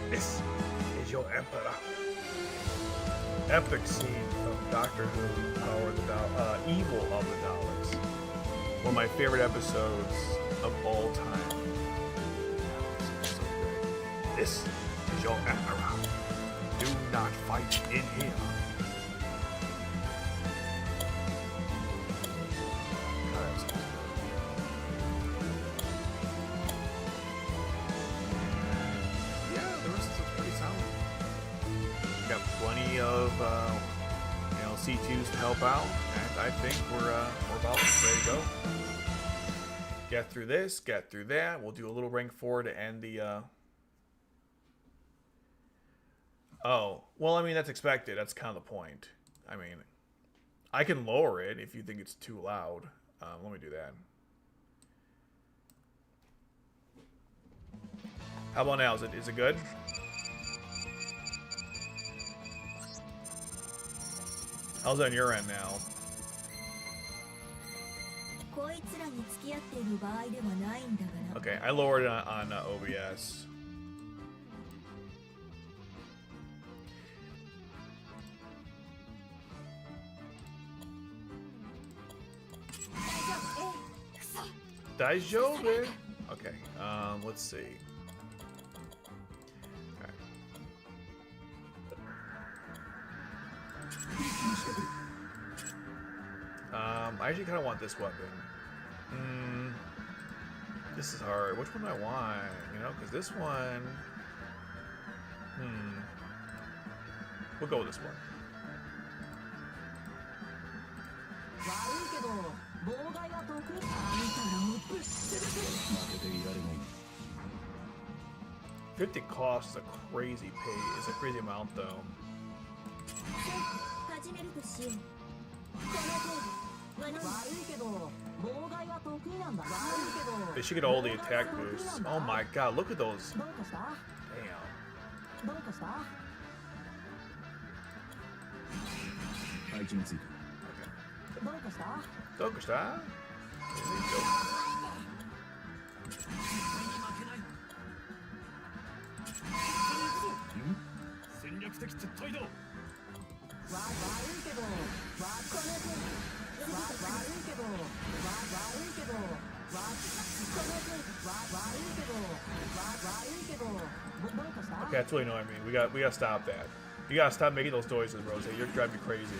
This is your Emperor. Epic scene from Doctor Who, Power of the Evil of the Daleks. One of my favorite episodes of all time. So good. This is your Emperor. Do not fight in here. Plenty of C2s to help out, and I think we're about ready to go. Get through this, get through that. We'll do a little rank 4 to end the. Oh, well, I mean that's expected. That's kind of the point. I mean, I can lower it if you think it's too loud. Let me do that. How about now? Is it good? How's it on your end now? Okay, I lowered it on OBS. Daijoubu. Okay, let's see. I actually kind of want this weapon. This is hard. Which one do I want? You know, because this one. We'll go with this one. $50 costs a crazy pay. It's a crazy amount, though. They should get all the attack boosts. Oh my god, look at those. Damn. Okay. Okay, that's really annoying me. We gotta stop that. You gotta stop making those noises, Rose. You're driving me crazy.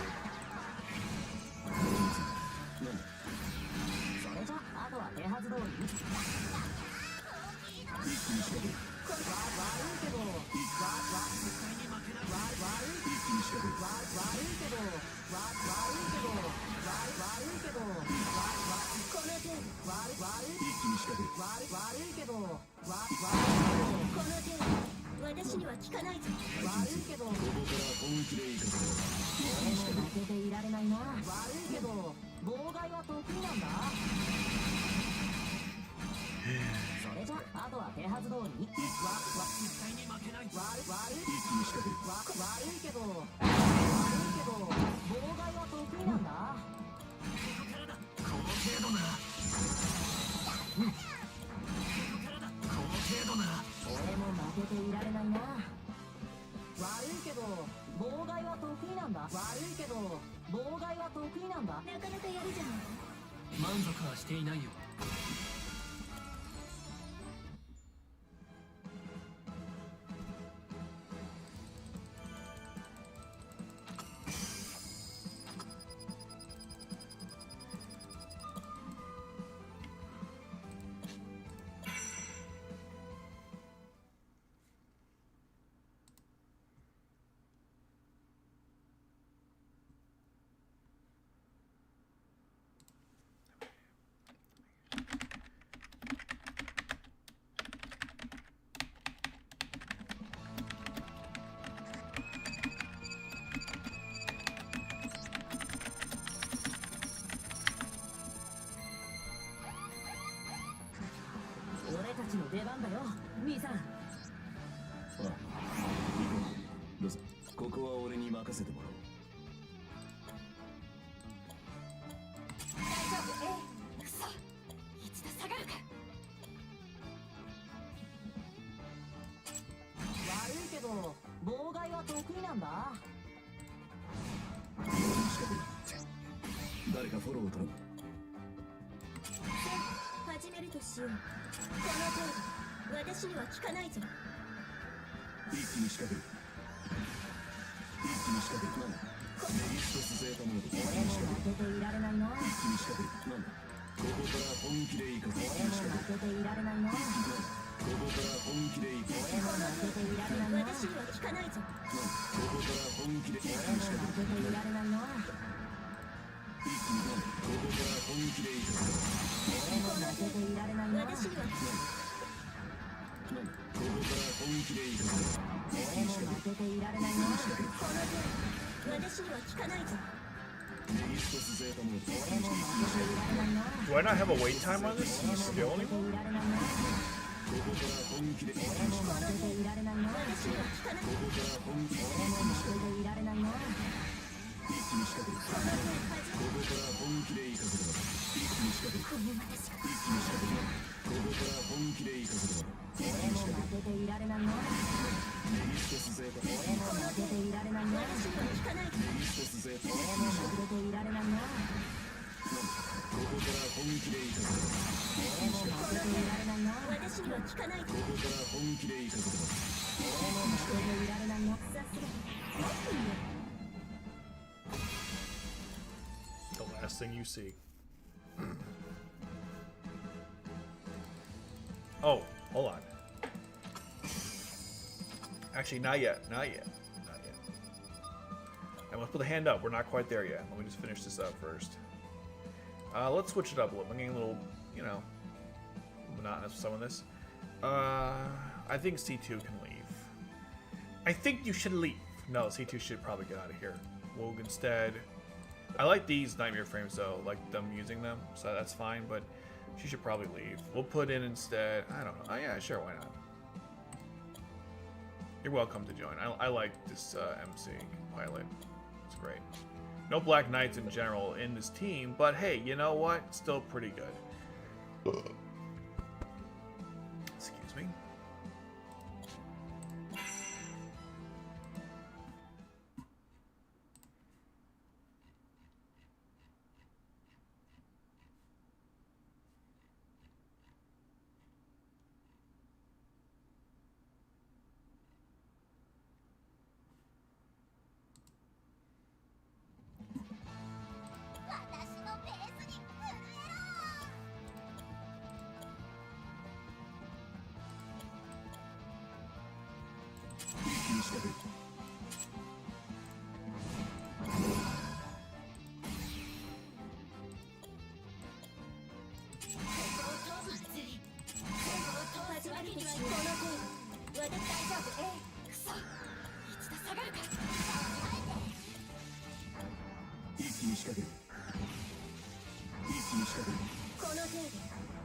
Do I not have a wait time on this skill anymore? The last thing you see. Oh, hold on. Actually, not yet. Not yet. Not yet. I must put the hand up. We're not quite there yet. Let me just finish this up first. Let's switch it up a little. I'm getting a little, you know, monotonous with some of this. I think C2 can leave. I think you should leave. No, C2 should probably get out of here. Wogue instead. I like these nightmare frames though, like them using them, so that's fine, but she should probably leave. We'll put in instead, I don't know. Oh yeah, sure, why not? You're welcome to join. I like this MC pilot. It's great. No Black Knights in general in this team, but hey, you know what? Still pretty good. Excuse me.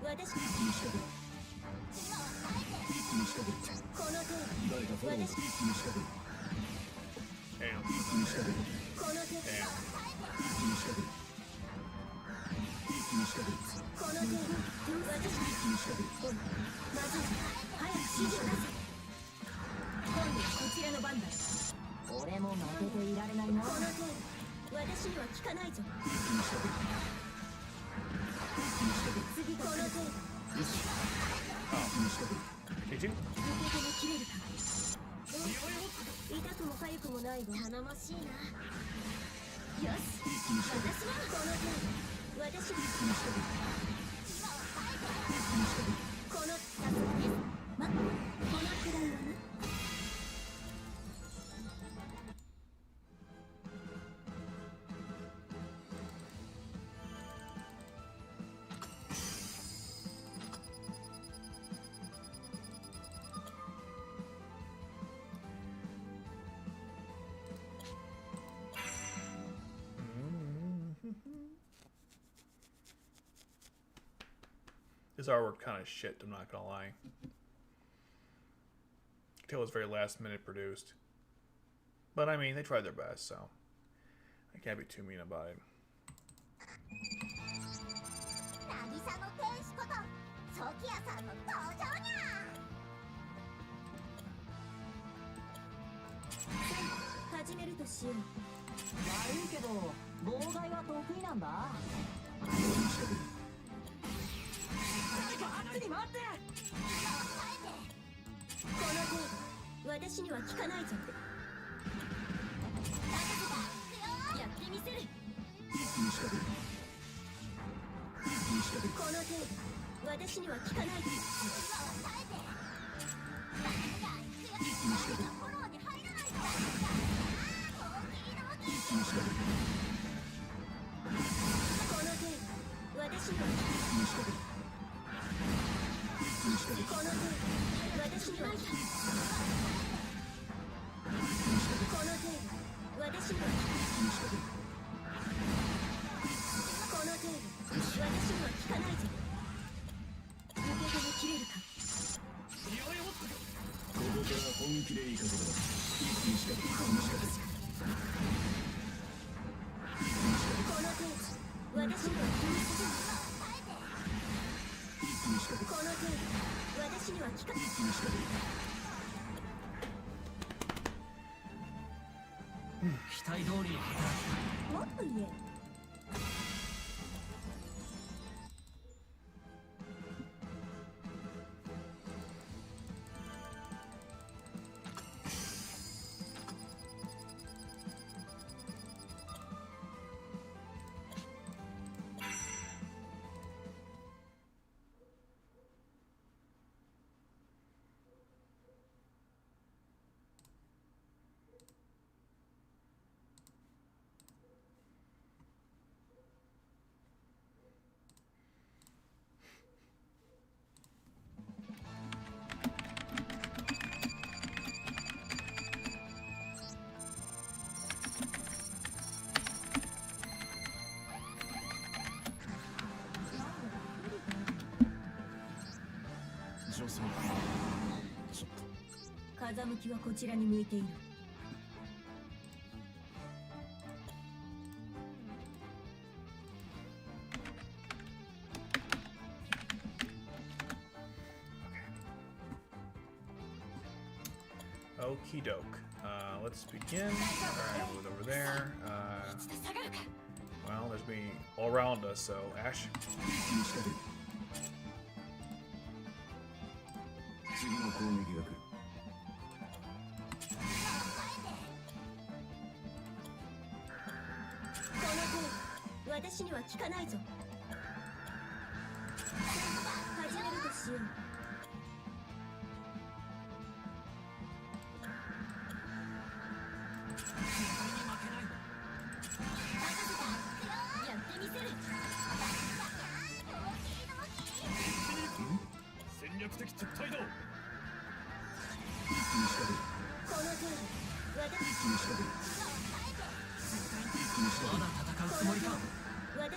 私この程度誰かフォローを一気に仕掛ける Damn. この程度 Damn. この程度私まずい早く指示を出せ今度はこちらの番だ俺も負けていられないな。この程度私には効かないぞ次この程度 Did you? 受け止めきれるか痛くも痒くもないわ頼もしいなよし私はこの程度私にこのさすがですまこのくらいはなThis artwork kind of shit, I'm not gonna lie. You can tell it was very last minute produced. But I mean, they tried their best, so I can't be too mean about it. 渚の天使ことソキアさんの登場にゃ始めるとしよう悪いけど妨害は得意なんだ。あっちに待って。この程度私には効かないぞやってみせるこの程度私には効かないぞこの程度私にはこの程度私にはこの程度私にはこの程度私には効かないぞ受け止めきれるかここから本気でいいかぞだ一気に仕掛けるこの程度私には気にするこの程度私には効かない期待通りに働く。もっと言え女性ちょっと風向きはこちらに向いているOkie doke. Let's begin. Alright, move over there. Well, there's me all around us, so Ash. 次の攻撃が来るこの程度私には効かないぞ始めるとしようやってみせる戦略的撤退だ。この程度私まだ戦うつもりか。私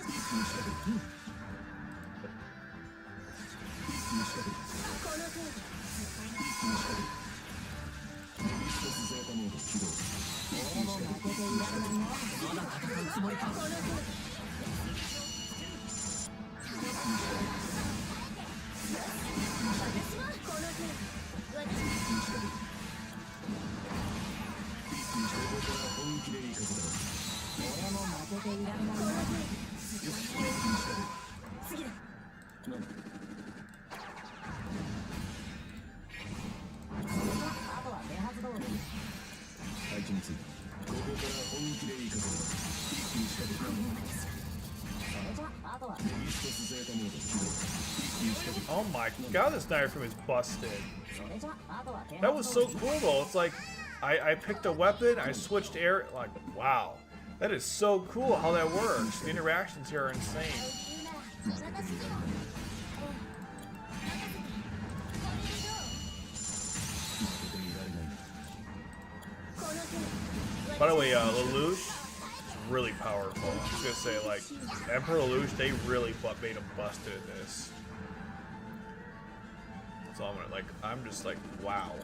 Oh my god, this diaphragm is busted. That was so cool though. It's like I picked a weapon, I switched air, like wow. That is so cool how that works. The interactions here are insane. By the way, Lelouch is really powerful. I was gonna say, like, Emperor Lelouch, they really made him busted in this. So I'm gonna, like, I'm just like, wow.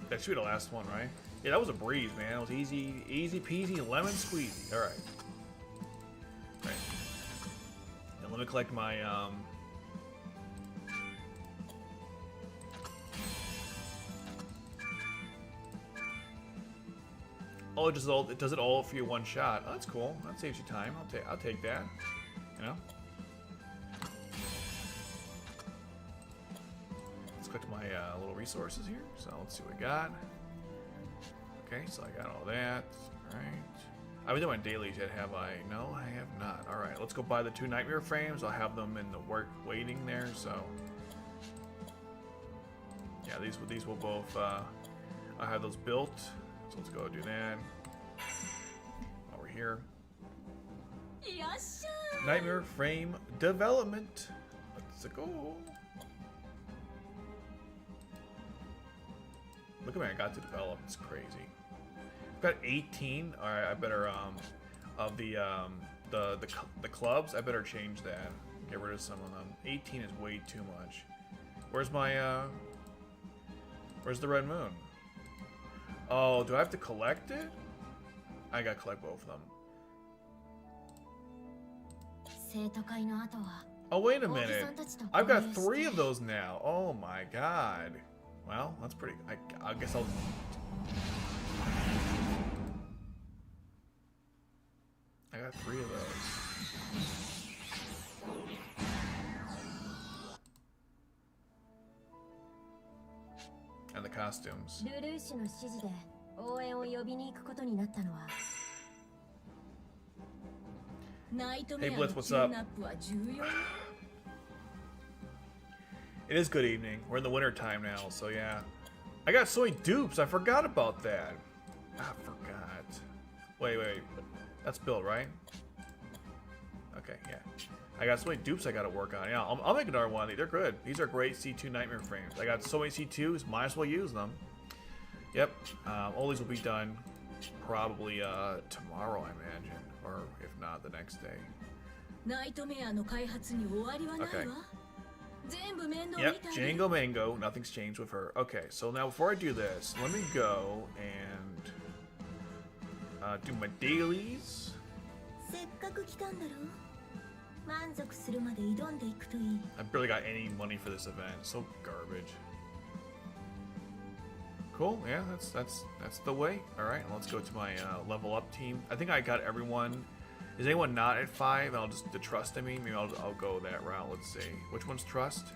That should be the last one, right? Yeah, that was a breeze, man. It was easy peasy, lemon squeezy. All right. Right. Now let me collect my Oh, it does it all for you one shot. Oh, that's cool. That saves you time. I'll take that. You know. Let's collect my little resources here. So let's see what we got. Okay, so I got all that. All right. I haven't done my dailies yet, have I? No, I have not. All right, let's go buy the 2 nightmare frames. I'll have them in the work waiting there. So yeah, these will both. I have those built. So let's go do that. While we're here. Nightmare frame development. Let's go. Look at me, I got to develop. It's crazy. I've got 18. All right, I better of the clubs. I better change that. Get rid of some of them. 18 is way too much. Where's my where's the red moon? Oh, do I have to collect it? I gotta collect both of them. Oh, wait a minute. I've got 3 of those now. Oh my god. Well, that's pretty. I guess I'll. I got 3 of those. And the costumes. Hey Blitz, what's up? It is good evening. We're in the winter time now, so yeah. I got so many dupes, I forgot about that. I forgot. Wait. That's built, right? Okay, yeah. I got so many dupes I gotta work on. Yeah, I'll make another one. They're good. These are great C2 nightmare frames. I got so many C2s, might as well use them. Yep. All these will be done probably tomorrow, I imagine. Or if not, the next day. Okay. Yep, Django Mango. Nothing's changed with her. Okay, so now before I do this, let me go and do my dailies. I barely got any money for this event. So garbage. Cool. Yeah, that's the way. All right, let's go to my level up team. I think I got everyone. Is anyone not at 5? I'll just the trust. I mean, maybe I'll go that route. Let's see. Which one's trust?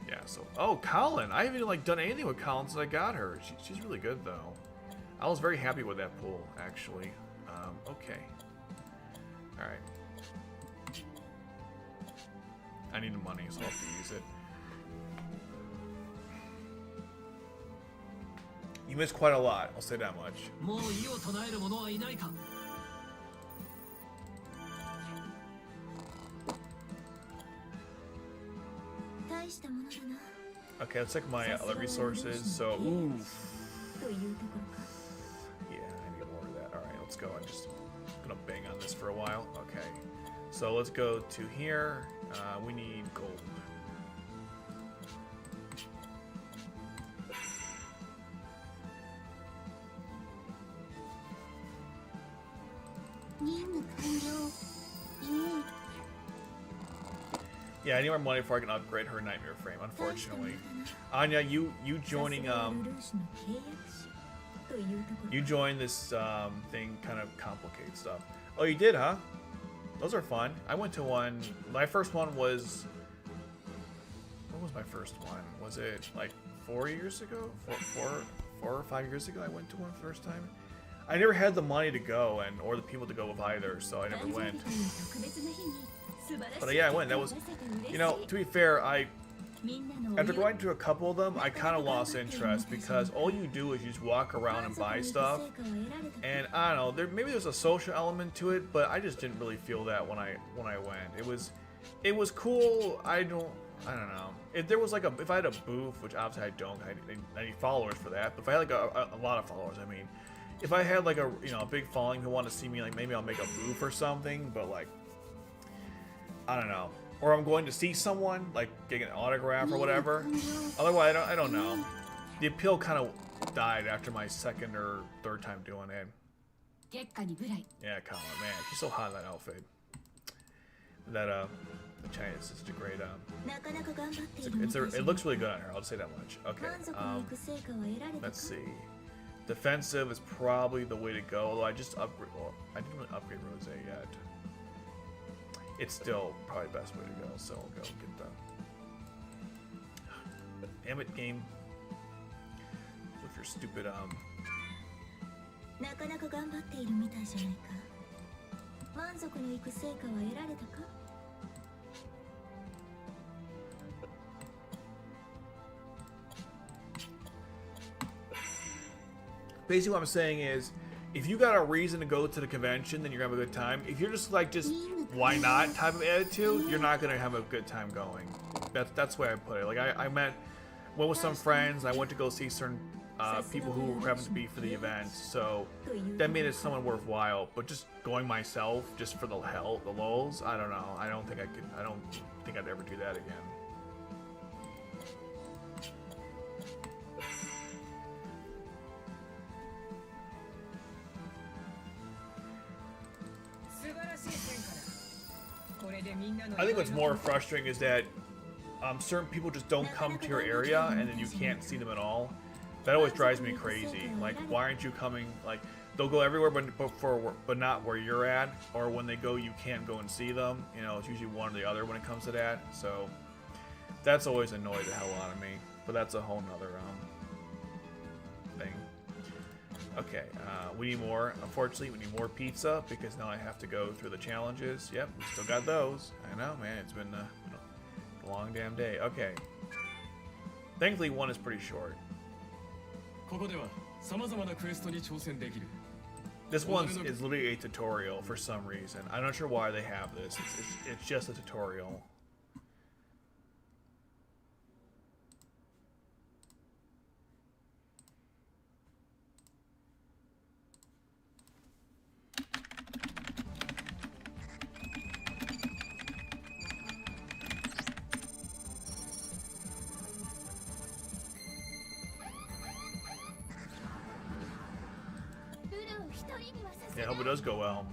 Yeah. So Colin. I haven't like done anything with Colin since I got her. She's really good though. I was very happy with that pool actually. Okay. All right. I need the money, so I'll have to use it. You missed quite a lot. I'll say that much. Okay, let's check my other resources. So, ooh. Yeah, I need more of that. Alright, let's go. I'm just gonna bang on this for a while. Okay. So let's go to here. We need gold. Yeah, I need more money before I can upgrade her nightmare frame, unfortunately. Anya, you joining you joined this thing kind of complicates stuff. Oh, you did, huh? Those are fun. I went to one. My first one was. What was my first one? Was it like 4 years ago? Four or 5 years ago? I went to one first time. I never had the money to go or the people to go with either, so I never went. But yeah, I went. That was, to be fair, after going to a couple of them, I kind of lost interest because all you do is you just walk around and buy stuff, and I don't know. Maybe there's a social element to it, but I just didn't really feel that when I went. It was cool. I don't know. If there was if I had a booth, which obviously I don't, I need followers for that. But if I had a lot of followers, I mean, if I had a big following who want to see me, maybe I'll make a booth or something. But I don't know. Or I'm going to see someone, getting an autograph or whatever. Otherwise, I don't know. The appeal kind of died after my second or third time doing it. Yeah, come on, man. She's so hot in that outfit. The China is such a great, it looks really good on her, I'll just say that much. Okay, let's see. Defensive is probably the way to go, although I didn't really upgrade Rose yet. It's still probably the best way to go, so we'll go get the... Damn it, game. With your stupid, Basically what I'm saying is, if you got a reason to go to the convention, then you're gonna have a good time. If you're just why not type of attitude, you're not gonna have a good time going. That's the way I put it. I went with some friends. I went to go see certain people who happened to be for the event, so that made it somewhat worthwhile. But just going myself, just for the lulz, I don't know. I don't think I'd ever do that again. I think what's more frustrating is that certain people just don't come to your area and then you can't see them at all. That always drives me crazy. Why aren't you coming? They'll go everywhere but not where you're at, or when they go you can't go and see them. It's usually one or the other when it comes to that. So that's always annoyed the hell out of me. But that's a whole nother thing. Okay, we need more. Unfortunately, we need more pizza because now I have to go through the challenges. Yep, we still got those. I know, man. It's been a long damn day. Okay. Thankfully, one is pretty short. This one is literally a tutorial for some reason. I'm not sure why they have this. It's just a tutorial. Yeah, I hope it does go well.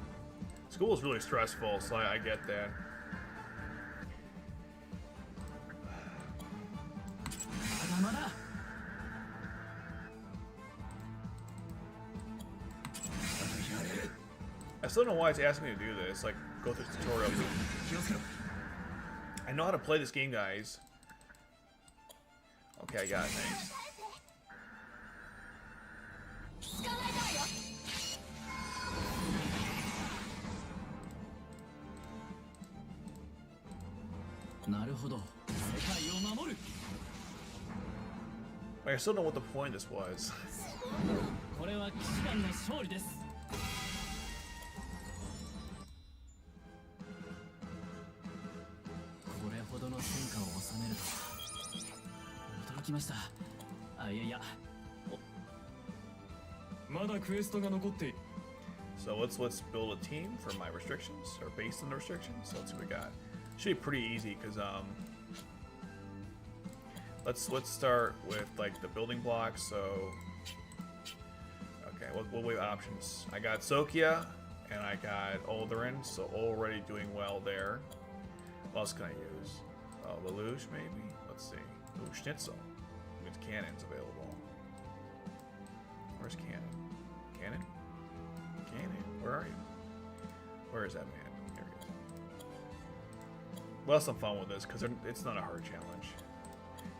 School is really stressful, so I get that. I still don't know why it's asking me to do this. Go through the tutorial. I know how to play this game, guys. Okay, I got it. Thanks. I still don't know what the point of this was. きました。あ、いやいや。まだクエストが残って。 So let's build a team for my restrictions, or based on the restrictions. So let's see what we got. Should be pretty easy because let's start with like the building blocks. So okay, what we have options? I got Sokia and I got Olderin, so already doing well there. What else can I use? Lelouch maybe. Let's see. Ooh, Schnitzel. Means cannon's available. Where's Cannon? Cannon? Cannon, where are you? Where is that man? Here he is. We'll have some fun with this because it's not a hard challenge.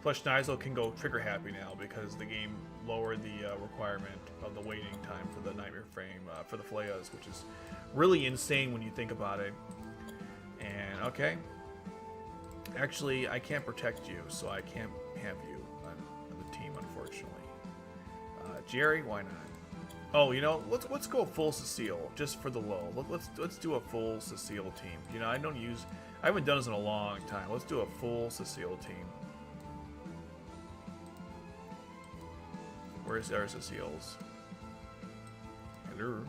Plus, Schnitzel can go trigger happy now because the game lowered the requirement of the waiting time for the Nightmare Frame for the Flayas, which is really insane when you think about it. And okay, actually, I can't protect you, so I can't have you on the team, unfortunately. Jerry, why not? Oh, you know, let's go full Cecile just for the low. Let's do a full Cecile team. You know, I haven't done this in a long time. Let's do a full Cecile team. Where's our Ceciles? Hello.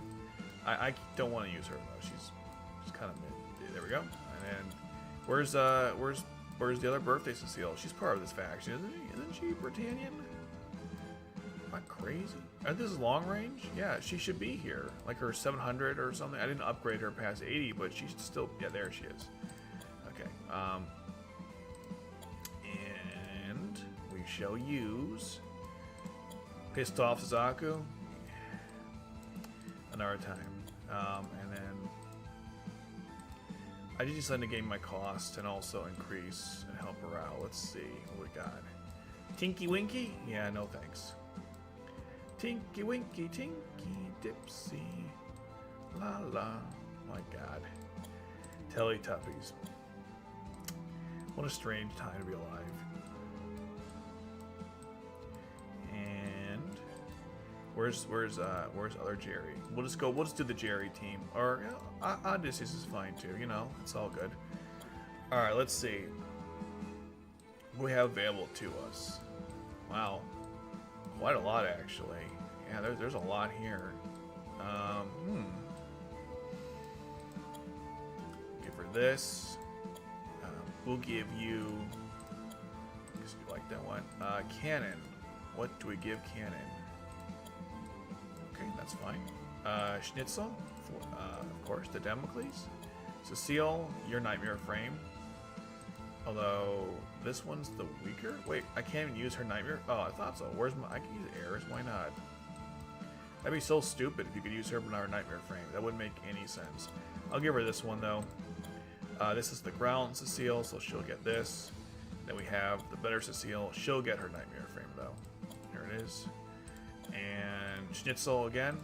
I don't want to use her though. She's kind of mid. There we go. And then where's the other birthday Cecile? She's part of this faction, isn't she? Britannian? Am I crazy? This is long range? Yeah, she should be here. Like her 700 or something. I didn't upgrade her past 80, but she's still, yeah, there she is. Okay. And we shall use Pissed Off Suzaku another time. And then I just decided to gain my cost and also increase and help morale. Let's see what we got. Tinky Winky? Yeah, no thanks. Tinky Winky, Tinky Dipsy, la la. My God. Teletubbies. What a strange time to be alive. And where's other Jerry? We'll just do the Jerry team. Or Odysseus is fine too. You know, it's all good. All right, let's see what we have available to us. Wow. Quite a lot, actually. Yeah, there's a lot here. Give her this. We'll give you, because you like that one. Cannon. What do we give Cannon? Okay, that's fine. Schnitzel, of course, the Damocles. Cecile, your Nightmare Frame. Although this one's the weaker. Wait, I can't even use her Nightmare. Oh, I thought so. I can use Ares. Why not? That'd be so stupid if you could use her but not her Nightmare Frame. That wouldn't make any sense. I'll give her this one though. This is the ground Cecile, so she'll get this. Then we have the better Cecile. She'll get her Nightmare Frame though. Here it is. And Schnitzel again.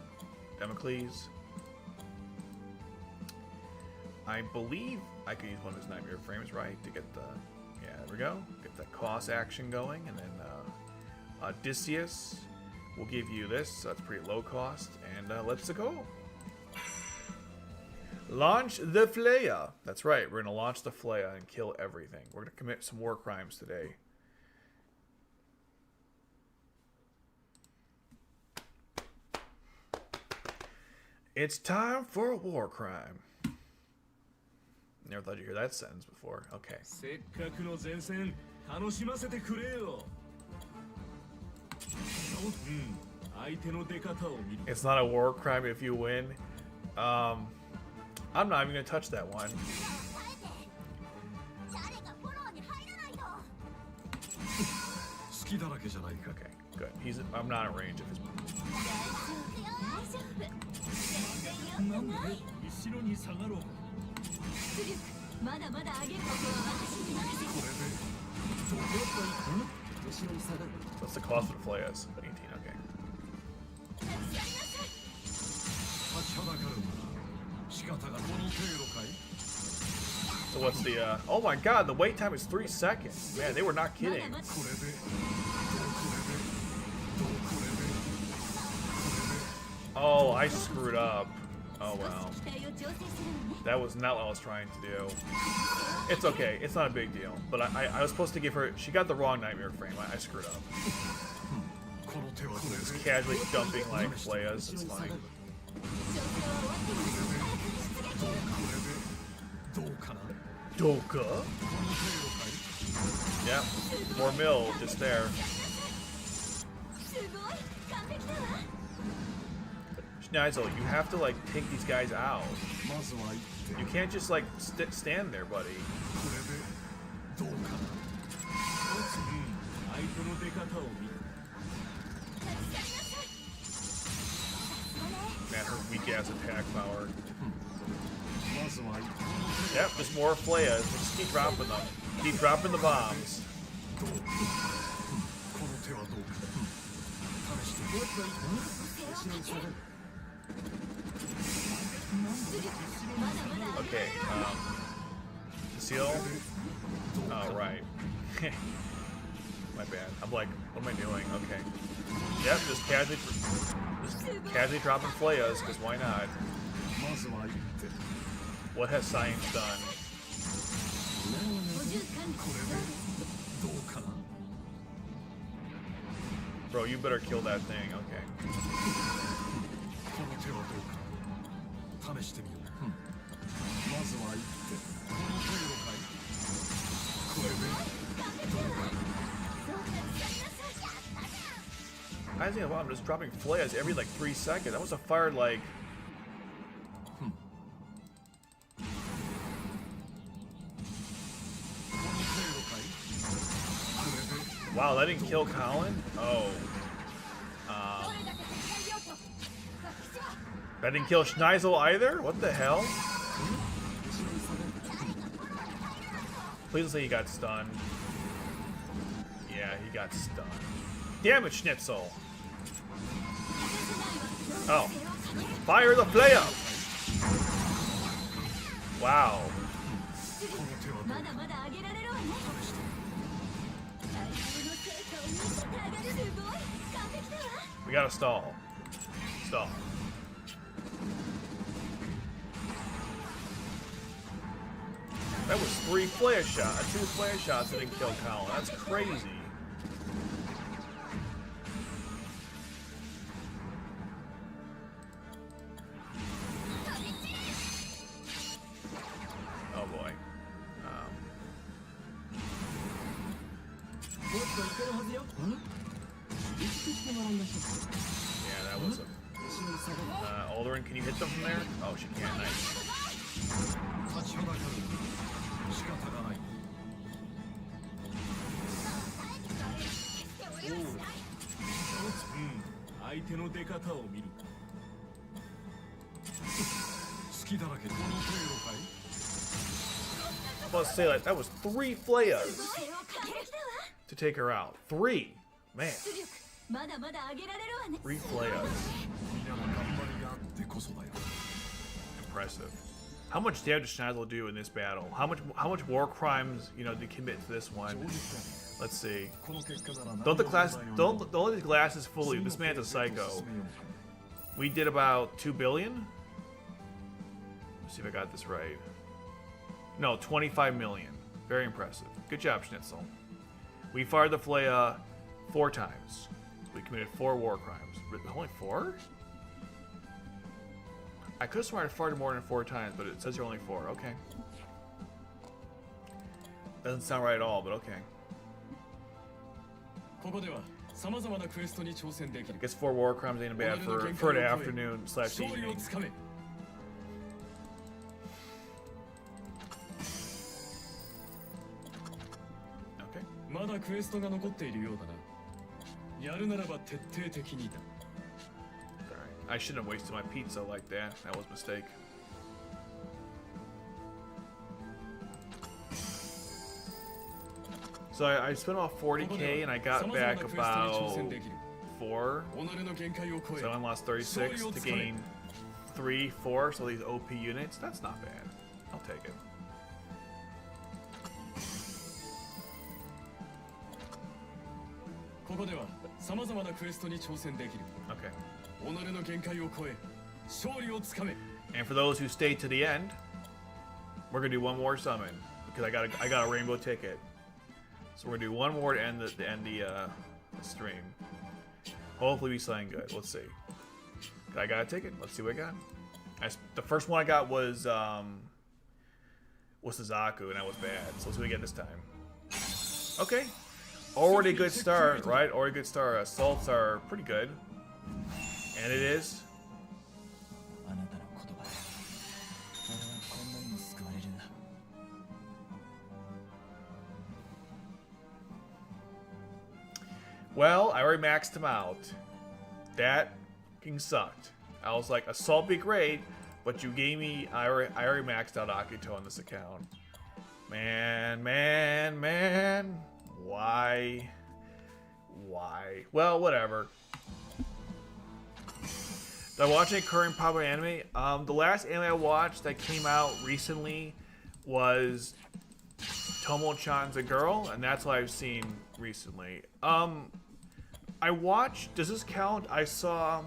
Damocles. I believe I could use one of his Nightmare Frames, right? To get the... Yeah, there we go. Get the cost action going. And then Odysseus will give you this. So that's pretty low cost. And let's go. Launch the Flaya. That's right. We're going to launch the Flaya and kill everything. We're going to commit some war crimes today. It's time for a war crime. Never thought you'd hear that sentence before. Okay. It's not a war crime if you win. I'm not even gonna touch that one. Okay, good. I'm not in range of his. What's the cost of the Flayas? 18, okay. So what's the, oh my god, the wait time is 3 seconds. Man, they were not kidding. Oh, I screwed up. Oh well. That was not what I was trying to do. It's okay. It's not a big deal. But I was supposed to give her... She got the wrong nightmare frame. I screwed up. Just casually dumping like Leia's. It's funny. Doka? Yep. More mill just there. Schneisel, you have to like take these guys out. You can't just like stand there, buddy. Man, her weak ass attack power. Yep, just more Flayas. Just keep dropping them. Keep dropping the bombs. Okay, seal. Oh, right. My bad. I'm like, what am I doing? Okay. Yep, just casually dropping Flayas, because why not? What has science done? Bro, you better kill that thing. Okay. I think I'm just dropping Flayas every like 3 seconds. That was a fire like... Wow, that didn't kill Colin? Oh. That didn't kill Schneisel either? What the hell? Please say he got stunned. Yeah, he got stunned. Damn it, Schnitzel! Oh. Fire the Flaya! Wow. We gotta stall. Stall. That was 3 flare shots. 2 flare shots that didn't kill Colin. That's crazy. Oh boy. Yeah, that was a... Alderin, can you hit them from there? Oh, she can't. Nice. Let's say that was 3 Flayas to take her out. 3, man. 3 Flayas. Impressive. How much damage does Schneisel do in this battle? How much war crimes, you know, did he commit to this one? Let's see. Don't let these glasses fool you. This man's a psycho. We did about 2 billion. Let's see if I got this right. No, 25 million. Very impressive. Good job, Schnitzel. We fired the Flaya 4 times. We committed 4 war crimes. Only 4? I could have sworn I fired more than 4 times, but it says you're only 4. Okay. Doesn't sound right at all, but okay. I guess 4 war crimes ain't bad for an afternoon / evening. Okay. I shouldn't have wasted my pizza like that. That was a mistake. So I spent about 40k and I got back about 4. So I lost 36 to gain 3, 4. So these OP units, that's not bad. I'll take it. Okay. And for those who stay to the end, we're gonna do one more summon because I got a rainbow ticket. So we're gonna do one more to end the stream. Hopefully we something good. Let's see. I got a ticket. Let's see what I got. The first one I got was Suzaku, and that was bad. So let's see what we get this time. Okay. Already a good start, right? Already a good start. Assaults are pretty good. And it is. Well, I already maxed him out. That fucking sucked. I was like, assault be great, but you gave me. I already maxed out Akito on this account. Man. Why? Well, whatever. Did I watch any current popular anime? The last anime I watched that came out recently was Tomo-chan's a Girl, and that's what I've seen recently. I watched. Does this count? I saw.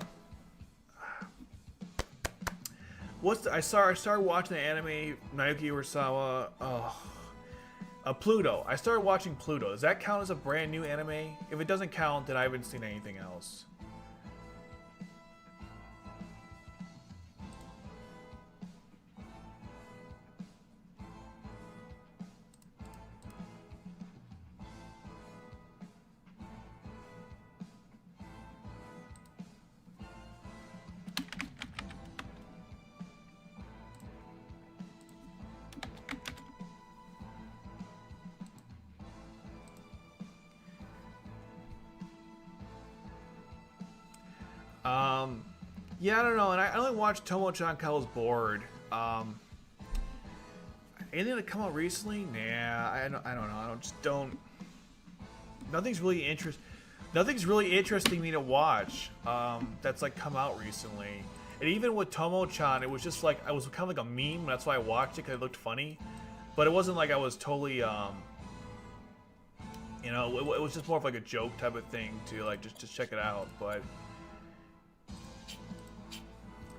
I started watching the anime Naoki Urasawa. Pluto. I started watching Pluto. Does that count as a brand new anime? If it doesn't count, then I haven't seen anything else. Yeah, I don't know, and I only watched Tomo-chan because I was bored. Anything that come out recently? Nah, I don't know. I don't. Nothing's really interesting me to watch. That's like come out recently. And even with Tomo-chan, it was just like I was kind of like a meme. That's why I watched it because it looked funny. But it wasn't like I was totally, it was just more of like a joke type of thing to like just check it out. But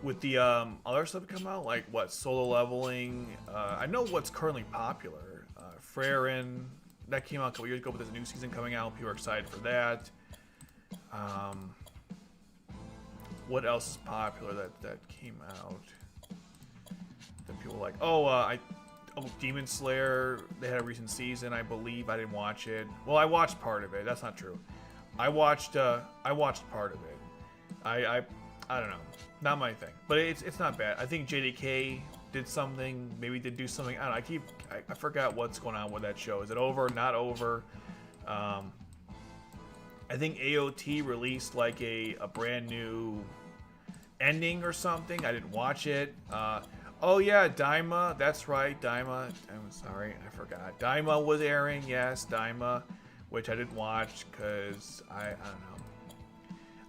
with the other stuff that come out, like what Solo Leveling, I know what's currently popular. Freyrin, that came out a couple years ago, but there's a new season coming out. People are excited for that. What else is popular that came out? That people like. Demon Slayer. They had a recent season, I believe. I didn't watch it. Well, I watched part of it. That's not true. I watched part of it. I don't know. Not my thing, but it's not bad. I think JDK did something. Maybe did do something. I don't know. I forgot what's going on with that show. Is it over? Not over? I think AOT released like a brand new ending or something. I didn't watch it. Oh yeah, Daima. That's right, Daima. I'm sorry, I forgot. Daima was airing. Yes, Daima, which I didn't watch because I don't know.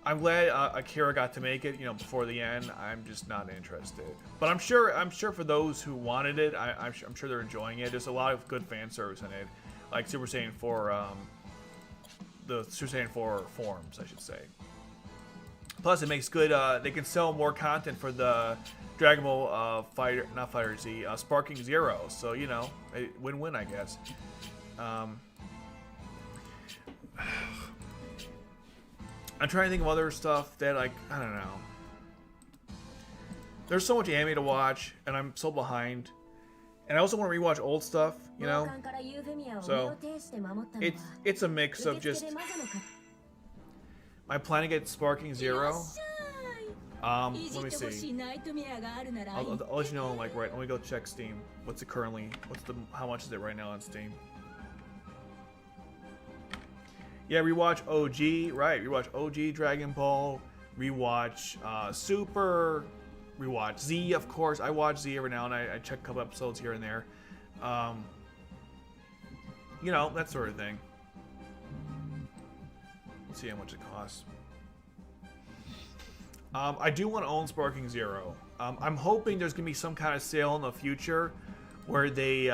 I'm glad Akira got to make it, before the end. I'm just not interested. But I'm sure for those who wanted it, I'm sure they're enjoying it. There's a lot of good fan service in it, like Super Saiyan 4, the Super Saiyan 4 forms, I should say. Plus, it makes good. They can sell more content for the Dragon Ball Fighter Z, Sparking Zero. So win-win, I guess. I'm trying to think of other stuff that I don't know. There's so much anime to watch, and I'm so behind. And I also want to rewatch old stuff, So it's a mix of just. My plan to get Sparking Zero. Let me see. I'll let you know. Like right. Let me go check Steam. What's it currently? How much is it right now on Steam? Yeah, rewatch OG, right? Rewatch OG Dragon Ball, rewatch Super, rewatch Z, of course. I watch Z every now and I check a couple episodes here and there. That sort of thing. Let's see how much it costs. I do want to own Sparking Zero. I'm hoping there's gonna be some kind of sale in the future where they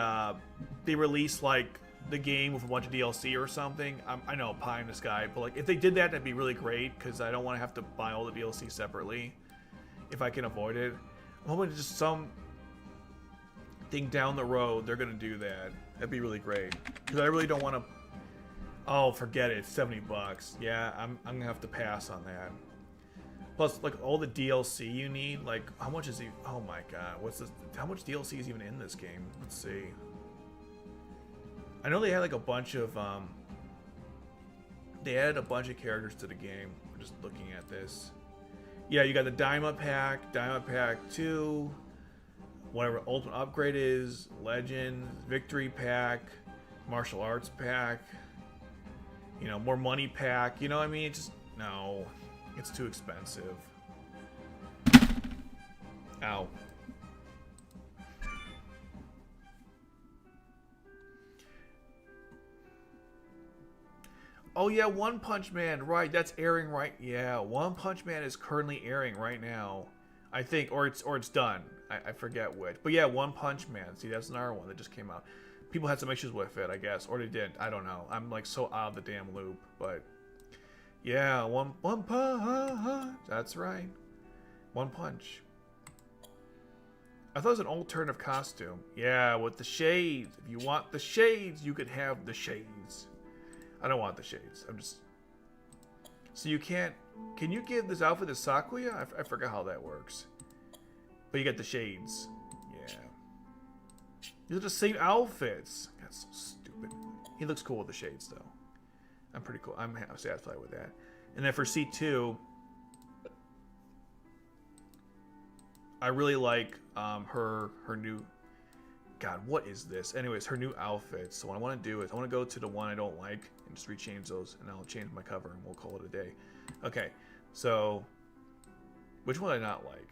release like the game with a bunch of DLC or something. I know, pie in the sky, but like if they did that, that'd be really great because I don't want to have to buy all the DLC separately if I can avoid it. I'm hoping just some thing down the road they're gonna do that. That'd be really great. Because I really don't want to. Oh, forget it. It's $70. Yeah, I'm gonna have to pass on that. Plus, like all the DLC you need. Like, how much is he? Oh my god, what's this? How much DLC is even in this game? Let's see. I know they had like a bunch of they added a bunch of characters to the game. We're just looking at this. Yeah, you got the Diamond Pack 2, whatever Ultimate Upgrade is, Legend, Victory Pack, Martial Arts Pack, you know, more money pack, you know what I mean? It's just, no, it's too expensive. Ow. Oh yeah, One Punch Man, right? That's airing right. Yeah, One Punch Man is currently airing right now, I think, or it's done. I forget which, but yeah, One Punch Man. See, that's another one that just came out. People had some issues with it, I guess, or they didn't. I don't know. I'm like so out of the damn loop, but yeah, One Punch. That's right, One Punch. I thought it was an alternative costume. Yeah, with the shades. If you want the shades, you could have the shades. I don't want the shades. I'm just... So you can't... Can you give this outfit to Sakuya? I forgot how that works. But you get the shades. Yeah. These are the same outfits. That's so stupid. He looks cool with the shades, though. I'm pretty cool. I'm satisfied with that. And then for C2... I really like her new... God, what is this? Anyways, her new outfit. So what I want to do is I want to go to the one I don't like and just rechange those, and I'll change my cover and we'll call it a day. Okay, so which one did I not like?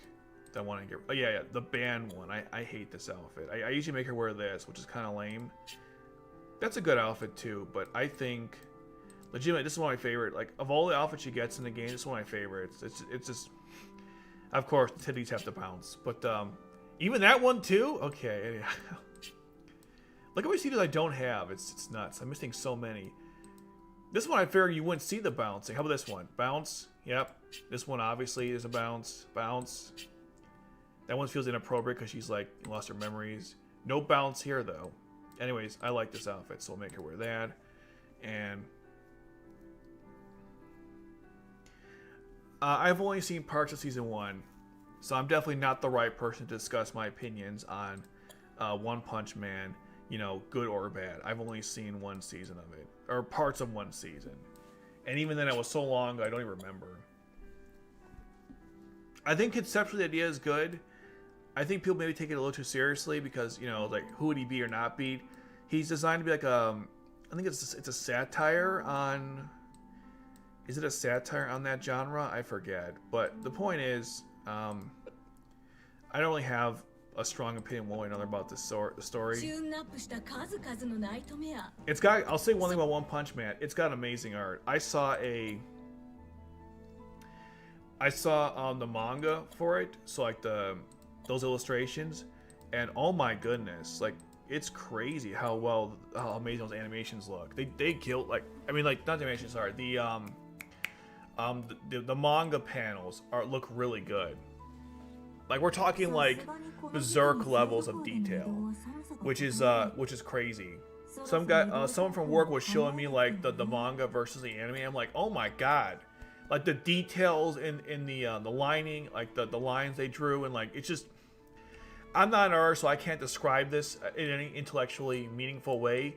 That I want to get. Oh yeah, the band one. I hate this outfit. I usually make her wear this, which is kind of lame. That's a good outfit too, but I think legitimately this is one of my favorite. Like of all the outfits she gets in the game, this is one of my favorites. It's just, of course, the titties have to bounce, but even that one too? Okay. Look how many CDs I don't have. It's nuts. I'm missing so many. This one I figure you wouldn't see the bouncing. How about this one? Bounce. Yep. This one obviously is a bounce. Bounce. That one feels inappropriate because she's like lost her memories. No bounce here though. Anyways, I like this outfit, so I'll make her wear that. And I've only seen parts of season 1. So I'm definitely not the right person to discuss my opinions on One Punch Man, you know, good or bad. I've only seen one season of it, or parts of one season. And even then it was so long I don't even remember. I think conceptually the idea is good. I think people maybe take it a little too seriously because, you know, like who would he be or not be? He's designed to be like I think it's a satire on... Is it a satire on that genre? I forget. But the point is... I don't really have a strong opinion one way or another about the story. It's got, I'll say one thing about One Punch Man. It's got amazing art. I saw the manga for it, so like those illustrations, and oh my goodness, like it's crazy how amazing those animations look. They killed, like, I mean, like not the animations, sorry, the manga panels look really good. Like we're talking like berserk levels of detail, which is crazy. Someone from work was showing me like the manga versus the anime. I'm like, oh my god, like the details in the lining, like the lines they drew, and like it's just. I'm not an artist, so I can't describe this in any intellectually meaningful way.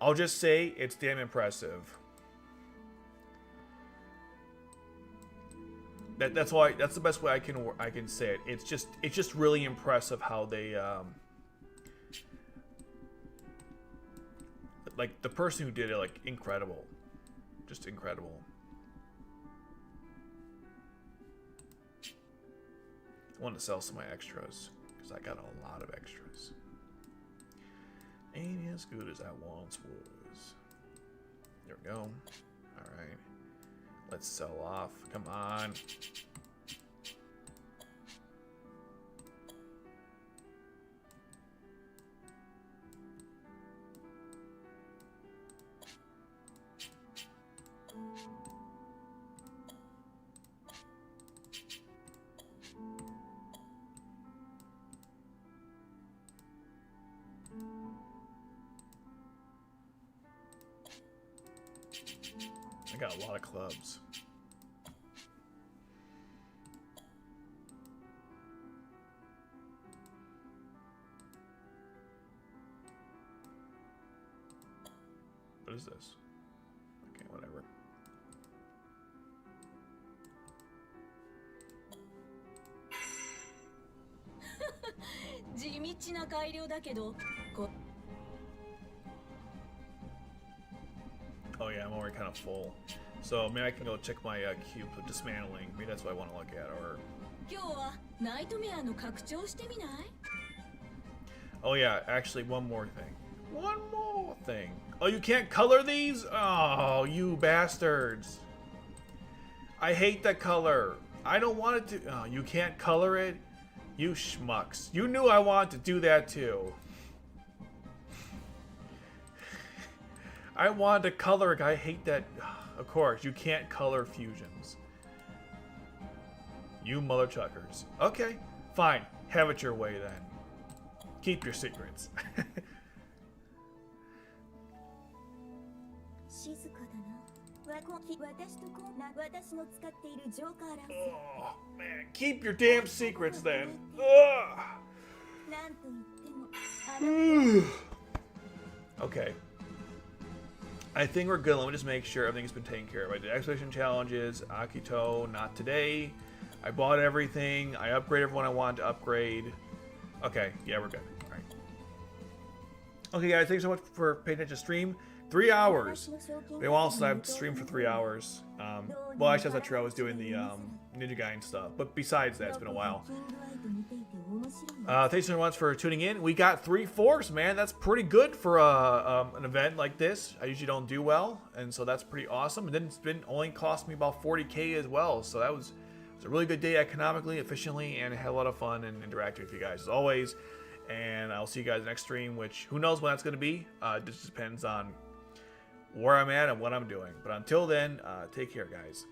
I'll just say it's damn impressive. That's the best way I can say it. It's just really impressive how they like the person who did it, like incredible, just incredible. I want to sell some of my extras because I got a lot of extras. Ain't as good as I once was. There we go. All right. Let's sell off. Come on. I got a lot of clubs. What is this? Okay, whatever. Oh yeah, I'm already kind of full. So maybe I can go check my cube for dismantling. Maybe that's what I want to look at. Or oh yeah, actually one more thing. One more thing. Oh, you can't color these? Oh, you bastards. I hate that color. I don't want it to. Oh, you can't color it? You schmucks. You knew I wanted to do that too. I wanted to color it. I hate that. Of course, you can't color fusions. You mother chuckers. Okay, fine. Have it your way then. Keep your secrets. Oh, man. Keep your damn secrets then. Ugh. Okay. I think we're good. Let me just make sure everything's been taken care of. I did expedition challenges. Akito, not today. I bought everything. I upgraded everyone I wanted to upgrade. Okay, yeah, we're good. All right. Okay, guys, thanks so much for paying attention to stream. 3 hours. They also I've streamed for 3 hours. Well, actually, that's not true. I was doing the Ninja Guy and stuff. But besides that, it's been a while. Thanks so much for tuning in. We got 3/4, man. That's pretty good for an event like this. I usually don't do well, and so that's pretty awesome. And then it's been only cost me about 40K as well. So that was a really good day economically, efficiently, and I had a lot of fun and interacting with you guys as always. And I'll see you guys next stream, which who knows when that's going to be. It just depends on where I'm at and what I'm doing. But until then, take care, guys.